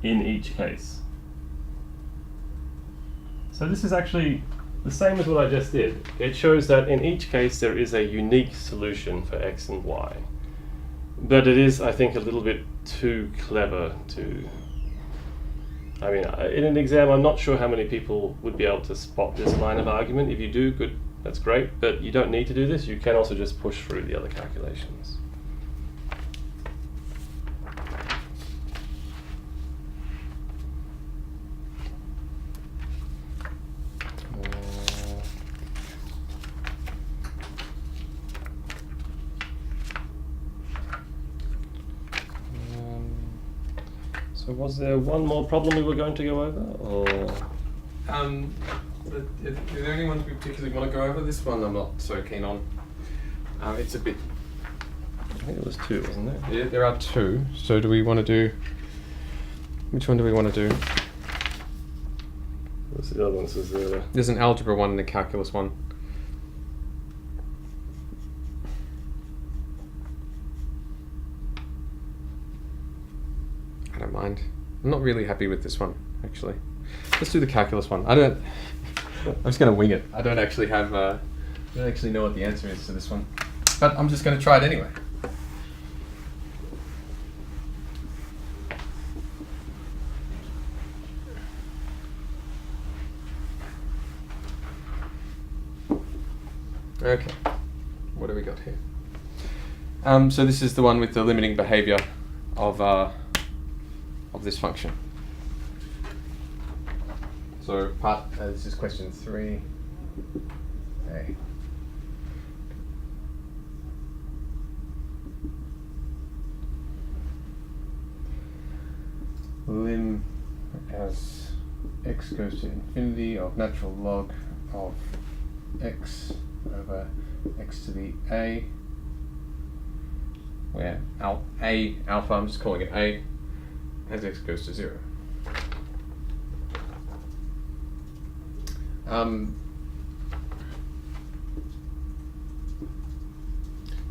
In each case. So this is actually the same as what I just did. It shows that in each case there is a unique solution for x and y. But it is, I think, a little bit too clever to... I mean, in an exam, I'm not sure how many people would be able to spot this line of argument. If you do, good, that's great. But you don't need to do this. You can also just push through the other calculations. So was there one more problem we were going to go over, or? Is there any ones we particularly want to go over? This one I'm not so keen on. It's a bit... I think it was 2, wasn't there? Yeah, there are 2. So do we want to do... Which one do we want to do? What's the other one? This is There's an algebra one and a calculus one. I don't mind. I'm not really happy with this one, actually. Let's do the calculus one. I'm just going to wing it. I don't actually have... I don't actually know what the answer is to this one. But I'm just going to try it anyway. Okay, what do we got here? So this is the one with the limiting behavior of this function. So this is question 3. A. Lim as x goes to infinity of natural log of x over x to the a, where alpha, I'm just calling it a, as x goes to 0.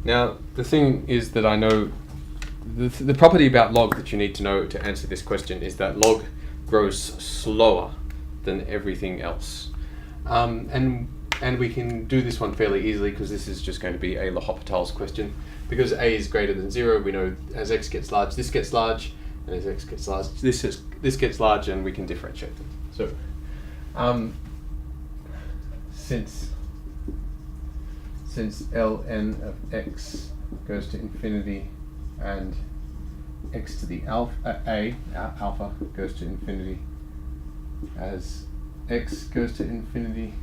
Now the thing is that I know the property about log that you need to know to answer this question is that log grows slower than everything else, and we can do this one fairly easily because this is just going to be a L'Hopital's question. Because a is greater than 0, we know as x gets large, this gets large, and as x gets large, this gets large, and we can differentiate them. So, since ln of x goes to infinity and x to the alpha goes to infinity as x goes to infinity,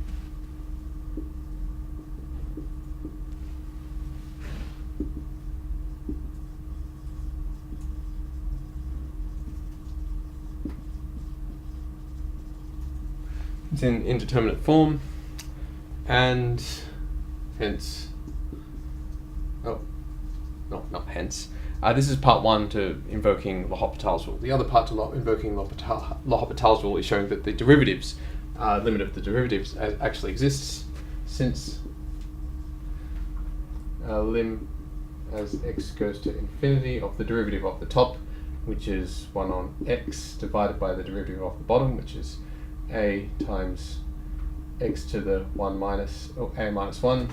it's in indeterminate form, and hence, not hence. This is part 1 to invoking L'Hopital's rule. The other part to invoking L'Hopital's rule is showing that the derivatives, limit of the derivatives actually exists, since lim as x goes to infinity of the derivative of the top, which is 1 on x, divided by the derivative of the bottom, which is a times x to the 1 minus, or a minus 1,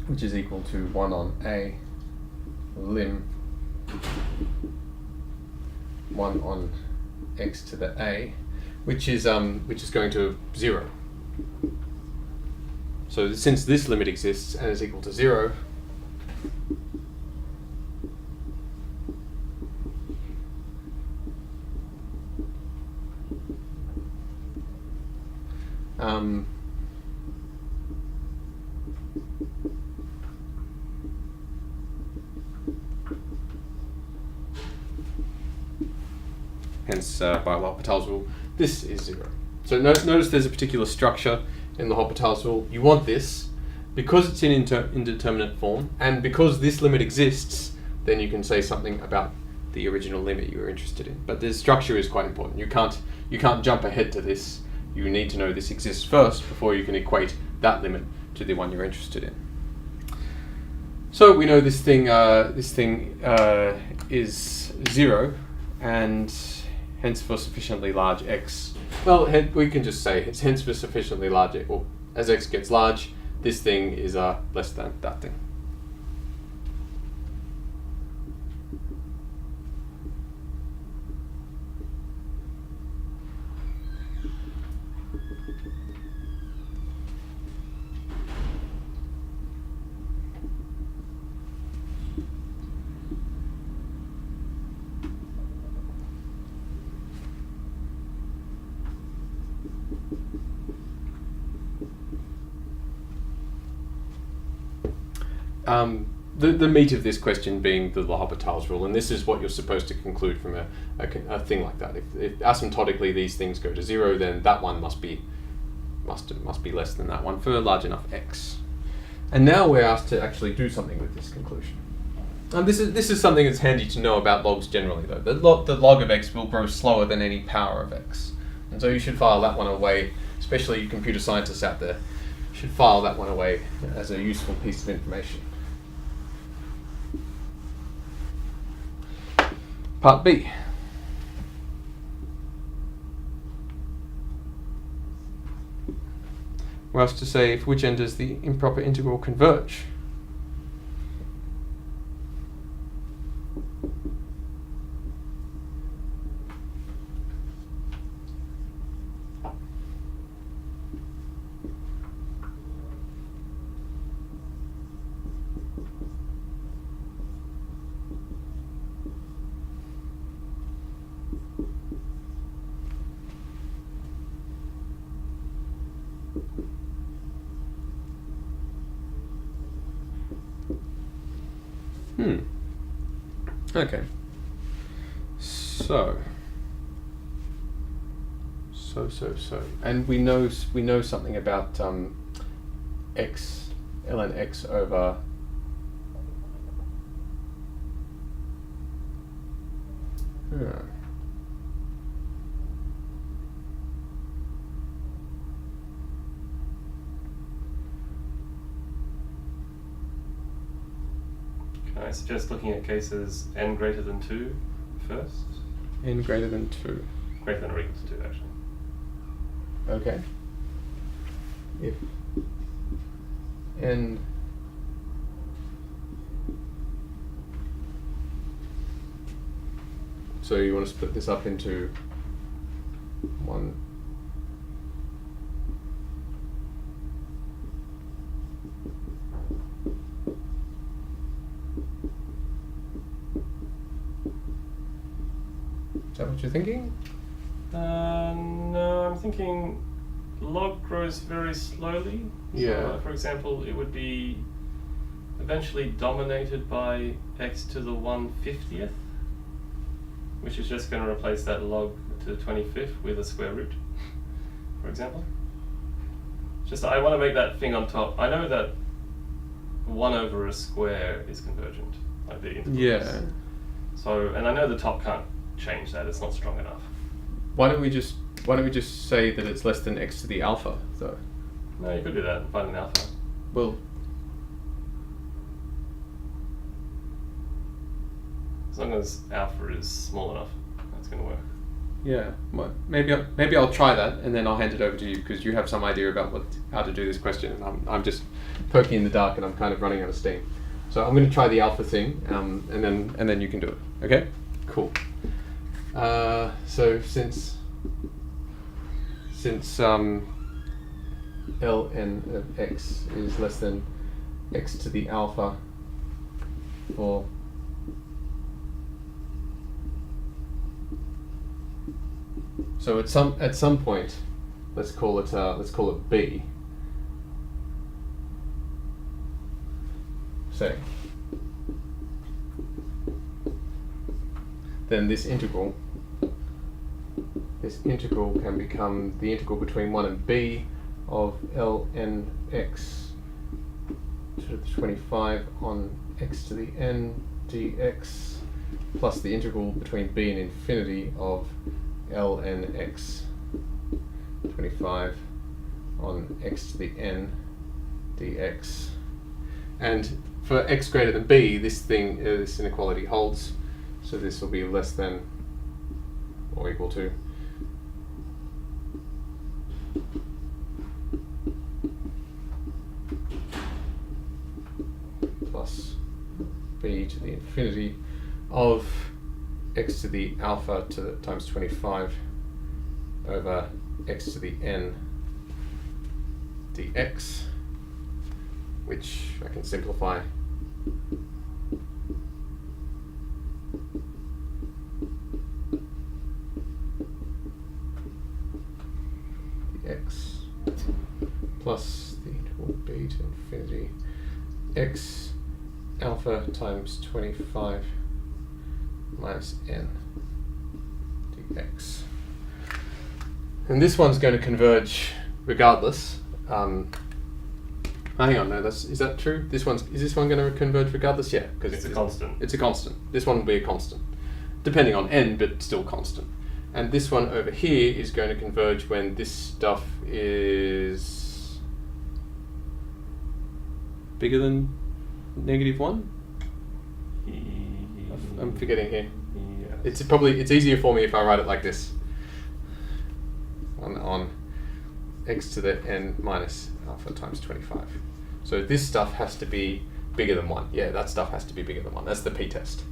which is equal to 1 on a lim 1 on x to the a, which is going to 0. So since this limit exists and is equal to 0, hence this by L'Hopital's rule, this is 0. So notice there's a particular structure in the L'Hopital's rule. You want this because it's in indeterminate form, and because this limit exists, then you can say something about the original limit you were interested in. But the structure is quite important. You can't jump ahead to this. You need to know this exists first before you can equate that limit to the one you're interested in. So we know this thing is 0, and hence for sufficiently large x. Well, we can just say it's hence for sufficiently large, or as x gets large, this thing is less than that thing. The meat of this question being the L'Hopital's rule, and this is what you're supposed to conclude from a thing like that. If asymptotically these things go to 0, then that one must be less than that one for a large enough x. And now we're asked to actually do something with this conclusion. And this is something that's handy to know about logs generally, though. The log of x will grow slower than any power of x, and so you should file that one away. Especially you computer scientists out there, should file that one away as a useful piece of information. Part B. We're asked to say if which end does the improper integral converge. Okay. So, and we know something about x, ln x over I suggest looking at cases n greater than 2 first. N greater than 2. Greater than or equal to 2, actually. Okay. If n so you want to split this up into one. Is that what you're thinking? No, I'm thinking log grows very slowly. Yeah. So, for example, it would be eventually dominated by x to the 1/50th, which is just going to replace that log to the 25th with a square root, for example. Just I want to make that thing on top. I know that 1 over a square is convergent, like the integrals. Yeah. So, and I know the top can't change that, it's not strong enough. Why don't we just say that it's less than x to the alpha, though? No, you could do that and find an alpha. Well, as long as alpha is small enough, that's going to work. yeah. Maybe I'll try that, and then I'll hand it over to you because you have some idea about how to do this question, and I'm just poking in the dark, and I'm kind of running out of steam. So I'm going to try the alpha thing, and then you can do it. Okay? Cool. So since ln of x is less than x to the alpha for so at some point, let's call it b. Say. Then this integral this integral can become the integral between 1 and b of ln x to the 25 on x to the n dx plus the integral between b and infinity of ln x 25 on x to the n dx. And for x greater than b, this inequality holds, so this will be less than or equal to plus b to the infinity of x to the alpha to the times 25 over x to the n dx, which I can simplify dx plus the integral b to infinity x alpha times 25 minus n dx. And this one's going to converge regardless. Hang on, no, is that true? Is this one going to converge regardless? Yeah, because it's a constant. It's a constant. This one will be a constant, depending on n, but still constant. And this one over here is going to converge when this stuff is bigger than -1. I'm forgetting here. Yes. It's easier for me if I write it like this. On x to the n minus alpha times 25. So this stuff has to be bigger than 1. Yeah, that stuff has to be bigger than 1. That's the p-test.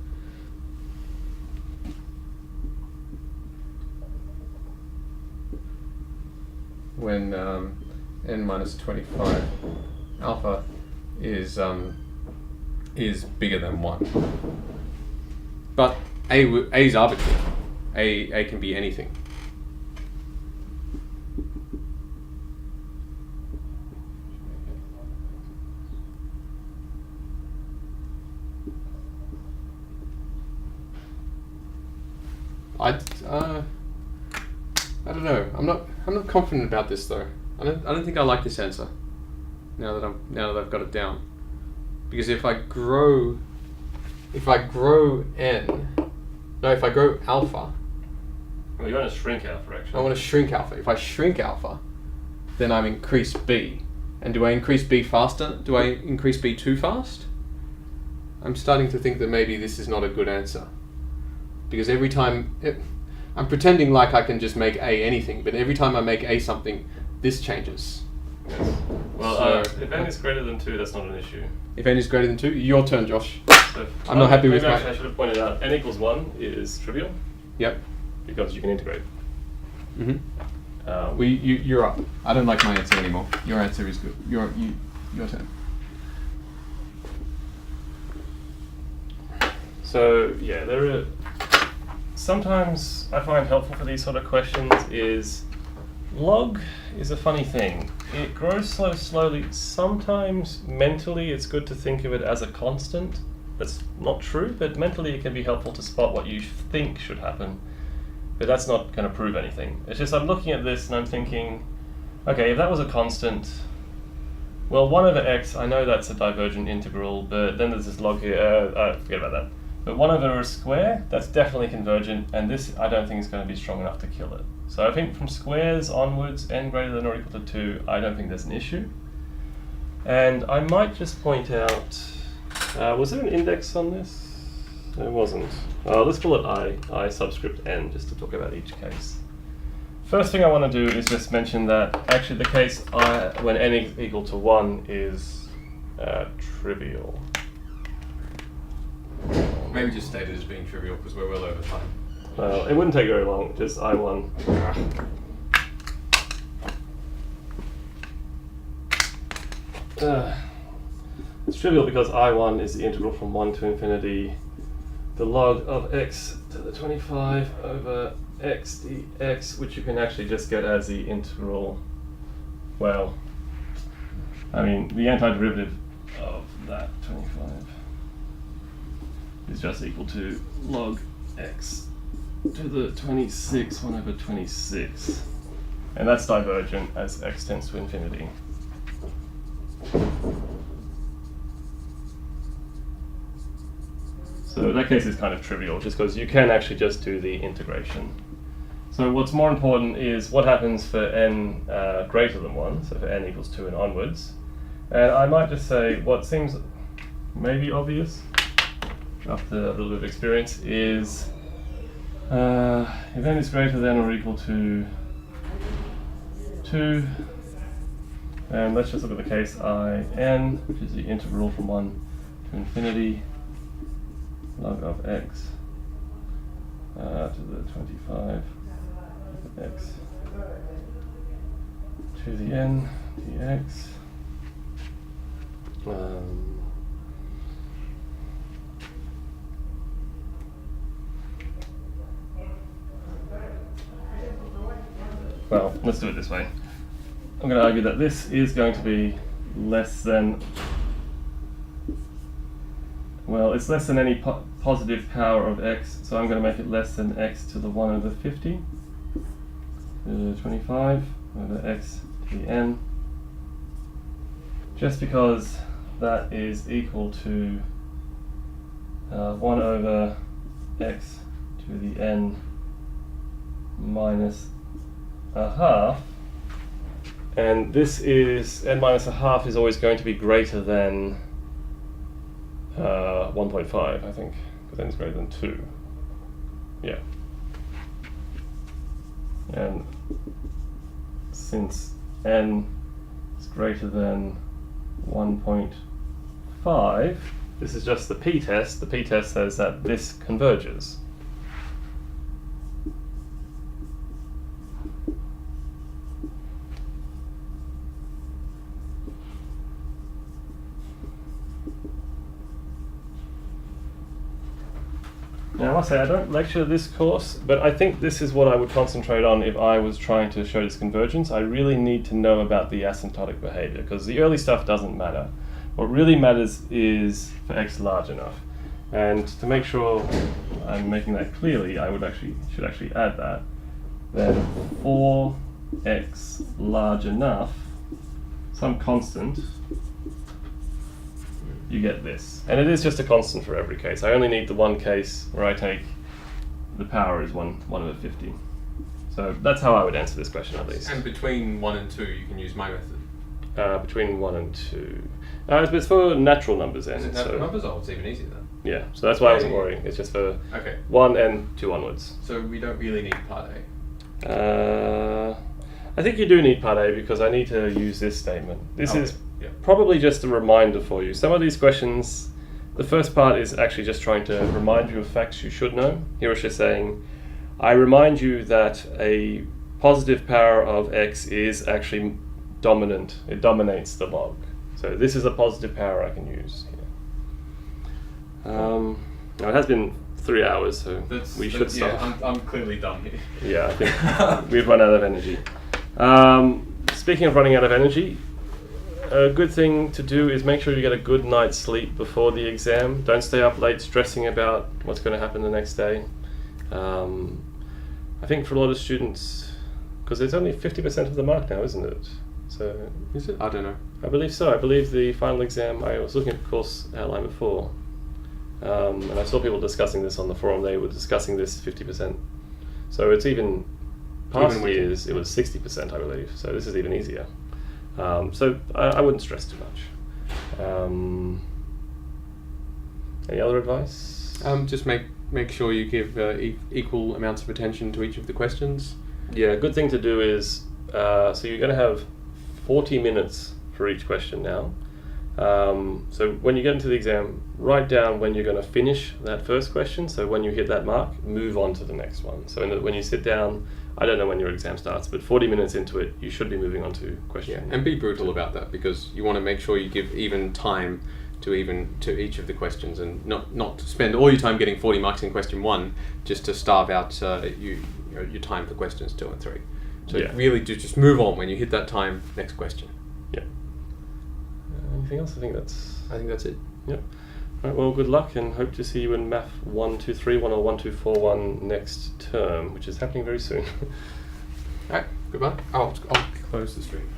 When n minus 25 alpha is bigger than 1. But a is arbitrary. A can be anything. I don't know. I'm not confident about this though. I don't think I like this answer. Now that I've got it down, because if I grow alpha. Well, you want to shrink alpha actually. I want to shrink alpha. If I shrink alpha, then I increase b. And do I increase b faster? Do I increase b too fast? I'm starting to think that maybe this is not a good answer. Because every time, I'm pretending like I can just make A anything, but every time I make A something, this changes. Yes. Well, if n is greater than 2, that's not an issue. If n is greater than 2, your turn, Josh. So I'm not happy with maybe my... I should have pointed out, n equals 1 is trivial. Yep. Because you can integrate. Mm-hmm. You're up. I don't like my answer anymore. Your answer is good. Your turn. So, yeah, there are... Sometimes I find helpful for these sort of questions is log is a funny thing. It grows so slowly. Sometimes mentally it's good to think of it as a constant. That's not true, but mentally it can be helpful to spot what you think should happen. But that's not going to prove anything. It's just I'm looking at this and I'm thinking, okay, if that was a constant, well, 1 over x, I know that's a divergent integral, but then there's this log here, forget about that. But 1 over a square, that's definitely convergent, and this I don't think is going to be strong enough to kill it. So I think from squares onwards, n greater than or equal to 2, I don't think there's an issue. And I might just point out, was there an index on this? There wasn't. Let's call it I subscript n, just to talk about each case. First thing I want to do is just mention that actually the case when n is equal to 1 is trivial. Maybe just state it as being trivial because we're well over time. Well, it wouldn't take very long, just I1. It's trivial because I1 is the integral from 1 to infinity, the log of x to the 25 over x dx, which you can actually just get as the integral, well, I mean, the antiderivative of that 25 is just equal to log x to the 26, 1 over 26. And that's divergent as x tends to infinity. So that case is kind of trivial, just because you can actually just do the integration. So what's more important is what happens for n greater than 1, so for n equals 2 and onwards. And I might just say what seems maybe obvious after a little bit of experience is if n is greater than or equal to 2, and let's just look at the case in, which is the integral from 1 to infinity log of x to the 25 x to the n dx. Well, let's do it this way. I'm going to argue that this is going to be less than, well, it's less than any positive power of x, so I'm going to make it less than x to the 1 over 50, to the 25 over x to the n, just because that is equal to 1 over x to the n minus a half, and this is n minus a half is always going to be greater than 1.5, I think, because n is greater than 2. Yeah. And since n is greater than 1.5, this is just the p-test. The p-test says that this converges. Now I must say I don't lecture this course, but I think this is what I would concentrate on if I was trying to show this convergence. I really need to know about the asymptotic behavior, because the early stuff doesn't matter. What really matters is for x large enough. And to make sure I'm making that clearly, I should actually add that. Then for x large enough, some constant, you get this. And it is just a constant for every case. I only need the one case where I take the power is 1 over 50. So that's how I would answer this question, at least. And between 1 and 2, you can use my method. Between 1 and 2. It's for natural numbers then. Is it natural numbers? Oh, it's even easier then. Yeah, so that's why I wasn't worrying. It's just for 1 and 2 onwards. So we don't really need part A? I think you do need part A, because I need to use this statement. This is probably just a reminder for you. Some of these questions, the first part is actually just trying to remind you of facts you should know. Here it's just saying, I remind you that a positive power of x is actually dominant. It dominates the log. So this is a positive power I can use here. Now it has been 3 hours, so we should stop. Yeah, I'm clearly done here. Yeah, I think we've run out of energy. Speaking of running out of energy, a good thing to do is make sure you get a good night's sleep before the exam. Don't stay up late stressing about what's going to happen the next day. I think for a lot of students, because it's only 50% of the mark now, isn't it? So is it? I don't know. I believe so. I believe the final exam, I was looking at the course outline before, and I saw people discussing this on the forum. They were discussing this 50%. So it's even past years, it was 60%, I believe. So this is even easier. So I wouldn't stress too much. Any other advice? Just make sure you give equal amounts of attention to each of the questions. Yeah, a good thing to do is, so you're going to have 40 minutes for each question now. So when you get into the exam, write down when you're going to finish that first question. So when you hit that mark, move on to the next one. So when you sit down, I don't know when your exam starts, but 40 minutes into it, you should be moving on to question. And be brutal about that, because you want to make sure you give even time to each of the questions, and not spend all your time getting 40 marks in question 1 just to starve out your time for questions 2 and 3. So really do just move on when you hit that time. Next question. Yeah. Anything else? I think that's it. Yeah. Right, well, good luck, and hope to see you in Math 1231 or 1241 next term, which is happening very soon. Alright, goodbye. I'll close the stream.